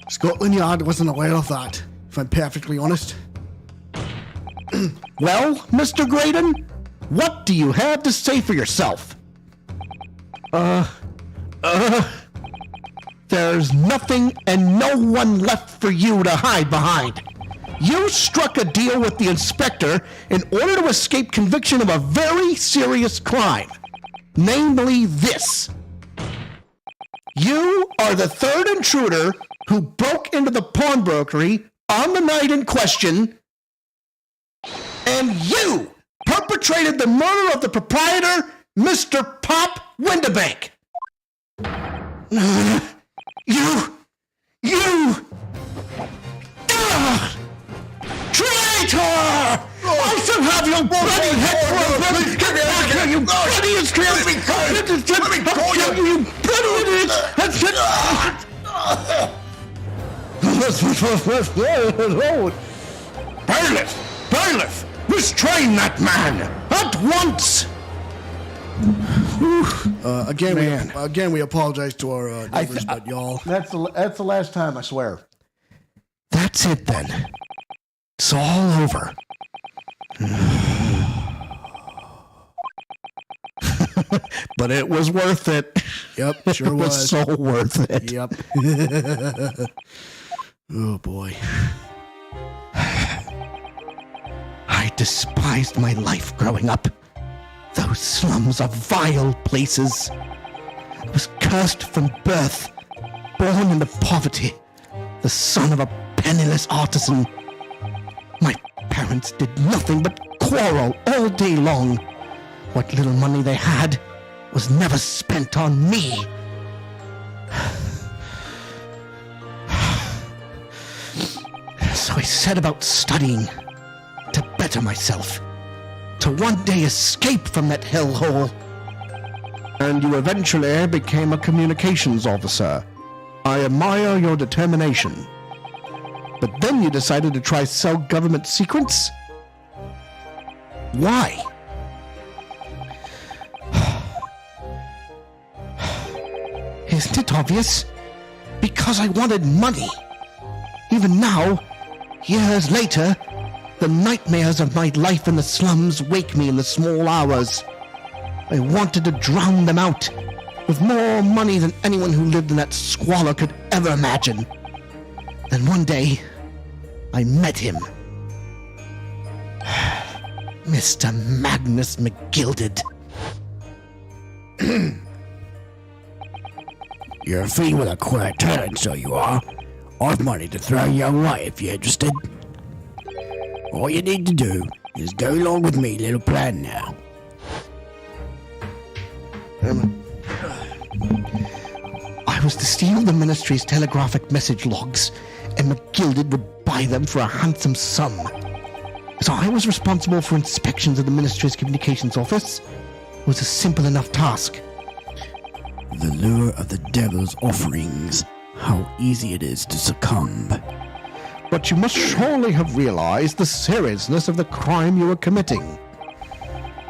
Scotland Yard wasn't aware of that, if I'm perfectly honest. Well, Mr. Graydon, what do you have to say for yourself? There's nothing and no one left for you to hide behind. You struck a deal with the inspector in order to escape conviction of a very serious crime, namely this. You are the third intruder who broke into the pawnbrokery on the night in question, and you perpetrated the murder of the proprietor, Mr. Pop Windibank. You! Traitor! I shall have your bloody head for a bloody... Get back here, you bloody Israel! Let me go! Let me go, you bloody idiot! Bailiff! Restrain that man! At once! Again, we apologize to our neighbors, but y'all. That's the last time, I swear. That's it then. It's all over. But it was worth it. Yep, sure It was was. so worth it. Yep. Oh boy. I despised my life growing up. Those slums are vile places. I was cursed from birth, born into poverty, the son of a penniless artisan. My parents did nothing but quarrel all day long. What little money they had was never spent on me. So I set about studying to better myself, to one day escape from that hellhole. And you eventually became a communications officer. I admire your determination. But then you decided to try sell government secrets? Why? Isn't it obvious? Because I wanted money. Even now, years later, the nightmares of my life in the slums wake me in the small hours. I wanted to drown them out with more money than anyone who lived in that squalor could ever imagine. Then one day, I met him. Mr. Magnus McGilded. You're a fiend with a queer talent, so you are. I've money to throw your way if you're interested. All you need to do is go along with me, little plan now. I was to steal the ministry's telegraphic message logs, and McGilded would buy them for a handsome sum. So I was responsible for inspections of the ministry's communications office. It was a simple enough task. The lure of the devil's offerings. How easy it is to succumb. But you must surely have realized the seriousness of the crime you were committing.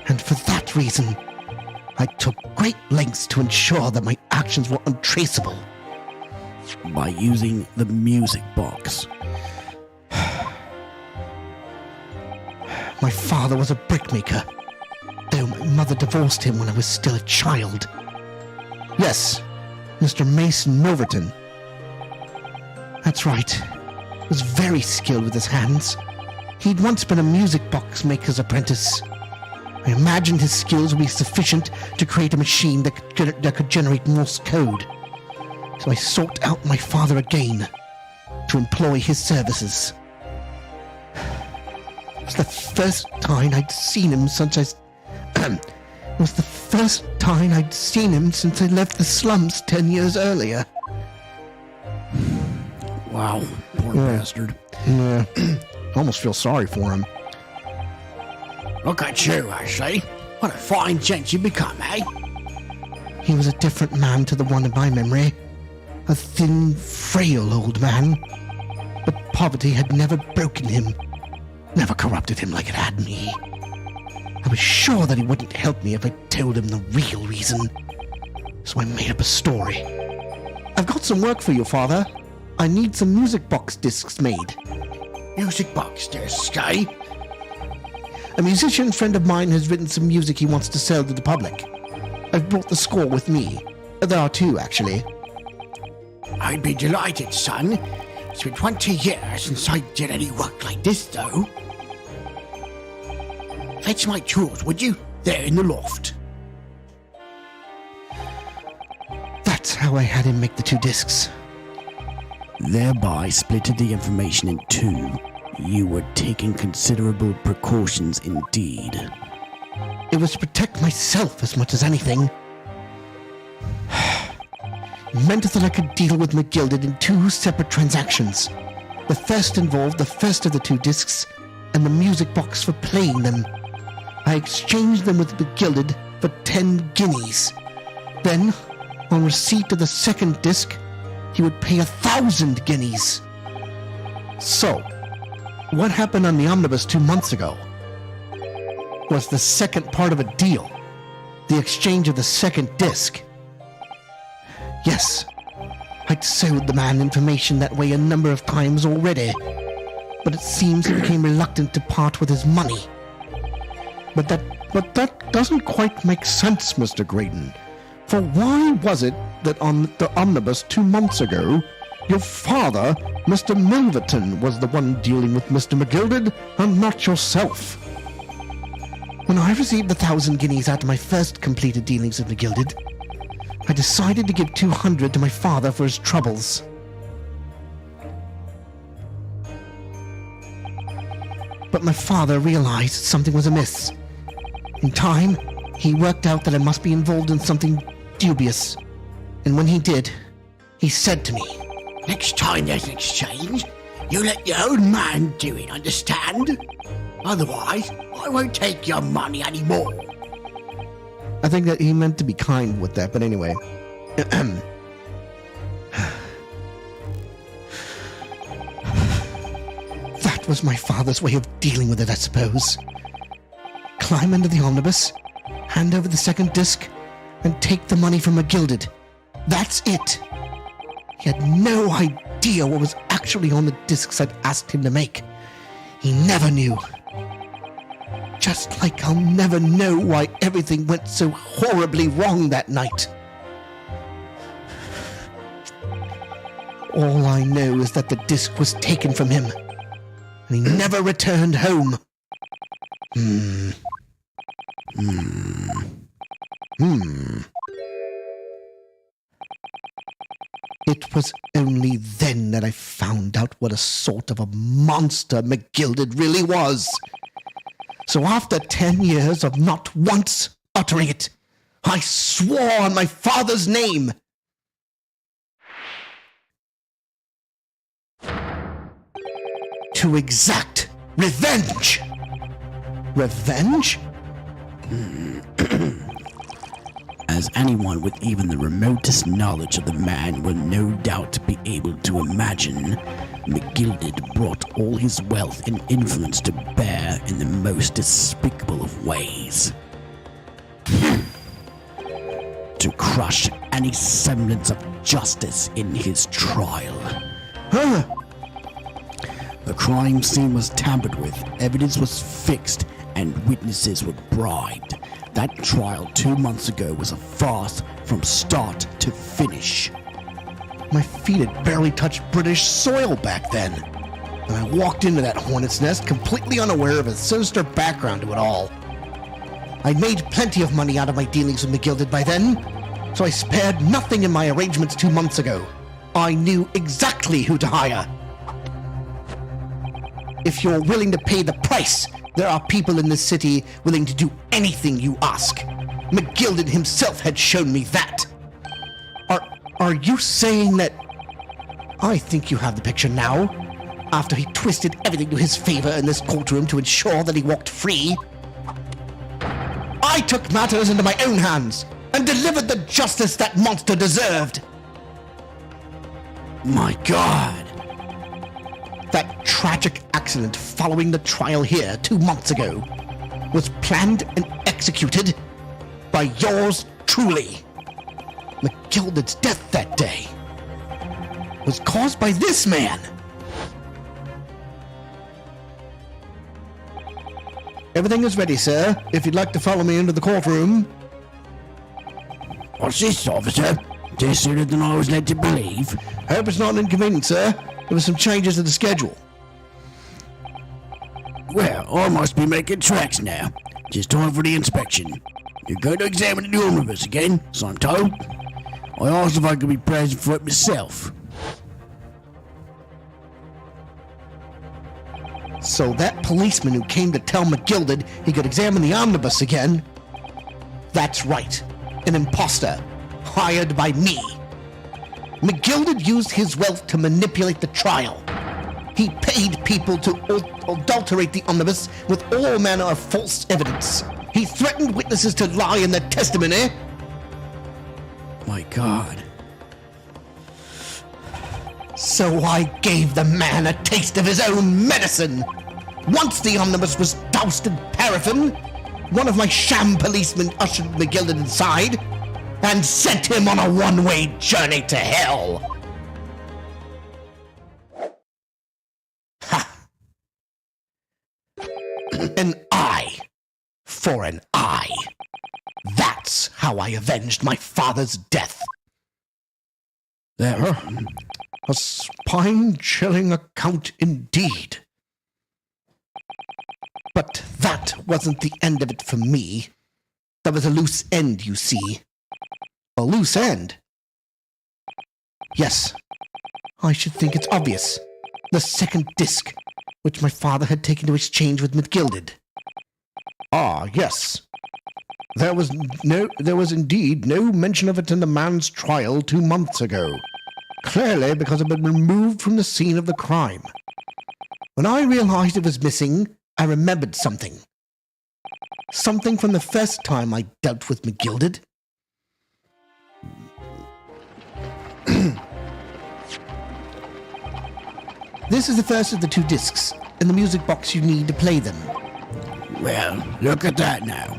And for that reason, I took great lengths to ensure that my actions were untraceable. By using the music box. My father was a brickmaker, though my mother divorced him when I was still a child. Yes, Mr. Mason Milverton. That's right. He was very skilled with his hands. He'd once been a music box maker's apprentice. I imagined his skills would be sufficient to create a machine that could generate Morse code. So I sought out my father again to employ his services. It was the first time I'd seen him since I left the slums 10 years earlier. Wow, poor bastard. Yeah, almost feel sorry for him. Look at you, Ashley. What a fine gent you become, eh? He was a different man to the one in my memory. A thin, frail old man. But poverty had never broken him, never corrupted him like it had me. I was sure that he wouldn't help me if I told him the real reason. So I made up a story. I've got some work for you, Father. I need some music box discs made. Music box disc, eh? A musician friend of mine has written some music he wants to sell to the public. I've brought the score with me. There are two, actually. I'd be delighted, son. It's been 20 years since I did any work like this, though. Fetch my tools, would you? They're in the loft. That's how I had him make the two discs. Thereby splitted the information in two. You were taking considerable precautions indeed. It was to protect myself as much as anything. It meant that I could deal with McGilded in two separate transactions. The first involved the first of the two discs and the music box for playing them. I exchanged them with McGilded for 10 guineas. Then, on receipt of the second disc, he would pay 1,000 guineas. So, what happened on the omnibus 2 months ago was the second part of a deal, the exchange of the second disc. Yes, I'd sold the man information that way a number of times already, but it seems he became reluctant to part with his money. But that doesn't quite make sense, Mr. Graydon. For why was it that on the omnibus 2 months ago, your father, Mr. Milverton, was the one dealing with Mr. McGilded and not yourself? When I received the 1,000 guineas after my first completed dealings with McGilded, I decided to give 200 to my father for his troubles. But my father realized something was amiss. In time, he worked out that I must be involved in something dubious. And when he did, he said to me, Next time there's an exchange, you let your own man do it, understand? Otherwise, I won't take your money anymore. I think that he meant to be kind with that, but anyway. That was my father's way of dealing with it, I suppose. Climb into the omnibus, hand over the second disc, and take the money from McGilded. That's it. He had no idea what was actually on the discs I'd asked him to make. He never knew. Just like I'll never know why everything went so horribly wrong that night. All I know is that the disc was taken from him, and he never returned home. It was only then that I found out what a sort of a monster McGilded really was. So after 10 years of not once uttering it, I swore on my father's name to exact revenge. Revenge? As anyone with even the remotest knowledge of the man will no doubt be able to imagine, McGilded brought all his wealth and influence to bear in the most despicable of ways. To crush any semblance of justice in his trial. The crime scene was tampered with, evidence was fixed, and witnesses were bribed. That trial 2 months ago was a farce from start to finish. My feet had barely touched British soil back then, and I walked into that hornet's nest completely unaware of a sinister background to it all. I'd made plenty of money out of my dealings with McGilded by then, so I spared nothing in my arrangements 2 months ago. I knew exactly who to hire. If you're willing to pay the price, there are people in this city willing to do anything you ask. McGilded himself had shown me that. Are you saying that... I think you have the picture now. After he twisted everything to his favor in this courtroom to ensure that he walked free, I took matters into my own hands and delivered the justice that monster deserved. My God! That tragic accident following the trial here 2 months ago was planned and executed by yours truly. McGilded's death that day was caused by this man. Everything is ready, sir, if you'd like to follow me into the courtroom. What's this, officer? This sooner than I was led to believe. Hope it's not an inconvenience, sir. There were some changes to the schedule. Well, I must be making tracks now. Just time for the inspection. You're going to examine the omnibus again, so I'm told. I asked if I could be present for it myself. So that policeman who came to tell McGilded he could examine the omnibus again? That's right. An imposter. Hired by me. McGilded used his wealth to manipulate the trial. He paid people to adulterate the omnibus with all manner of false evidence. He threatened witnesses to lie in their testimony. My God. So I gave the man a taste of his own medicine. Once the omnibus was doused in paraffin, one of my sham policemen ushered McGilded inside and sent him on a one-way journey to hell. Ha! An eye for an eye. That's how I avenged my father's death. There. A spine-chilling account indeed. But that wasn't the end of it for me. There was a loose end, you see. A loose end? Yes, I should think it's obvious. The second disc, which my father had taken to exchange with McGilded. Ah, yes. There was indeed no mention of it in the man's trial 2 months ago. Clearly because it had been removed from the scene of the crime. When I realized it was missing, I remembered something. Something from the first time I dealt with McGilded. This is the first of the 2 discs, and the music box you need to play them. Well, look at that now.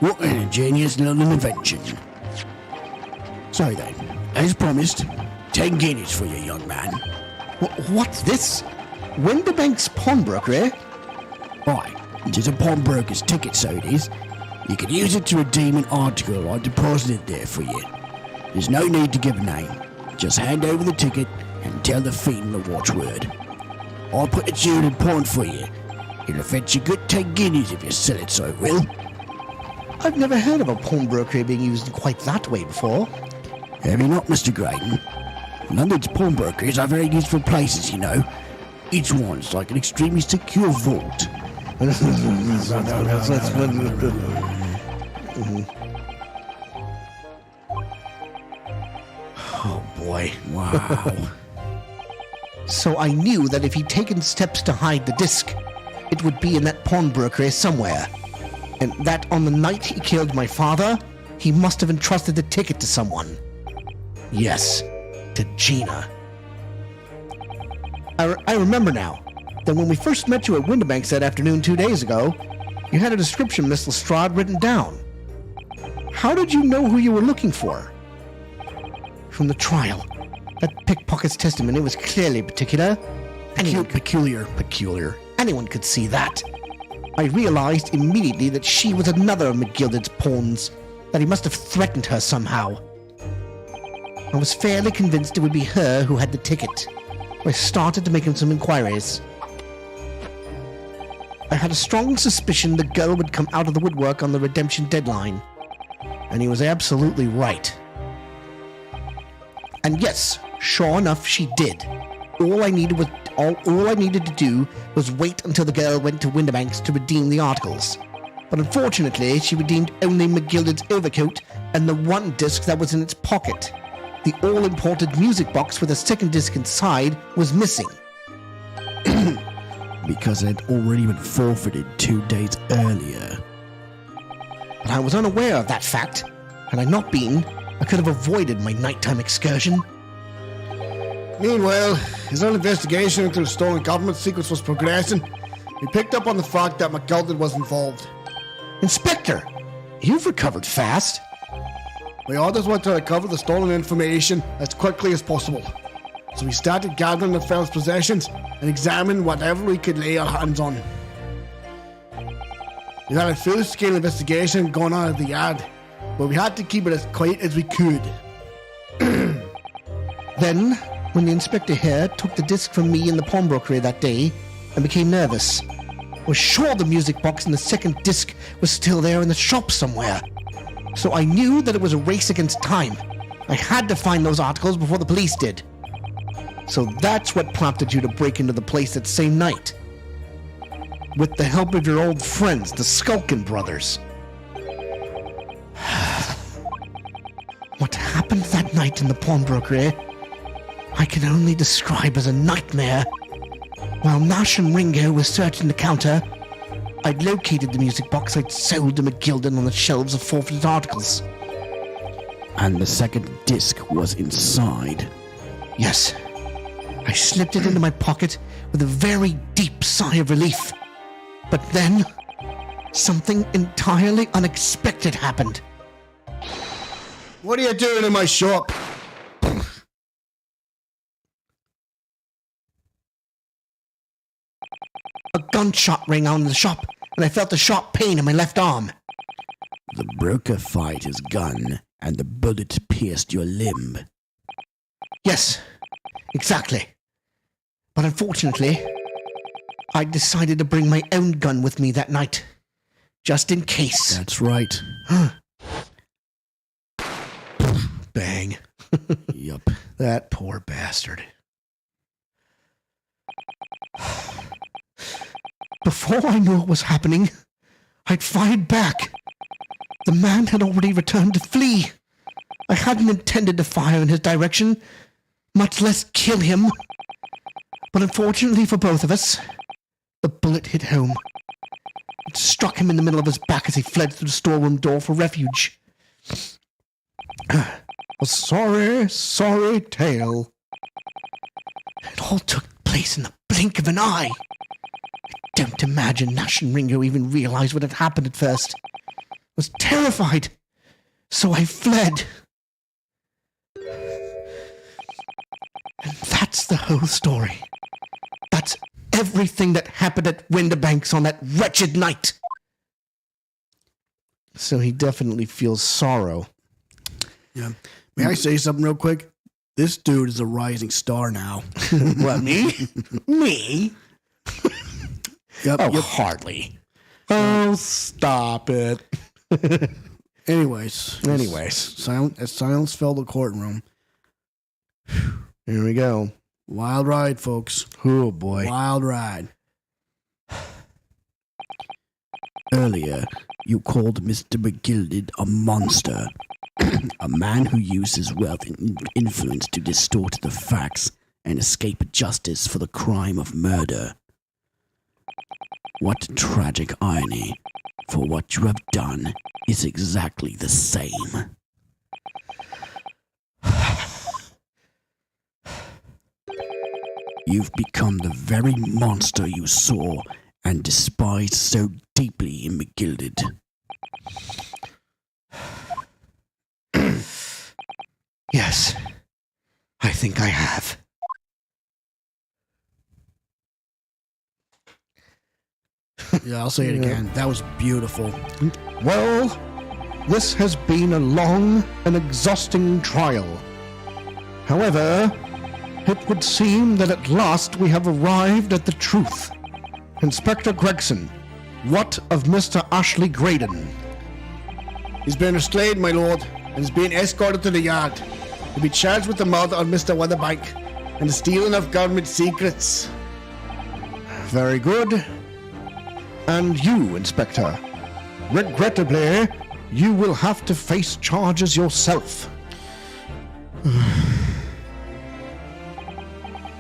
What an ingenious little invention. So then, as promised, 10 guineas for you, young man. What's this? Winterbank's pawnbroker, eh? Aye, it is a pawnbroker's ticket, so it is. You can use it to redeem an article I deposited there for you. There's no need to give a name. Just hand over the ticket and tell the fiend the watchword. I'll put it to you in pawn for you. It'll fetch you good 10 guineas if you sell it, so it will. I've never heard of a pawnbroker being used in quite that way before. Have you not, Mr. Graydon? London's pawnbrokers are very useful places, you know. Each one's like an extremely secure vault. Oh boy. Wow. So I knew that if he'd taken steps to hide the disc, it would be in that pawnbroker somewhere. And that on the night he killed my father, he must have entrusted the ticket to someone. Yes, to Gina. I remember now that when we first met you at Winterbanks that afternoon 2 days ago, you had a description, Miss Lestrade, written down. How did you know who you were looking for? From the trial. That pickpocket's testimony was clearly particular. Peculiar. Anyone could see that. I realized immediately that she was another of McGilded's pawns, that he must have threatened her somehow. I was fairly convinced it would be her who had the ticket. I started to make some inquiries. I had a strong suspicion the girl would come out of the woodwork on the redemption deadline. And he was absolutely right. And yes, sure enough, she did. All I needed to do was wait until the girl went to Winterbanks to redeem the articles. But unfortunately, she redeemed only McGilded's overcoat and the one disc that was in its pocket. The all-important music box with a second disc inside was missing. Because it had already been forfeited 2 days earlier. But I was unaware of that fact. Had I not been, I could have avoided my nighttime excursion. Meanwhile, as our investigation into the stolen government secrets was progressing, we picked up on the fact that McGilded was involved. Inspector, you've recovered fast. We orders were to recover the stolen information as quickly as possible. So we started gathering the fellow's possessions and examining whatever we could lay our hands on. We had a full-scale investigation going on at the yard, but we had to keep it as quiet as we could. Then, when the inspector here took the disc from me in the pawnbroker that day, I became nervous. I was sure the music box and the second disc was still there in the shop somewhere. So I knew that it was a race against time. I had to find those articles before the police did. So that's what prompted you to break into the place that same night. With the help of your old friends, the Skulkin brothers. What happened that night in the pawnbroker, I can only describe as a nightmare. While Nash and Ringo were searching the counter, I'd located the music box I'd sold to McGilden on the shelves of forfeited articles. And the second disc was inside. Yes. I slipped it into my pocket with a very deep sigh of relief. But then, something entirely unexpected happened. What are you doing in my shop? A gunshot rang out in the shop, and I felt a sharp pain in my left arm. The broker fired his gun, and the bullet pierced your limb. Yes, exactly. But unfortunately, I decided to bring my own gun with me that night, just in case. That's right. Bang. Yup. That poor bastard. Before I knew what was happening, I'd fired back. The man had already returned to flee. I hadn't intended to fire in his direction, much less kill him. But unfortunately for both of us, the bullet hit home. It struck him in the middle of his back as he fled through the storeroom door for refuge. A sorry, sorry tale. It all took place in the blink of an eye. I don't imagine Nash and Ringo even realized what had happened at first. I was terrified, so I fled. And that's the whole story. That's everything that happened at Winterbanks on that wretched night. So he definitely feels sorrow. Yeah. May I say something real quick? This dude is a rising star now. What, me? Me? Yep. Oh, hardly. Oh, stop it. Anyways. Silence filled the courtroom. Here we go. Wild ride, folks. Oh, boy. Wild ride. Earlier, you called Mr. McGilden a monster. A man who uses wealth and influence to distort the facts and escape justice for the crime of murder. What tragic irony, for what you have done is exactly the same. You've become the very monster you saw and despised so deeply in McGilden. Yes, I think I have. Yeah, I'll say it again. That was beautiful. Well, this has been a long and exhausting trial. However, it would seem that at last we have arrived at the truth. Inspector Gregson, what of Mr. Ashley Graydon? He's been restrained, my lord, and is being escorted to the yard. He'll be charged with the murder of Mr. Weatherbank and the stealing of government secrets. Very good. And you, Inspector, regrettably, you will have to face charges yourself.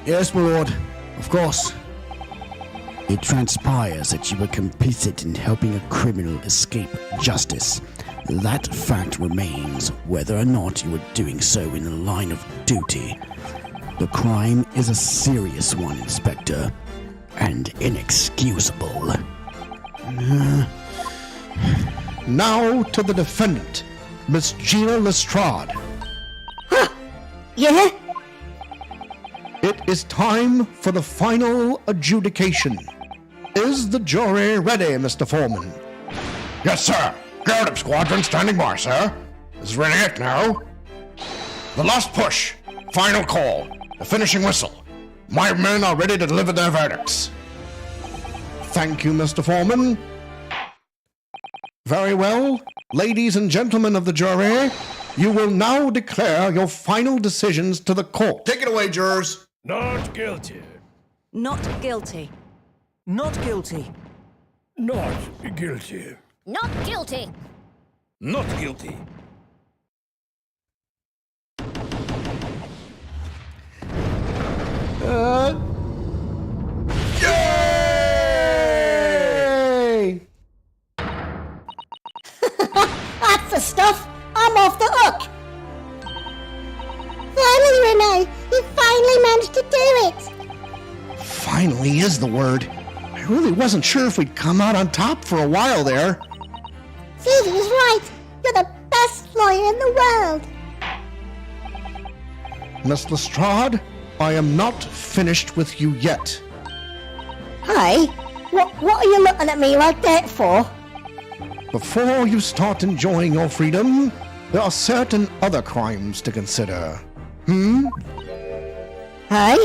Yes, my lord. Of course. It transpires that you were complicit in helping a criminal escape justice. That fact remains, whether or not you were doing so in the line of duty. The crime is a serious one, Inspector, and inexcusable. Now to the defendant, Miss Gina Lestrade. Yeah? It is time for the final adjudication. Is the jury ready, Mr. Foreman? Yes, sir. Gird up, squadron, standing by, sir. This is really it now. The last push. Final call. The finishing whistle. My men are ready to deliver their verdicts. Thank you, Mr. Foreman. Very well. Ladies and gentlemen of the jury, you will now declare your final decisions to the court. Take it away, jurors. Not guilty. Not guilty. Not guilty. Not guilty. Not guilty. Not guilty. Yay! That's the stuff. I'm off the hook. Finally, Renee, you finally managed to do it. Finally is the word. I really wasn't sure if we'd come out on top for a while there. Susie was right. You're the best lawyer in the world. Miss Lestrade, I am not finished with you yet. Hey, what are you looking at me like that for? Before you start enjoying your freedom, there are certain other crimes to consider. Hey?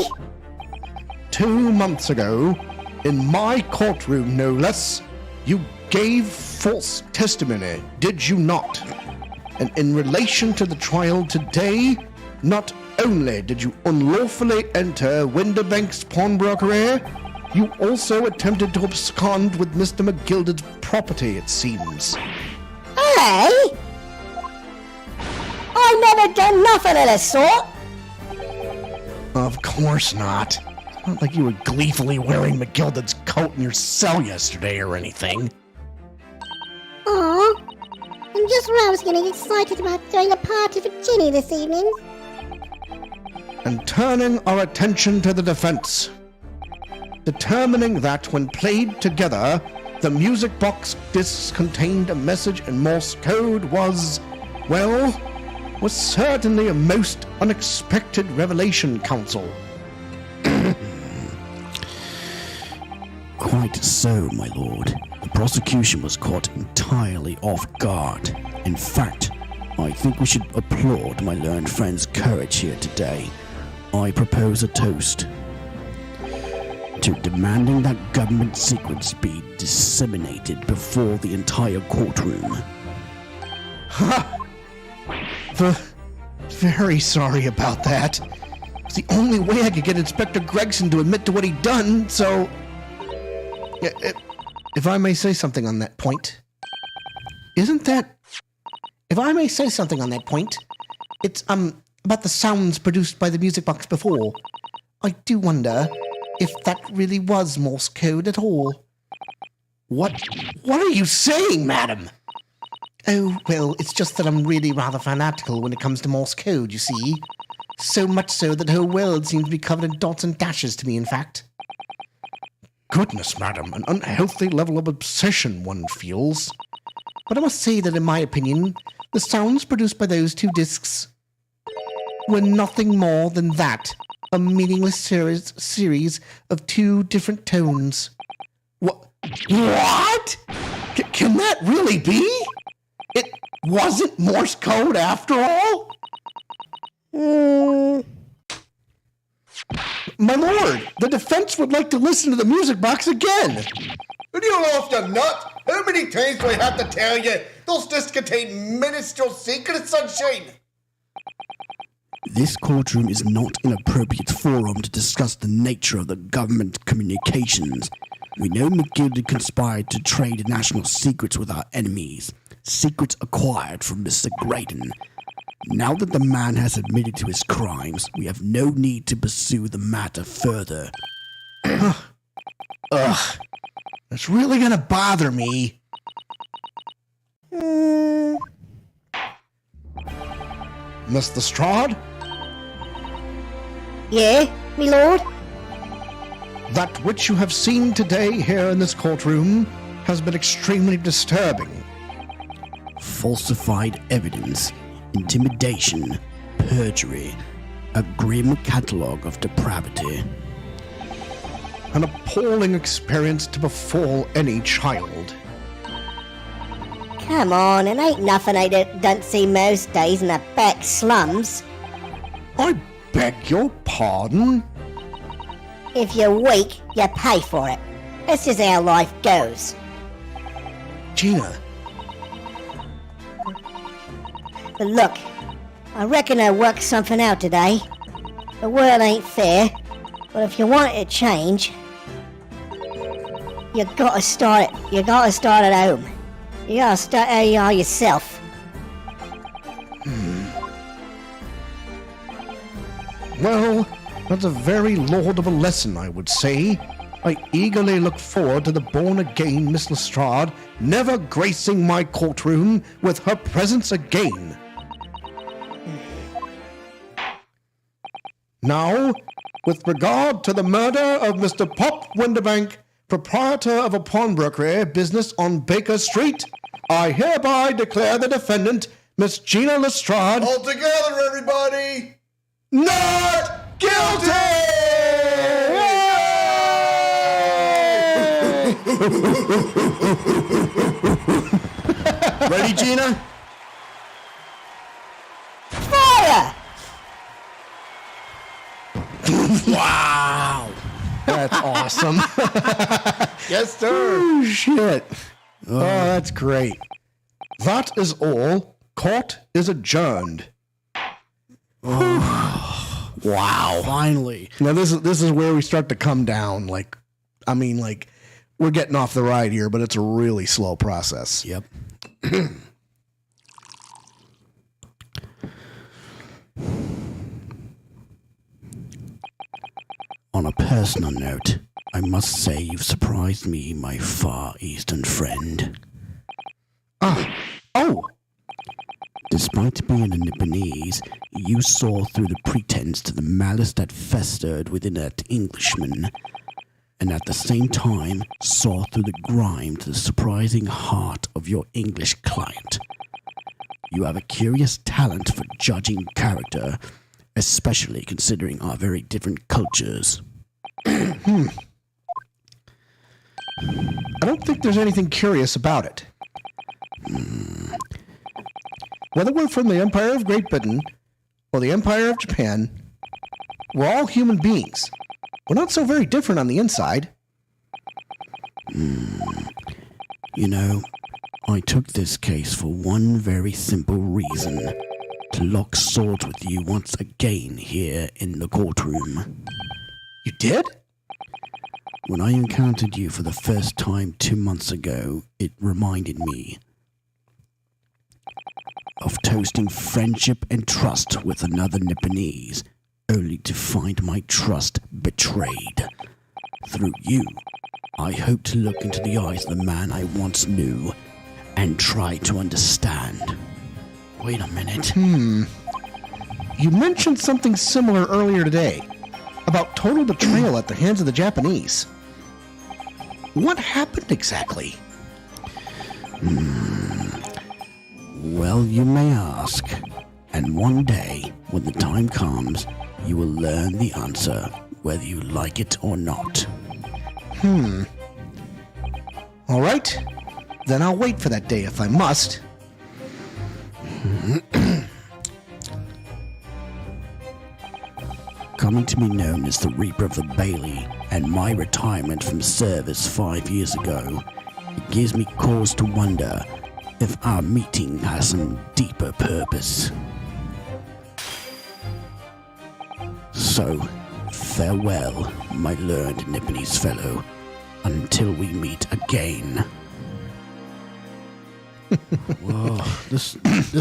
2 months ago, in my courtroom no less, you gave false testimony, did you not? And in relation to the trial today, not only did you unlawfully enter Winterbank's pawnbrokery, you also attempted to abscond with Mr. McGilded's property, it seems. Hey? I never done nothing of the sort. Of course not. It's not like you were gleefully wearing McGilded's coat in your cell yesterday or anything. Aw. And just when I was getting excited about throwing a party for Ginny this evening. And turning our attention to the defense. Determining that when played together, the music box discs contained a message in Morse code was certainly a most unexpected revelation, counsel. Quite so, my lord. The prosecution was caught entirely off guard. In fact, I think we should applaud my learned friend's courage here today. I propose a toast to demanding that government secrets be disseminated before the entire courtroom. Very sorry about that. It's the only way I could get Inspector Gregson to admit to what he'd done, so... If I may say something on that point... If I may say something on that point, it's, about the sounds produced by the music box before. I do wonder if that really was Morse code at all. What are you saying, madam? Oh, well, it's just that I'm really rather fanatical when it comes to Morse code, you see. So much so that the whole world seems to be covered in dots and dashes to me, in fact. Goodness, madam, an unhealthy level of obsession one feels. But I must say that in my opinion, the sounds produced by those two discs were nothing more than that. A meaningless series of two different tones. What? Can that really be? It wasn't Morse code after all? My lord, the defense would like to listen to the music box again. Are you off your nut? How many times do I have to tell you? Those discs contain minuscule secrets, sunshine. This courtroom is not an appropriate forum to discuss the nature of the government communications. We know McGilded conspired to trade national secrets with our enemies, secrets acquired from Mr. Graydon. Now that the man has admitted to his crimes, we have no need to pursue the matter further. Ugh. It's really gonna bother me. Miss Lestrade? Yeah, me lord? That which you have seen today here in this courtroom has been extremely disturbing. Falsified evidence, intimidation, perjury, a grim catalogue of depravity. An appalling experience to befall any child. Come on, it ain't nothing I don't see most days in the back slums. I beg your pardon? If you're weak, you pay for it. That's just how life goes. Gina, But look, I reckon I worked something out today. The world ain't fair, but if you want it to change, you gotta start at home. You gotta start how you are yourself. well, that's a very laudable lesson, I would say. I eagerly look forward to the born-again Miss Lestrade never gracing my courtroom with her presence again. Now, with regard to the murder of Mr. Pop Winderbank, proprietor of a pawnbrokery business on Baker Street, I hereby declare the defendant, Miss Gina Lestrade, All together, everybody! not guilty! Ready, Gina? Fire! Wow! That's awesome. Yes, sir. Oh, shit. Oh, that's great. That is all. Court is adjourned. Wow. Finally. Now this is where we start to come down. We're getting off the ride here, but it's a really slow process. Yep. On a personal note, I must say you've surprised me, my far eastern friend. Oh, Despite being a Nipponese, you saw through the pretense to the malice that festered within that Englishman, and at the same time saw through the grime to the surprising heart of your English client. You have a curious talent for judging character, especially considering our very different cultures. I don't think there's anything curious about it. Whether we're from the Empire of Great Britain or the Empire of Japan, we're all human beings. We're not so very different on the inside. You know, I took this case for one very simple reason. To lock swords with you once again here in the courtroom. You did? When I encountered you for the first time 2 months ago, it reminded me of toasting friendship and trust with another Nipponese, only to find my trust betrayed. Through you, I hope to look into the eyes of the man I once knew and try to understand. Wait a minute. You mentioned something similar earlier today about total betrayal at the hands of the Japanese. What happened exactly? Well, you may ask. And one day, when the time comes, you will learn the answer, whether you like it or not. All right. Then I'll wait for that day if I must. Coming to be known as the Reaper of the Bailey and my retirement from service 5 years ago, it gives me cause to wonder if our meeting has some deeper purpose. So, farewell, my learned Nipponese fellow, until we meet again. Whoa. This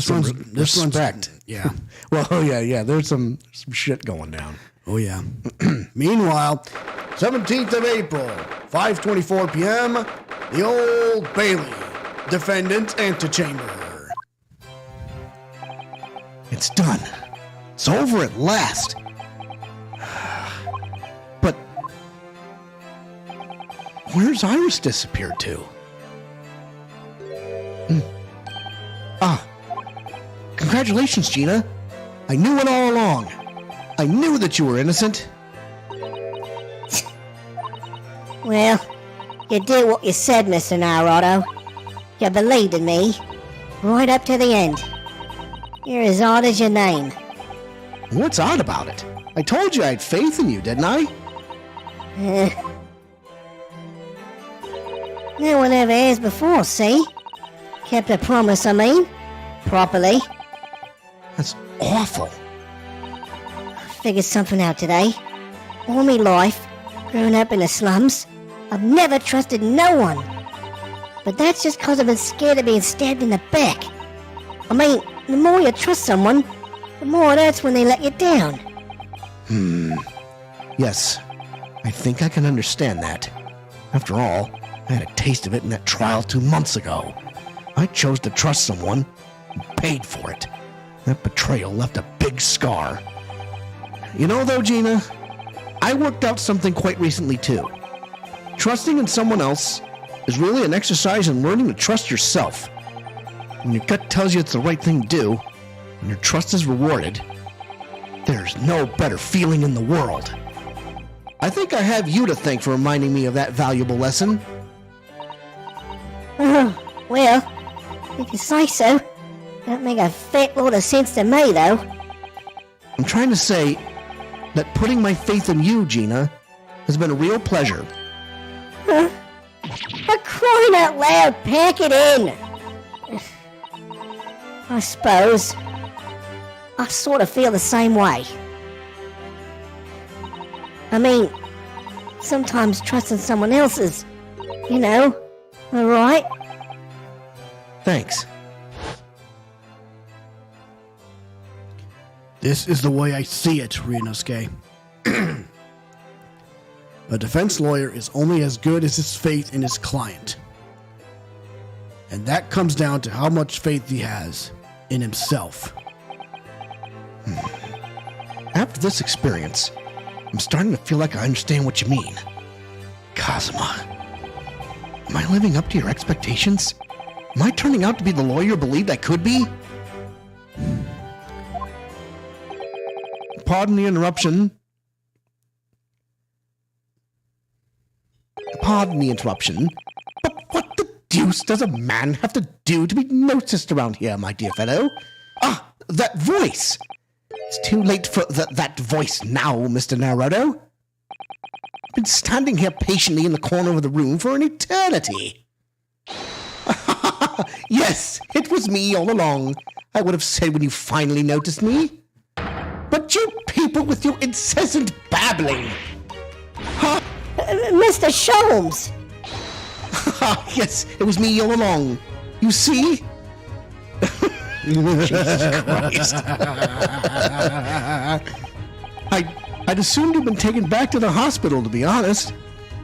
one's Respect. yeah. Well, yeah. There's some shit going down. Oh yeah. Meanwhile, 17th of April, 5:24 p.m., the Old Bailey, defendant's antechamber. It's done. It's over at last. But where's Iris disappeared to? Congratulations, Gina. I knew it all along. I knew that you were innocent. Well, you did what you said, Mr. Naruto. You believed in me, Right up to the end. You're as odd as your name. What's odd about it? I told you I had faith in you, didn't I? No one ever has before, see? Kept a promise, I mean. Properly. That's awful. Figured something out today. All me life, growing up in the slums, I've never trusted no one. But that's just 'cause I've been scared of being stabbed in the back. I mean, the more you trust someone, the more it hurts when they let you down. Yes, I think I can understand that. After all, I had a taste of it in that trial 2 months ago. I chose to trust someone and paid for it. That betrayal left a big scar. You know, though, Gina, I worked out something quite recently, too. Trusting in someone else is really an exercise in learning to trust yourself. When your gut tells you it's the right thing to do, and your trust is rewarded, there's no better feeling in the world. I think I have you to thank for reminding me of that valuable lesson. Well, if you say so. Don't make a fat lot of sense to me, though. I'm trying to say that putting my faith in you, Gina, has been a real pleasure. For crying out loud, pack it in! I suppose I sort of feel the same way. I mean, sometimes trusting someone else is, alright. Thanks. This is the way I see it, Ryunosuke. A defense lawyer is only as good as his faith in his client. And that comes down to how much faith he has in himself. After this experience, I'm starting to feel like I understand what you mean. Kazuma, am I living up to your expectations? Am I turning out to be the lawyer you believed I could be? Pardon the interruption. But what the deuce does a man have to do to be noticed around here, my dear fellow? Ah, that voice! It's too late for that voice now, Mr. Naruto. I've been standing here patiently in the corner of the room for an eternity. Yes, it was me all along. I would have said when you finally noticed me. But you people with your incessant babbling. Mr. Sholmes! Yes, it was me all along. You see? Jesus Christ. I'd assumed you'd been taken back to the hospital, to be honest.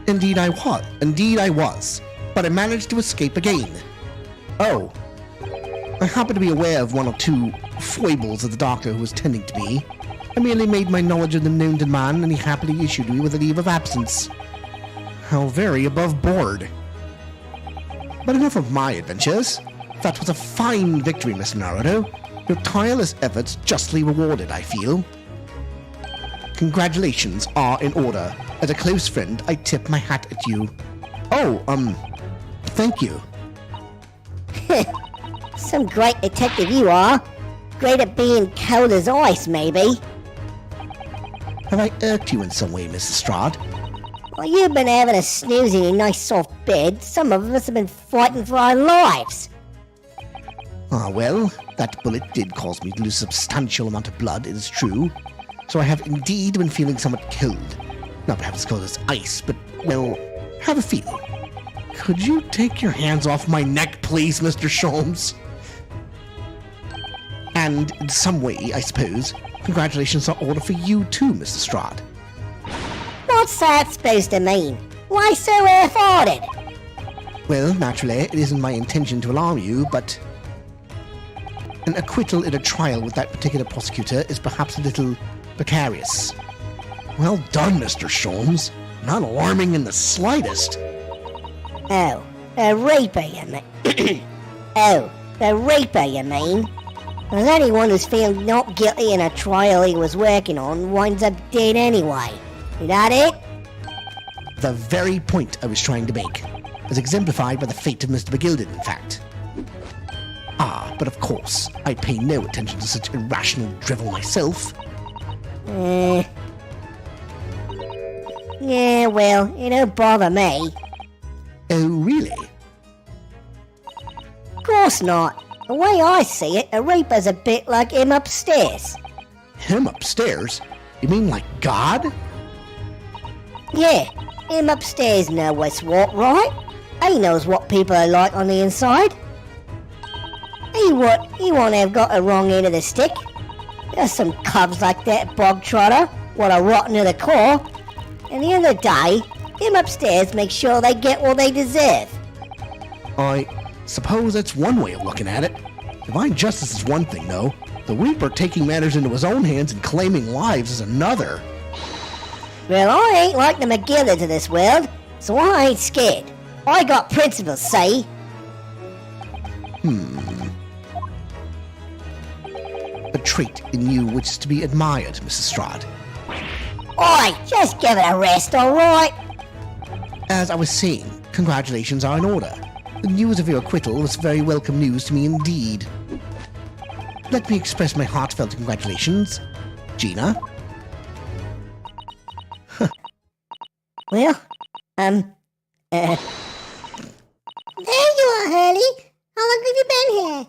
Indeed I was. But I managed to escape again. Oh. I happen to be aware of one or two foibles of the doctor who was tending to me. I merely made my knowledge of them known to man, and he happily issued me with a leave of absence. How very above board. But enough of my adventures. That was a fine victory, Mr. Naruto. Your tireless efforts justly rewarded, I feel. Congratulations are in order. As a close friend, I tip my hat at you. Oh, thank you. Some great detective you are. Great at being cold as ice, maybe. Have I irked you in some way, Mrs. Strahd? While you've been having a snooze in your nice soft bed, some of us have been fighting for our lives. Ah, well, that bullet did cause me to lose a substantial amount of blood, it is true. So I have indeed been feeling somewhat cold. Not perhaps as cold as ice, but, well, have a feel. Could you take your hands off my neck, please, Mr. Sholmes? And in some way, I suppose, congratulations are ordered for you too, Mr. Strahd. What's that supposed to mean? Why so half-hearted? Well, naturally, it isn't my intention to alarm you, but an acquittal in a trial with that particular prosecutor is perhaps a little precarious. Well done, Mr. Sholmes. Not alarming in the slightest. Oh, a reaper, you mean? Oh, the reaper, you mean? Well, anyone who's found not guilty in a trial he was working on winds up dead anyway. Is that it? The very point I was trying to make, as exemplified by the fate of Mr. McGilden, in fact. Ah, but of course, I pay no attention to such irrational drivel myself. Yeah, well, it don't bother me. Oh, really? Of course not. The way I see it, a Reaper's a bit like him upstairs. Him upstairs? You mean like God? Yeah, him upstairs knows what's what, right? He knows what people are like on the inside. He won't have got a wrong end of the stick. There's some cubs like that bog trotter, what are rotten to the core. And the end of the day, him upstairs makes sure they get what they deserve. I suppose that's one way of looking at it. Divine justice is one thing, though. The Reaper taking matters into his own hands and claiming lives is another. Well, I ain't like the McGillers of this world, so I ain't scared. I got principles, see? A trait in you which is to be admired, Mrs. Strahd. Oi, just give it a rest, alright? As I was saying, congratulations are in order. The news of your acquittal was very welcome news to me indeed. Let me express my heartfelt congratulations, Gina. Well, there you are, Hurley. How long have you been here?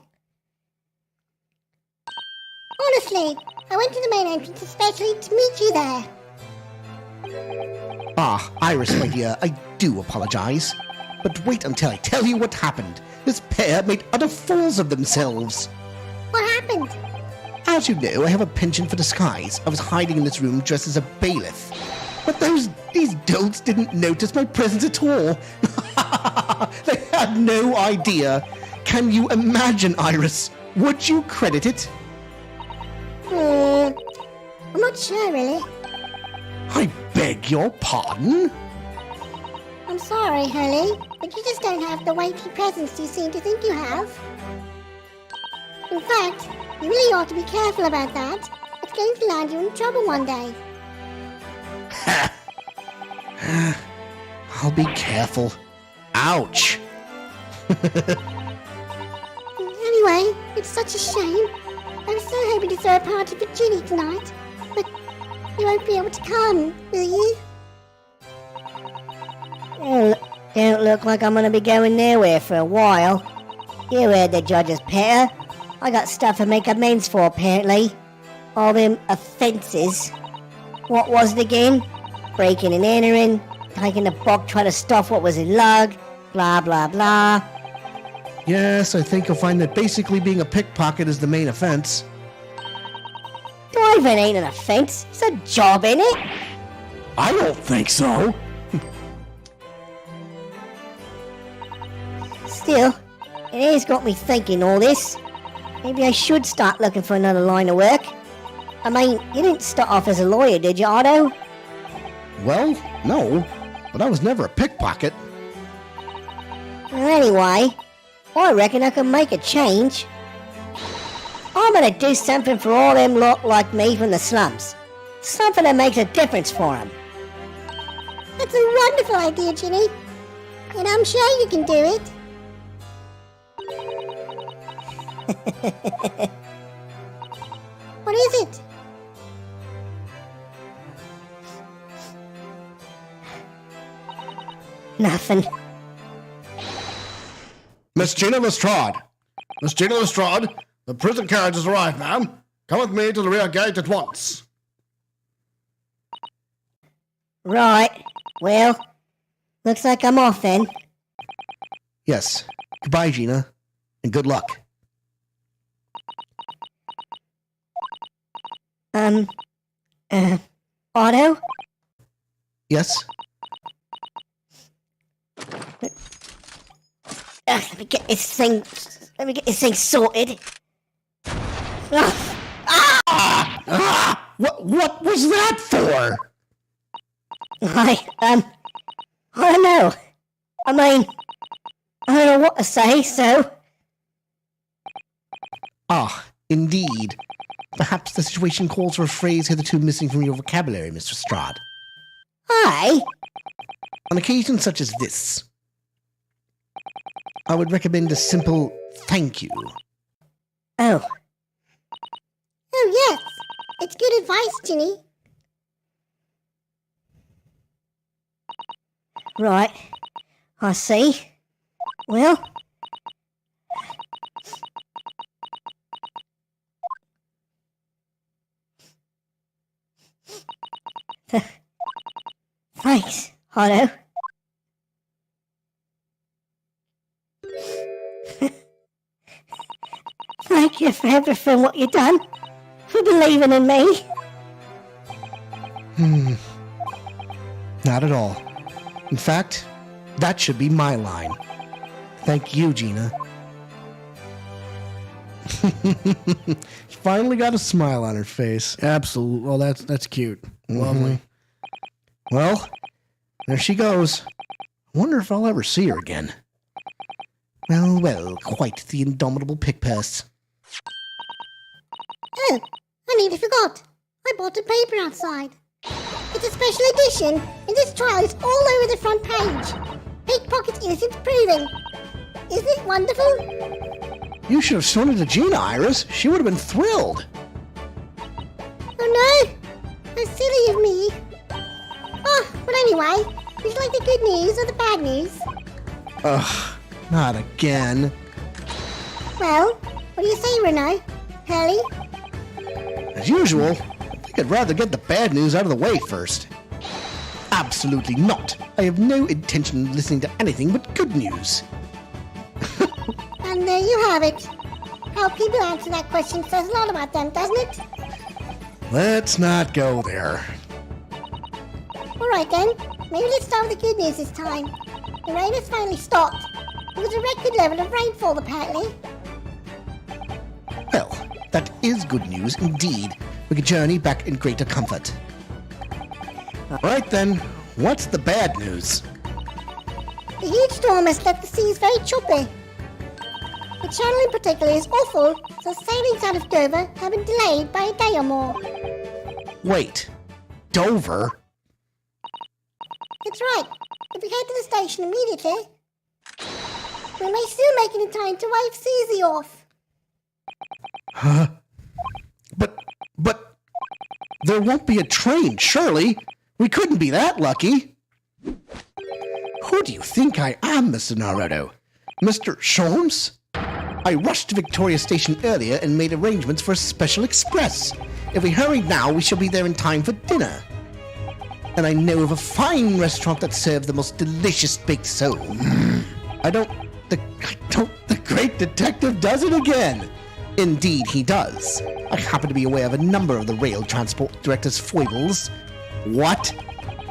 Honestly, I went to the main entrance especially to meet you there. Ah, Iris, my dear, I do apologize. But wait until I tell you what happened. This pair made utter fools of themselves. What happened? As you know, I have a penchant for disguise. I was hiding in this room dressed as a bailiff. But these dolts didn't notice my presence at all. They had no idea. Can you imagine, Iris? Would you credit it? I'm not sure, really. I beg your pardon? I'm sorry, Hurley, but you just don't have the weighty presence you seem to think you have. In fact, you really ought to be careful about that. It's going to land you in trouble one day. I'll be careful. Ouch. Anyway, it's such a shame. I was so hoping to throw a party for Ginny tonight, but you won't be able to come, will you? Don't look like I'm gonna be going nowhere for a while. You heard the judge's patter. I got stuff to make amends for, apparently. All them offences. What was it again? Breaking and entering, taking the bog, trying to stuff what was in lug, blah blah blah. Yes, I think you'll find that basically being a pickpocket is the main offense. Driving ain't an offence. It's a job, ain't it? I don't think so. Still, it has got me thinking all this. Maybe I should start looking for another line of work. I mean, you didn't start off as a lawyer, did you, Otto? Well, no, but I was never a pickpocket. Well, anyway, I reckon I can make a change. I'm gonna do something for all them lot like me from the slums. Something that makes a difference for them. That's a wonderful idea, Ginny. And I'm sure you can do it. What is it? Nothing. Miss Gina Lestrade. Miss Gina Lestrade, the prison carriage has arrived, ma'am. Come with me to the rear gate at once. Right. Well, looks like I'm off then. Yes. Goodbye, Gina, and good luck. Otto? Yes? Let me get this thing sorted. What was that for? I don't know. I mean, I don't know what to say, so... Ah, indeed. Perhaps the situation calls for a phrase hitherto missing from your vocabulary, Mr. Strahd. Aye? On occasions such as this, I would recommend a simple thank you. Oh. Oh, yes. It's good advice, Ginny. Right. I see. Well... Thanks, Otto. Thank you for everything what you've done. For believing in me. Not at all. In fact, that should be my line. Thank you, Gina. She finally got a smile on her face. Absolutely. Well, that's cute. Lovely. Well, there she goes. I wonder if I'll ever see her again. Well, quite the indomitable pick-purse. Oh, I nearly forgot. I bought a paper outside. It's a special edition, and this trial is all over the front page. Pickpocket innocence proving. Isn't it wonderful? You should have shown it to Gina, Iris. She would have been thrilled. Oh no! How silly of me. Oh, but anyway, would you like the good news or the bad news? Ugh, not again. Well, what do you say, Renaud? Hurley? As usual, I think I'd rather get the bad news out of the way first. Absolutely not. I have no intention of listening to anything but good news. And there you have it. How people answer that question says a lot about them, doesn't it? Let's not go there. Alright then, maybe let's start with the good news this time. The rain has finally stopped. There was a record level of rainfall apparently. Well, that is good news indeed. We can journey back in greater comfort. Right then, what's the bad news? The huge storm has left the seas very choppy. The channel in particular is awful, so sailings out of Dover have been delayed by a day or more. Wait, Dover? That's right. If we head to the station immediately, we may still make it in time to wave Susie off. Huh? But there won't be a train, surely. We couldn't be that lucky. Who do you think I am, Mr. Naruto? Mr. Sholmes? I rushed to Victoria Station earlier and made arrangements for a special express. If we hurry now, we shall be there in time for dinner. And I know of a fine restaurant that serves the most delicious baked sole. The great detective does it again. Indeed, he does. I happen to be aware of a number of the rail transport director's foibles. What?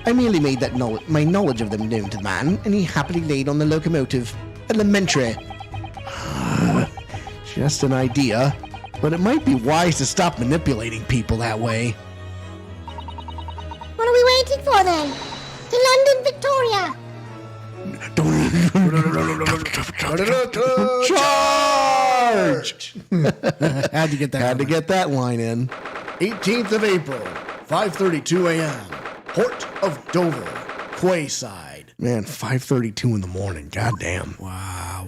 I merely made that my knowledge of them known to the man, and he happily laid on the locomotive. Elementary. Just an idea, but it might be wise to stop manipulating people that way. What are we waiting for then? To London, Victoria! Charge! Had to get that. Had to get that line in. 18th of April, 5:32 a.m. Port of Dover, quayside. Man, 5:32 in the morning. Goddamn. Wow.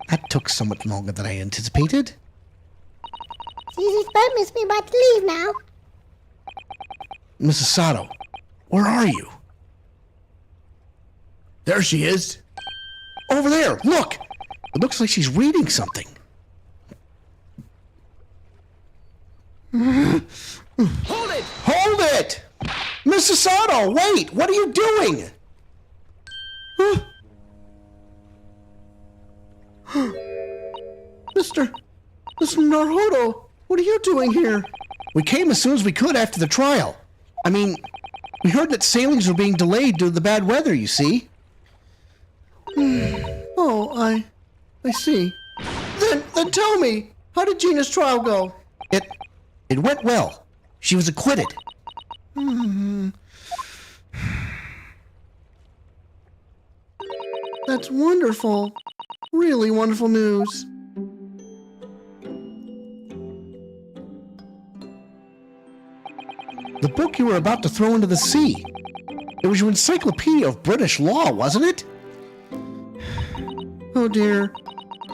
That took somewhat longer than I anticipated. Susie's boat must be about to leave now. Mrs. Sato, where are you? There she is. Over there, look! It looks like she's reading something. Hold it! Hold it! Mrs. Sato, wait! What are you doing? Mr. Naruto, what are you doing here? We came as soon as we could after the trial. I mean, we heard that sailings were being delayed due to the bad weather, you see. Oh, I see. Then tell me, how did Gina's trial go? It went well. She was acquitted. That's wonderful. Really wonderful news. The book you were about to throw into the sea. It was your encyclopedia of British law, wasn't it? Oh dear.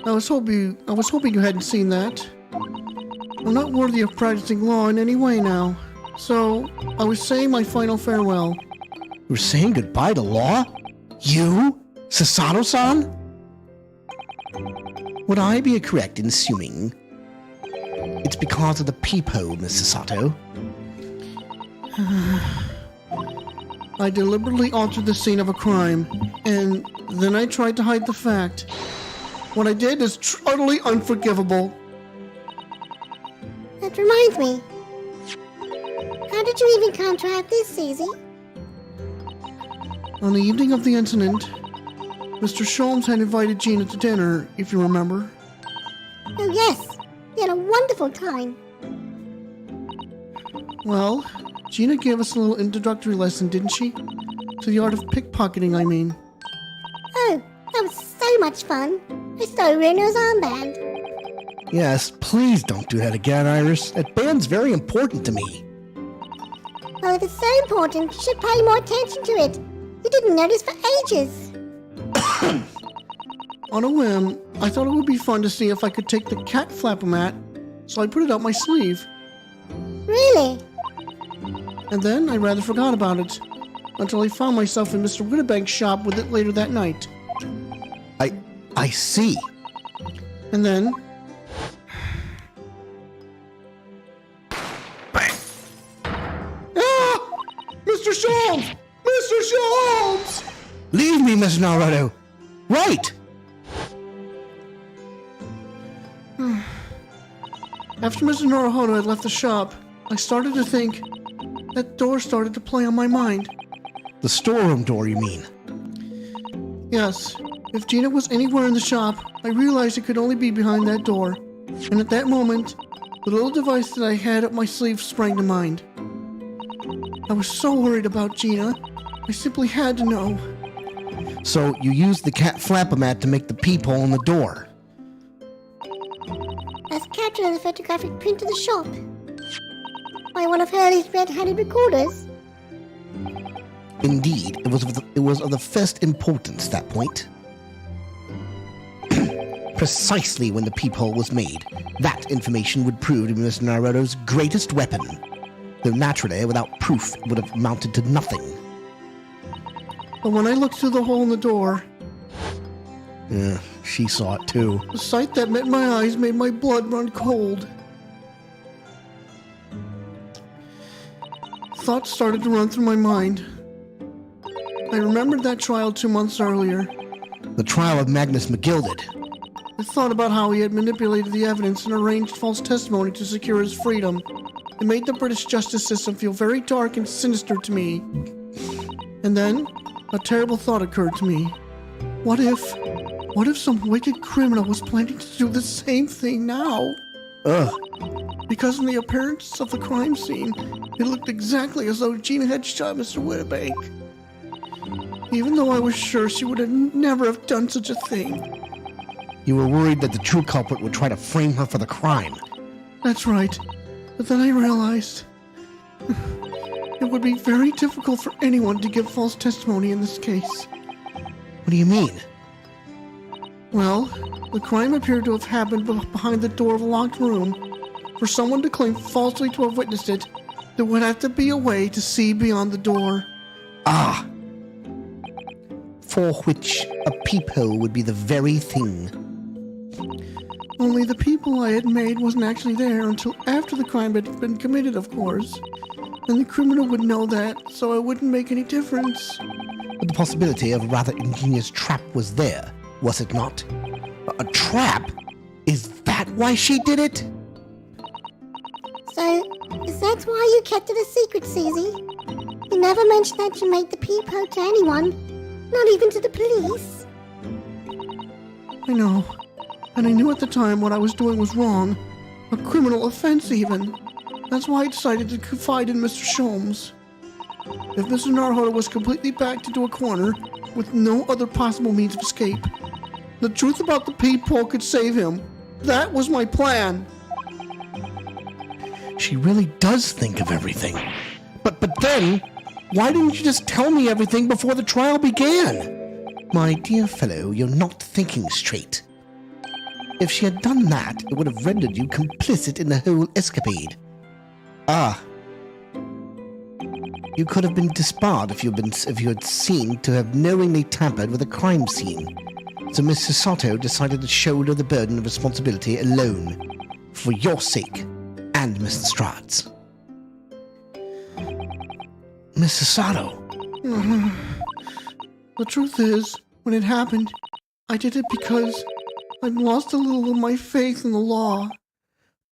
I was hoping you hadn't seen that. I'm not worthy of practicing law in any way now. So, I was saying my final farewell. You're saying goodbye to law? You? Sasato-san? Would I be correct in assuming it's because of the peephole, Miss Sasato? I deliberately altered the scene of a crime, and then I tried to hide the fact. What I did is utterly unforgivable. That reminds me. How did you even contract this, Susie? On the evening of the incident, Mr. Sholmes had invited Gina to dinner, if you remember. Oh yes, we had a wonderful time. Well, Gina gave us a little introductory lesson, didn't she? To the art of pickpocketing, I mean. Oh, that was so much fun. I stole Runo's armband. Yes, please don't do that again, Iris. That band's very important to me. Well, if it's so important, you should pay more attention to it. You didn't notice for ages. On a whim, I thought it would be fun to see if I could take the cat flapper-mat, so I put it up my sleeve. Really? And then I rather forgot about it, until I found myself in Mr. Whittabank's shop with it later that night. I see. And then... Bang. Ah! Mr. Sholmes! Mr. Sholmes! Leave me, Miss Naruto. Right! After Mr. Naruhodo had left the shop, I started to think. That door started to play on my mind. The storeroom door, you mean? Yes, if Gina was anywhere in the shop, I realized it could only be behind that door. And at that moment, the little device that I had up my sleeve sprang to mind. I was so worried about Gina, I simply had to know. So you used the cat flapper-mat to make the peephole in the door. As captured on the photographic print of the shop. By one of Hurley's red-handed recorders. Indeed, it was of the first importance, that point. Precisely when the peephole was made, that information would prove to be Mr. Naruto's greatest weapon. Though naturally, without proof, it would have amounted to nothing. But when I looked through the hole in the door, She saw it too. the sight that met my eyes made my blood run cold. Thoughts started to run through my mind. I remembered that trial 2 months earlier. The trial of Magnus McGilded. I thought about how he had manipulated the evidence and arranged false testimony to secure his freedom. It made the British justice system feel very dark and sinister to me. And then, a terrible thought occurred to me. What if some wicked criminal was planning to do the same thing now? Ugh. Because in the appearance of the crime scene, it looked exactly as though Gina had shot Mr. Whittabank. Even though I was sure she would have never have done such a thing. You were worried that the true culprit would try to frame her for the crime. That's right. But then I realized it would be very difficult for anyone to give false testimony in this case. What do you mean? Well, the crime appeared to have happened behind the door of a locked room. For someone to claim falsely to have witnessed it, there would have to be a way to see beyond the door. Ah. For which a peephole would be the very thing. Only the people I had made wasn't actually there until after the crime had been committed, of course. And the criminal would know that, so it wouldn't make any difference. But the possibility of a rather ingenious trap was there, was it not? A trap? Is that why she did it? So, is that why you kept it a secret, Susie? You never mentioned that you made the peephole to anyone, not even to the police. I know. And I knew at the time what I was doing was wrong. A criminal offense, even. That's why I decided to confide in Mr. Sholmes. If Mr. Naruhodo was completely backed into a corner, with no other possible means of escape, the truth about the peephole could save him. That was my plan. She really does think of everything. But then, why didn't you just tell me everything before the trial began? My dear fellow, you're not thinking straight. If she had done that, it would have rendered you complicit in the whole escapade. Ah. You could have been disbarred if you had seen to have knowingly tampered with a crime scene. So Mr. Sato decided to shoulder the burden of responsibility alone. For your sake, and Mr. Strahd's. Mr. Sato. The truth is, when it happened, I did it because I'd lost a little of my faith in the law.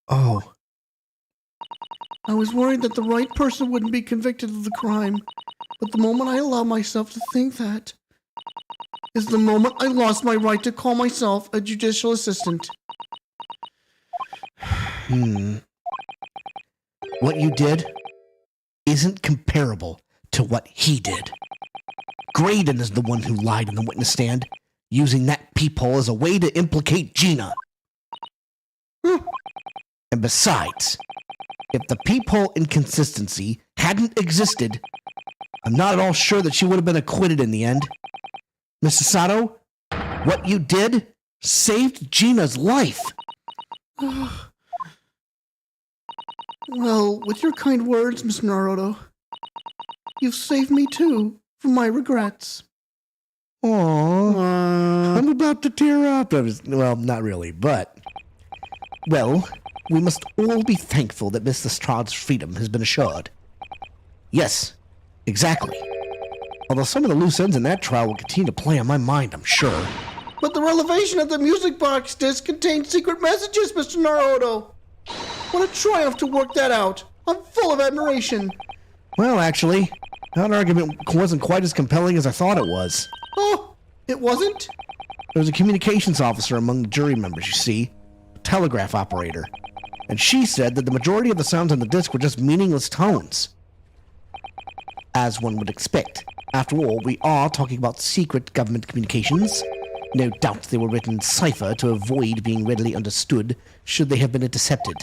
Oh. I was worried that the right person wouldn't be convicted of the crime, but the moment I allowed myself to think that is the moment I lost my right to call myself a judicial assistant. What you did isn't comparable to what he did. Graydon is the one who lied in the witness stand, using that peephole as a way to implicate Gina. And besides, if the peephole inconsistency hadn't existed, I'm not at all sure that she would have been acquitted in the end. Mrs. Sato, what you did saved Gina's life. Well, with your kind words, Miss Naruto, you've saved me too from my regrets. Aww. I'm about to tear up. Well, not really, but... Well, we must all be thankful that Mr. Strahd's freedom has been assured. Yes, exactly. Although some of the loose ends in that trial will continue to play on my mind, I'm sure. But the revelation of the music box disc contained secret messages, Mr. Naruto. What a triumph to work that out. I'm full of admiration. Well, actually, that argument wasn't quite as compelling as I thought it was. Oh, it wasn't? There was a communications officer among the jury members, you see, a telegraph operator, and she said that the majority of the sounds on the disc were just meaningless tones. As one would expect. After all, we are talking about secret government communications. No doubt they were written in cipher to avoid being readily understood should they have been intercepted.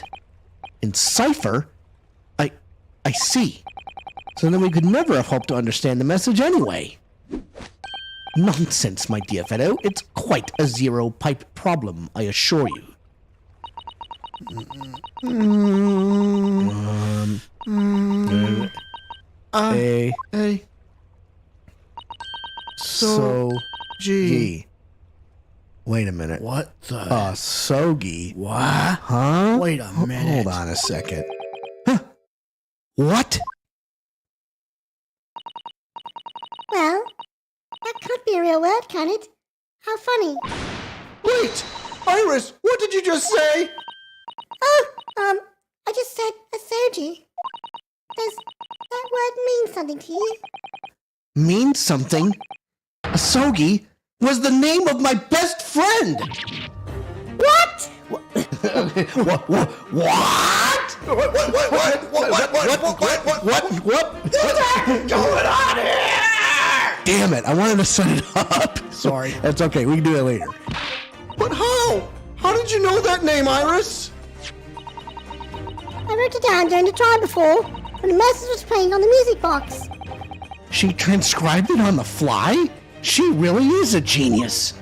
In cipher? I see. So then we could never have hoped to understand the message anyway. Nonsense, my dear fellow. It's quite a zero-pipe problem, I assure you. A. G. Wait a minute. What the? Sogi. What? Huh? Wait a minute. Hold on a second. Huh? What? Well, that can't be a real word, can it? How funny. Wait! Iris, what did you just say? Oh, I just said asogi. Does that word mean something to you? Means something? Asogi was the name of my best friend! What? What? What's going on here? Damn it, I wanted to set it up. Sorry. That's okay, we can do that later. But how? How did you know that name, Iris? I wrote it down during the trial before, when the message was playing on the music box. She transcribed it on the fly? She really is a genius.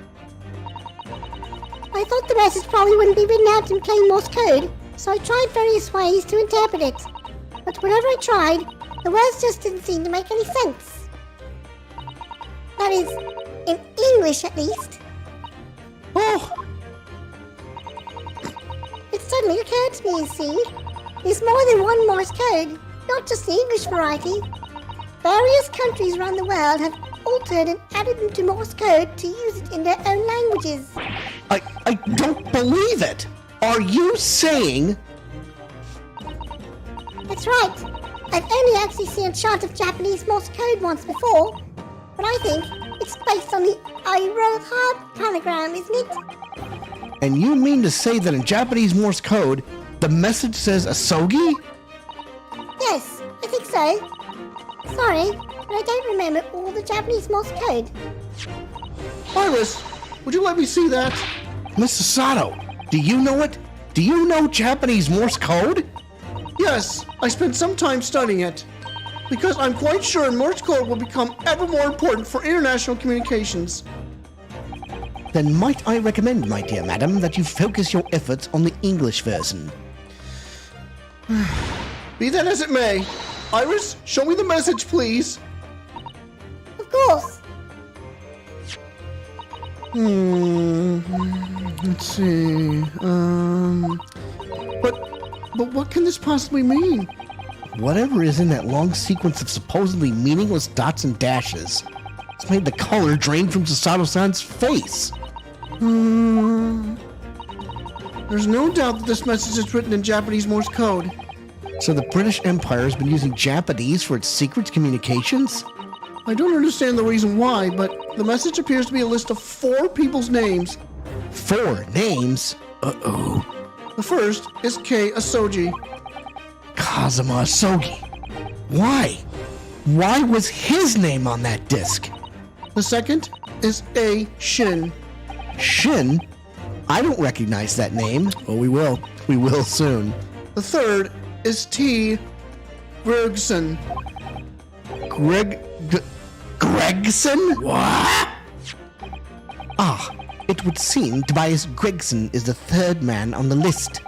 I thought the message probably wouldn't be written out in plain Morse code, so I tried various ways to interpret it. But whenever I tried, the words just didn't seem to make any sense. That is, in English at least. Oh, It suddenly occurred to me, you see. There's more than one Morse code, not just the English variety. Various countries around the world have altered and added them to Morse code to use it in their own languages. I don't believe it. Are you saying... That's right. I've only actually seen a chart of Japanese Morse code once before, but I think it's based on the Iroha pentagram, isn't it? And you mean to say that in Japanese Morse code, the message says asogi? Yes, I think so. Sorry, but I don't remember all the Japanese Morse code. Iris, would you let me see that? Mr. Sato, do you know it? Do you know Japanese Morse code? Yes, I spent some time studying it. Because I'm quite sure Morse code will become ever more important for international communications. then might I recommend, my dear madam, that you focus your efforts on the English version. Be that as it may, Iris, show me the message, please. Of course. Let's see. But what can this possibly mean? Whatever is in that long sequence of supposedly meaningless dots and dashes, it's made the color drain from Sasato-san's face. There's no doubt that this message is written in Japanese Morse code. So the British Empire has been using Japanese for its secret communications? I don't understand the reason why, but the message appears to be a list of 4 people's names. 4 names? Uh-oh. The first is Kei Asoji. Kazuma Asogi. Why? Why was his name on that disc? The second is A. Shin. Shin? I don't recognize that name. Oh, we will. We will soon. The third is T. Gregson. Gregson? What? Ah, it would seem Tobias Gregson is the 3rd man on the list.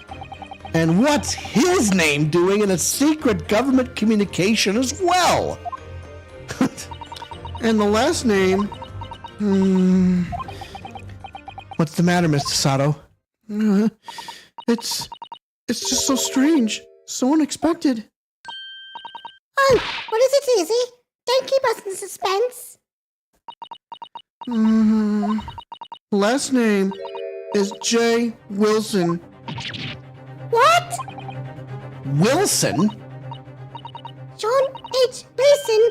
And what's his name doing in a secret government communication as well? And the last name... What's the matter, Mr. Sato? It's just so strange. So unexpected. Oh, what is it, Izzy? Don't keep us in suspense. Last name is J. Wilson. What? Wilson? John H. Wilson?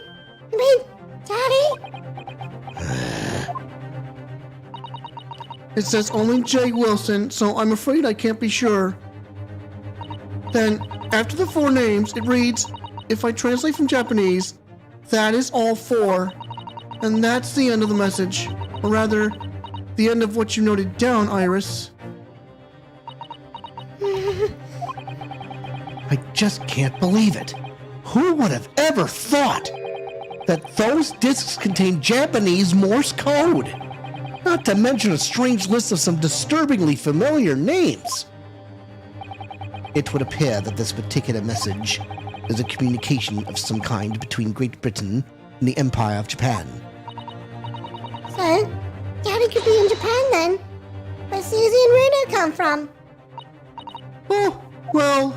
You mean Daddy? It says only J. Wilson, so I'm afraid I can't be sure. Then, after the 4 names, it reads, if I translate from Japanese, that is all 4. And that's the end of the message. Or rather, the end of what you noted down, Iris. I just can't believe it. Who would have ever thought that those discs contain Japanese Morse code? Not to mention a strange list of some disturbingly familiar names. It would appear that this particular message is a communication of some kind between Great Britain and the Empire of Japan. So, Daddy could be in Japan then. Where Susie and Runo come from. Oh, well,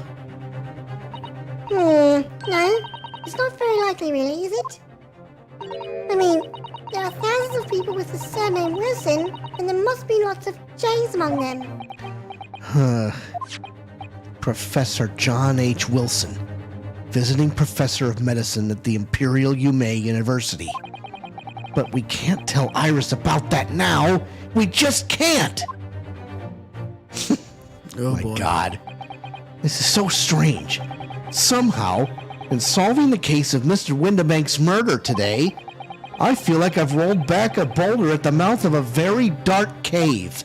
No, it's not very likely really, is it? I mean, there are thousands of people with the surname Wilson, and there must be lots of J's among them. Professor John H. Wilson, visiting professor of medicine at the Imperial Yume University. But we can't tell Iris about that now. We just can't. Oh My boy. God. This is so strange. Somehow, in solving the case of Mr. Windibank's murder today, I feel like I've rolled back a boulder at the mouth of a very dark cave.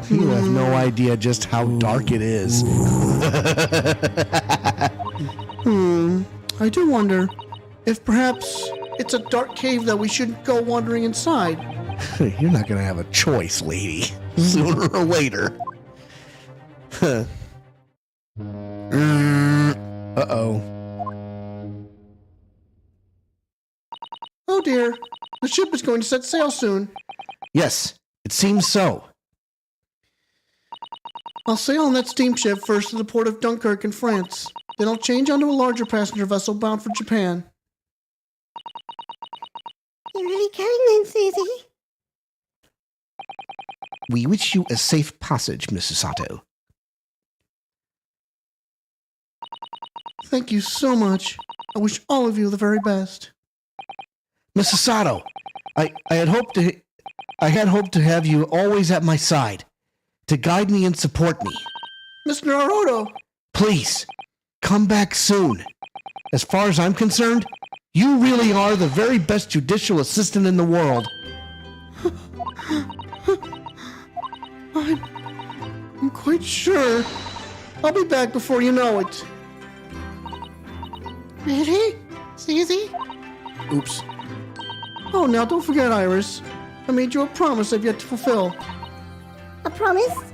You have no idea just how dark it is. I do wonder if perhaps it's a dark cave that we shouldn't go wandering inside. You're not going to have a choice, lady. Sooner or later. Uh-oh. Oh dear, the ship is going to set sail soon. Yes, it seems so. I'll sail on that steamship first to the port of Dunkirk in France. Then I'll change onto a larger passenger vessel bound for Japan. You're really going then, Susie? We wish you a safe passage, Mrs. Sato. Thank you so much. I wish all of you the very best. Mrs. Sato, I had hoped to have you always at my side, to guide me and support me. Mr. Naruto! Please, come back soon. As far as I'm concerned, you really are the very best judicial assistant in the world. I'm quite sure. I'll be back before you know it. Really? Susie? Oops. Oh, now don't forget, Iris. I made you a promise I've yet to fulfill A promise?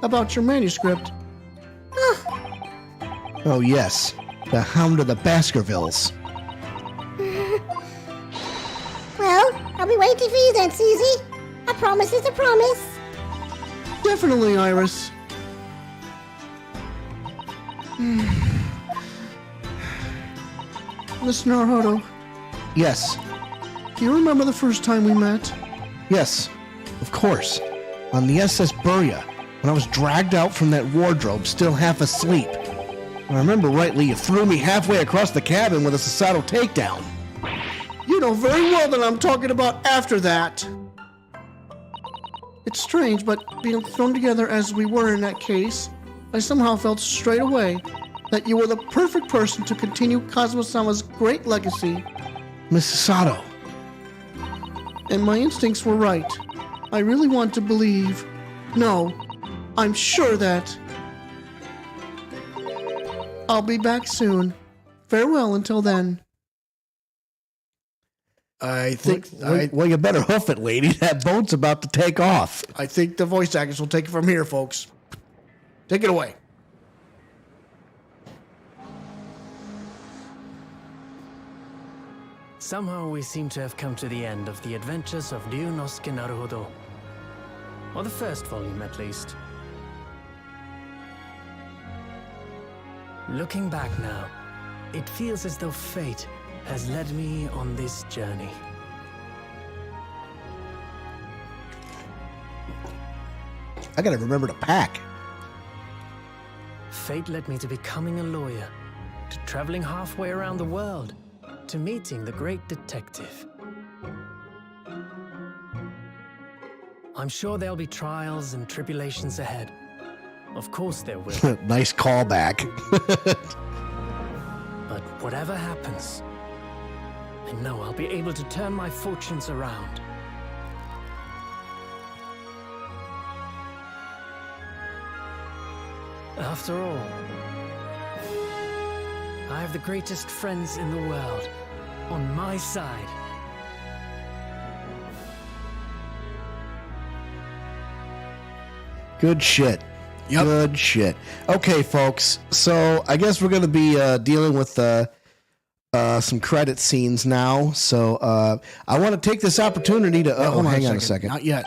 about your manuscript. Oh, yes. The Hound of the Baskervilles. Well, I'll be waiting for you then, Susie. A promise is a promise. Definitely, Iris. Mr. Naruto, Yes. do you remember the first time we met? Yes. Of course. On the SS Burya, when I was dragged out from that wardrobe, still half asleep. If I remember rightly, you threw me halfway across the cabin with a Sasato takedown. You know very well that I'm talking about after that. It's strange, but being thrown together as we were in that case, I somehow felt straight away that you were the perfect person to continue Kazuma-sama's great legacy, Miss Sasato. and my instincts were right. I really want to believe. No, I'm sure that. I'll be back soon. Farewell until then. I think Well, you better hoof it, lady. That boat's about to take off. I think the voice actors will take it from here, folks. Take it away. Somehow we seem to have come to the end of the adventures of Ryunosuke Naruhodo. Or the first volume, at least. Looking back now, it feels as though fate has led me on this journey. I gotta remember to pack. Fate led me to becoming a lawyer, to traveling halfway around the world, to meeting the great detective. I'm sure there'll be trials and tribulations ahead. Of course there will. Nice callback. But whatever happens, I know I'll be able to turn my fortunes around. After all, I have the greatest friends in the world on my side. Good shit. Good shit. Okay, folks. So I guess we're going to be dealing with some credit scenes now. So I want to take this opportunity to... hang on a second. Not yet.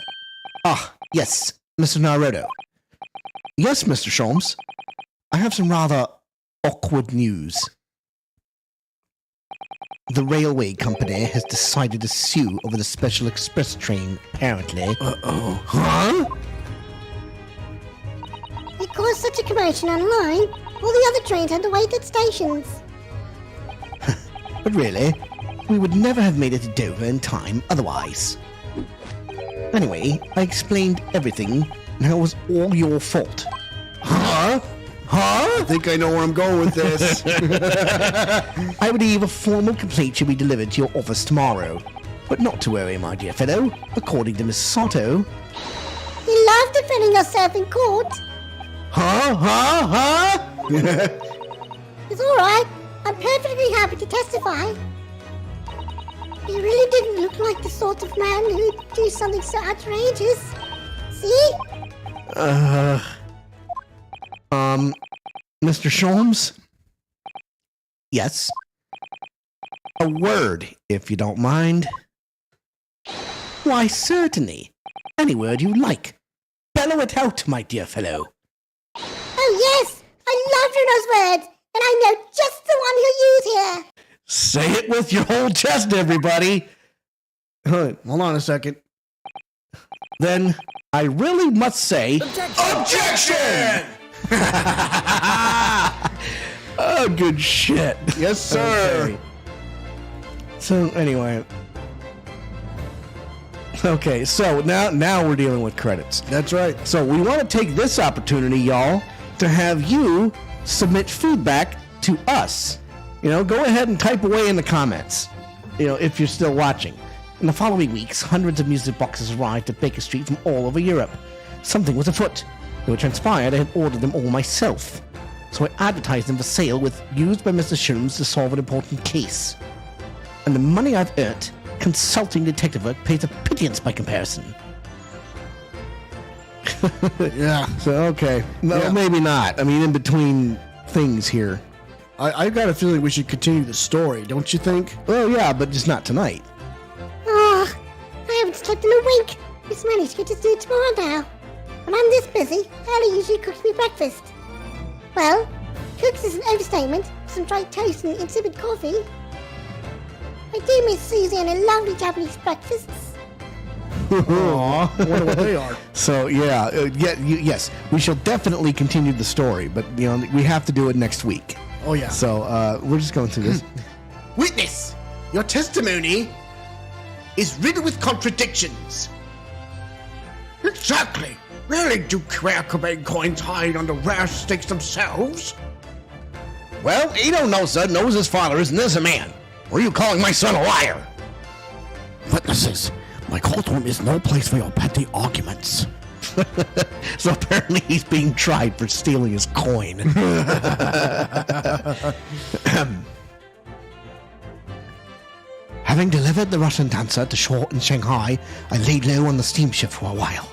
Ah, yes, Mr. Naruto. Yes, Mr. Sholmes. I have some rather awkward news. The railway company has decided to sue over the special express train, apparently. Uh-oh. Huh? It caused such a commotion online, all the other trains had to wait at stations. But really, we would never have made it to Dover in time otherwise. Anyway, I explained everything, and it was all your fault. Huh? Huh? I think I know where I'm going with this. I believe a formal complaint should be delivered to your office tomorrow. But not to worry, my dear fellow. According to Miss Sato... You love defending yourself in court. Huh? It's alright. I'm perfectly happy to testify. You really didn't look like the sort of man who'd do something so outrageous. See? Mr. Sholmes? Yes? A word, if you don't mind. Why, certainly. Any word you like. Bellow it out, my dear fellow. Oh yes! I love Bruno's words, and I know just the one he'll use here. Say it with your whole chest, everybody. Hold on a second. Then I really must say... Objection! Oh, good shit. Yes, sir. Okay. So, anyway. Okay, so now we're dealing with credits. That's right. So we want to take this opportunity, y'all, to have you submit feedback to us. You know, go ahead and type away in the comments, you know, if you're still watching. In the following weeks, hundreds of music boxes arrived at Baker Street from all over Europe. Something was afoot. It would transpired I had ordered them all myself. So I advertised them for sale with used by Mr. Sholmes to solve an important case. And the money I've earned consulting detective work pays a pittance by comparison. Yeah. So, okay. No, Yeah. maybe not. I mean, in between things here. I got a feeling we should continue the story, don't you think? Oh, yeah, but just not tonight. Ah, I haven't slept in a wink. Miss Manuscript is due tomorrow now. When I'm this busy, Ellie usually cooks me breakfast. Well, cooks is an overstatement. Some dry toast and insipid coffee. I do miss Susie and her lovely Japanese breakfasts. Aw, I wonder what they are. So, yeah, yes, we shall definitely continue the story, but, you know, we have to do it next week. Oh, yeah. So, we're just going through this. Witness, your testimony is riddled with contradictions. Exactly. Really do Quakermain coins hide under rare stakes themselves? Well, he don't know, sir. Knows his father isn't this a man. Or are you calling my son a liar? Witnesses, my courtroom is no place for your petty arguments. So apparently he's being tried for stealing his coin. Having delivered the Russian dancer to shore in Shanghai, I laid low on the steamship for a while.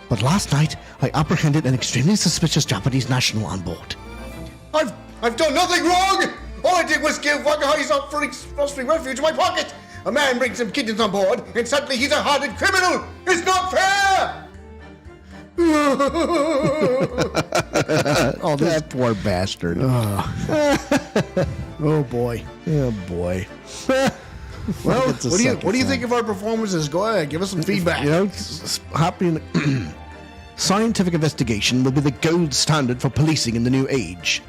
But last night, I apprehended an extremely suspicious Japanese national on board. I've done nothing wrong! All I did was give Wakahai's offering refuge in my pocket! A man brings some kittens on board, and suddenly he's a hardened criminal! It's not fair! Oh, that poor bastard. Oh, boy. Oh, boy. Well, It's a what do you second think of our performances? Go ahead, give us some feedback. You know, happy in scientific investigation will be the gold standard for policing in the new age.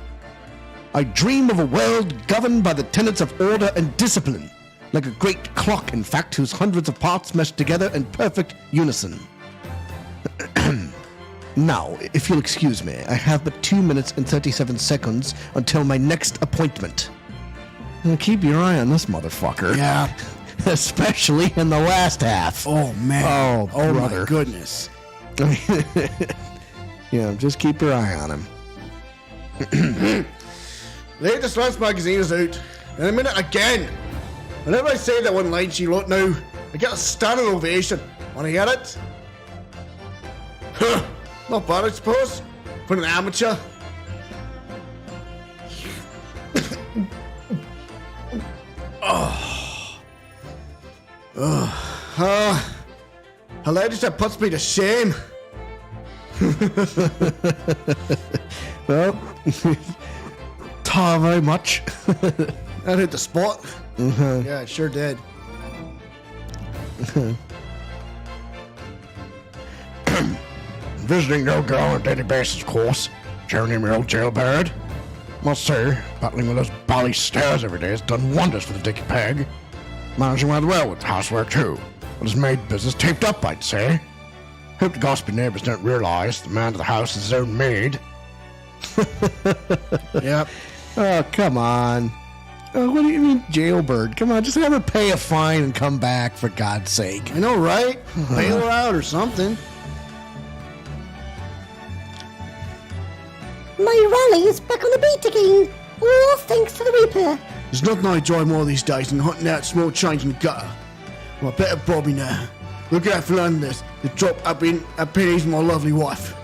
I dream of a world governed by the tenets of order and discipline, like a great clock, in fact, whose hundreds of parts mesh together in perfect unison. Now, if you'll excuse me, I have but 2 minutes and 37 seconds until my next appointment. Now keep your eye on this motherfucker. Yeah. Especially in the last half. Oh, man. Oh, my brother. goodness. Yeah, just keep your eye on him. Latest Lance magazine is out. In a minute again. Whenever I say that one line, she wrote now, I get a standing ovation. Wanna hear it? Huh. Not bad, I suppose. For an amateur. Hilarious, that puts me to shame. Well, ta very much. That hit the spot. Yeah, it sure did. Visiting no girl on a daily basis, of course. Journeying my old jailbird. Must say, battling with those bally stairs every day has done wonders for the dicky peg. Managing rather well with housework, too. But his maid business taped up, I'd say. Hope the gossipy neighbors don't realize the man of the house is his own maid. Yep. Oh, come on. Oh, what do you mean, jailbird? Come on, just have her pay a fine and come back, for God's sake. I know, right? Bail her out or something. My Raleigh is back on the beat again. All thanks to the Reaper. There's nothing I enjoy more these days than hunting out small change in the gutter. Well, I better Bobby now. Look out for Londoners to drop up in a pennies my lovely wife.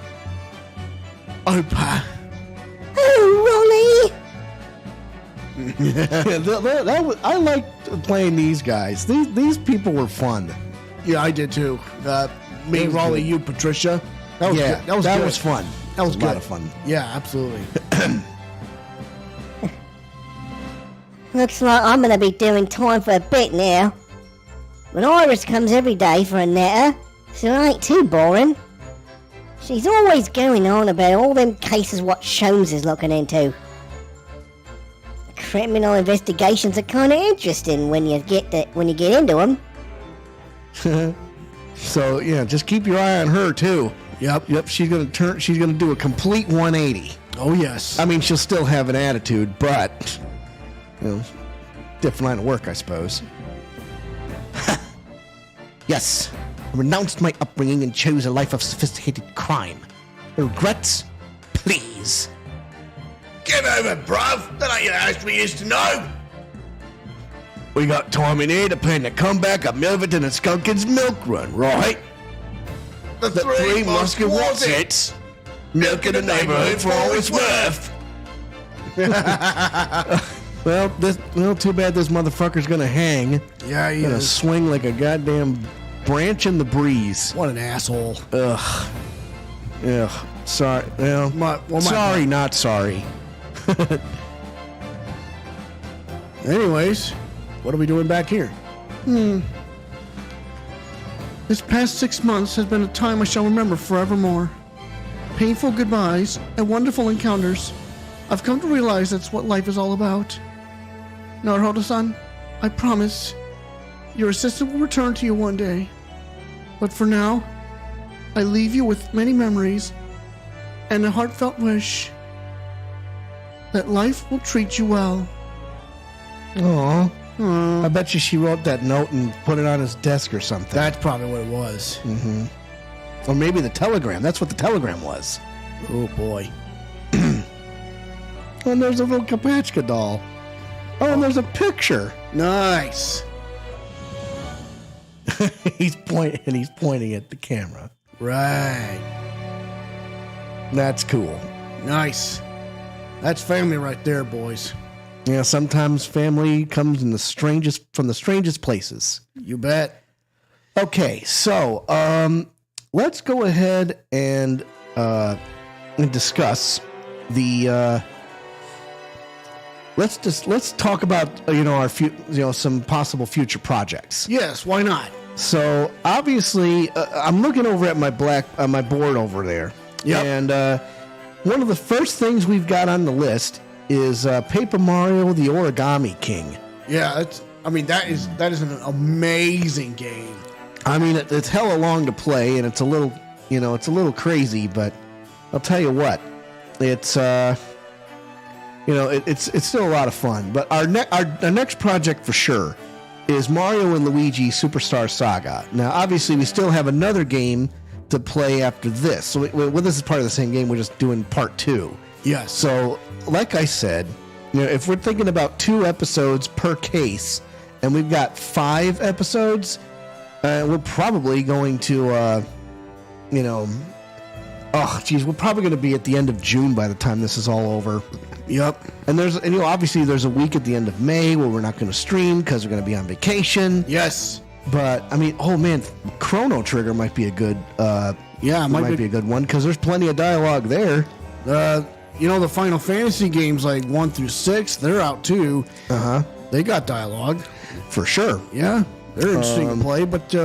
Opa. Oh, Raleigh. I liked playing these guys. These people were fun. Yeah, I did too. Me, Raleigh, you, Patricia. That was Yeah, good. that good. was fun. That was a good. lot of fun. Yeah, absolutely. Looks like I'm gonna be doing time for a bit now. But Iris comes every day for a natter, so it ain't too boring. She's always going on about all them cases what Sholmes is looking into. Criminal investigations are kind of interesting when you get into them. So yeah, just keep your eye on her too. Yep. She's gonna do a complete 180. Oh yes. I mean, she'll still have an attitude, but you know, different line of work, I suppose. Yes, I renounced my upbringing and chose a life of sophisticated crime. Regrets? Please. Get over it, bruv. That ain't the house we used to know. We got time in here to plan the comeback of Milverton and Skunkin's milk run, right? The Three musket warsits, milking the neighborhood for all it's worth. Well, too bad this motherfucker's gonna hang. Yeah, he Gonna is. swing like a goddamn branch in the breeze. What an asshole. Ugh. Sorry. Well, sorry, not sorry. Anyways, what are we doing back here? This past 6 months has been a time I shall remember forevermore. Painful goodbyes and wonderful encounters. I've come to realize that's what life is all about. Naruhodo-san, I promise, your assistant will return to you one day. But for now, I leave you with many memories and a heartfelt wish that life will treat you well. Aw. I bet you she wrote that note and put it on his desk or something. That's probably what it was. Or maybe the telegram. That's what the telegram was. Oh boy. And there's a little Kapachka doll. Oh, and there's a picture. Nice. He's pointing at the camera. Right. That's cool. Nice. That's family right there, boys. Yeah, sometimes family comes from the strangest places. You bet. Okay, so let's go ahead and discuss the. Let's talk about our some possible future projects. Yes, why not? So obviously, I'm looking over at my board over there. Yep. And one of the first things we've got on the list is Paper Mario: The Origami King. Yeah, that is an amazing game. I mean, it's hella long to play, and it's a little crazy, but I'll tell you what, it's it's still a lot of fun. But our next project for sure is Mario and Luigi Superstar Saga. Now, obviously, we still have another game to play after this. So, this is part of the same game. We're just doing part 2. Yes. So, like I said, if we're thinking about 2 episodes per case, and we've got 5 episodes, we're probably going to, we're probably going to be at the end of June by the time this is all over. Yep. And obviously there's a week at the end of May where we're not going to stream because we're going to be on vacation. Yes. But I mean, oh man, Chrono Trigger might be a good, might be a good one because there's plenty of dialogue there. The Final Fantasy games like 1 through 6, they're out too. They got dialogue For sure. Yeah, they're interesting to play, but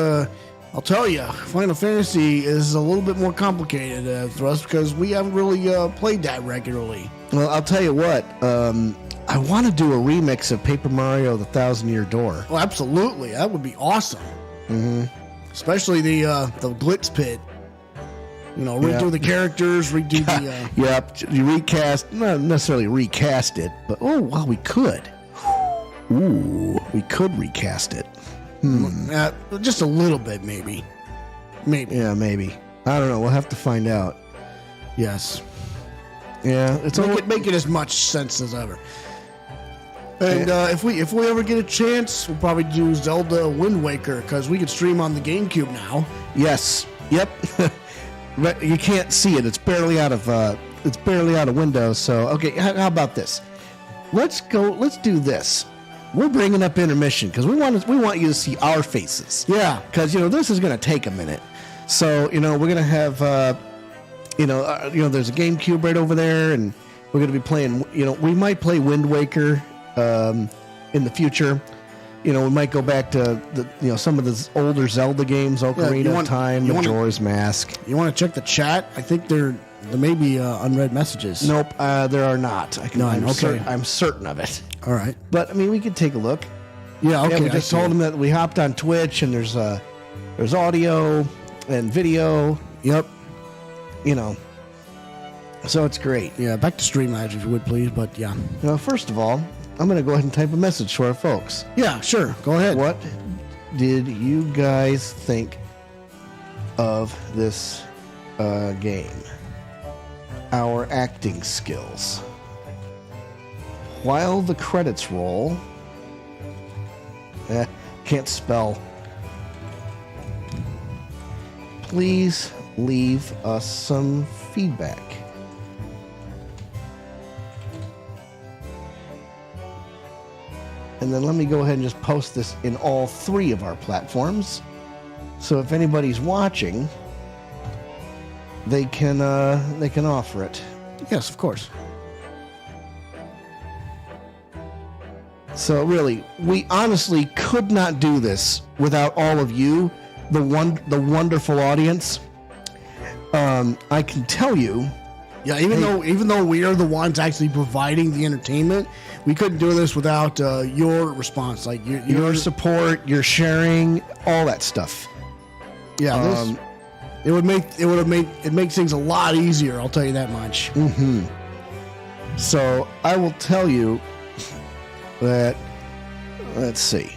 I'll tell you, Final Fantasy is a little bit more complicated for us because we haven't really played that regularly. Well, I'll tell you what, I want to do a remix of Paper Mario: The Thousand-Year Door. Well, absolutely, that would be awesome. Especially the Glitz Pit. Redo the characters, redo the... Yep, you recast, not necessarily recast it, but we could. Ooh, we could recast it. Just a little bit, maybe. Yeah, maybe. I don't know. We'll have to find out. Yes. Yeah, make it as much sense as ever. And if we ever get a chance, we'll probably do Zelda Wind Waker because we can stream on the GameCube now. Yes. Yep. But you can't see it. It's barely out of Windows. So okay, how about this? Let's do this. We're bringing up intermission because we want you to see our faces. Yeah. Because this is going to take a minute. So we're going to have there's a GameCube right over there, and we're going to be playing. We might play Wind Waker in the future. We might go back to some of the older Zelda games, Ocarina of Time, Majora's Mask. You want to check the chat? I think there may be unread messages. Nope, there are not. Okay. I'm certain of it. All right. But I mean, we could take a look. Yeah, okay. Yeah, we just told them that we hopped on Twitch and there's audio and video. Yep. So it's great. Yeah, back to Streamlabs if you would please, but yeah. Well, first of all, I'm going to go ahead and type a message to our folks. Yeah, sure. Go ahead. What did you guys think of this game? Our acting skills. While the credits roll, Can't spell. Please leave us some feedback. And then let me go ahead and just post this in all 3 of our platforms. So if anybody's watching, they can offer it. Yes, of course. So really, we honestly could not do this without all of you, the wonderful audience. I can tell you. Yeah, even though we are the ones actually providing the entertainment, we couldn't do this without your response, like your support, your sharing, all that stuff. Yeah, it makes things a lot easier. I'll tell you that much. Mm-hmm. So I will tell you that. Let's see.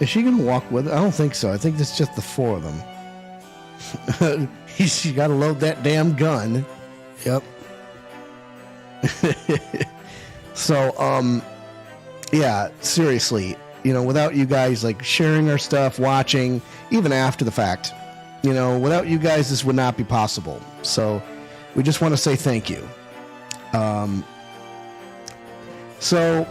Is she gonna walk with it? I don't think so. I think it's just the 4 of them. She got to load that damn gun. Yep. So, yeah, seriously, without you guys like sharing our stuff, watching, even after the fact, without you guys, this would not be possible. So we just want to say thank you. So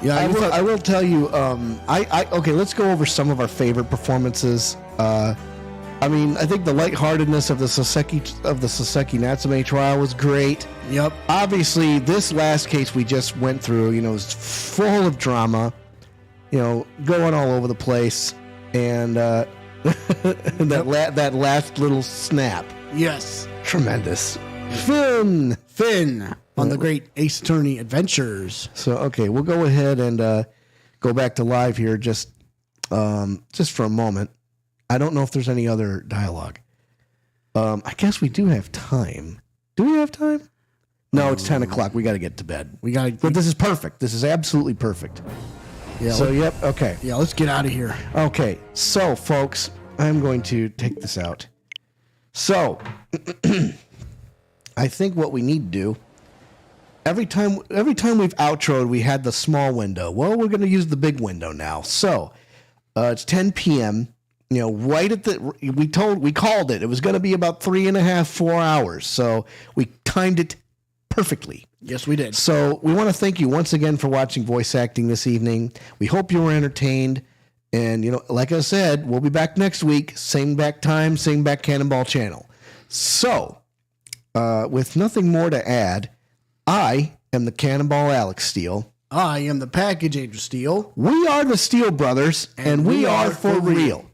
yeah, I will tell you, okay, let's go over some of our favorite performances. I think the lightheartedness of the Soseki Natsume trial was great. Yep. Obviously, this last case we just went through, is full of drama, going all over the place, and that last little snap. Yes. Tremendous. Finn on the great Ace Attorney adventures. So, okay, we'll go ahead and go back to live here just for a moment. I don't know if there's any other dialogue. I guess we do have time. Do we have time? No, it's 10 o'clock. We got to get to bed. But this is perfect. This is absolutely perfect. Yeah. So, yep. Okay. Yeah, let's get out of here. Okay. So, folks, I'm going to take this out. So, I think what we need to do, every time we've outroed, we had the small window. Well, we're going to use the big window now. So, it's 10 p.m., right at we called it. It was going to be about 3.5, 4 hours. So we timed it perfectly. Yes, we did. So we want to thank you once again for watching voice acting this evening. We hope you were entertained. And, like I said, we'll be back next week. Same back time, same back Cannonball channel. So with nothing more to add, I am the Cannonball Alex Steele. I am the Package Angel Steele. We are the Steele Brothers, and we are for real.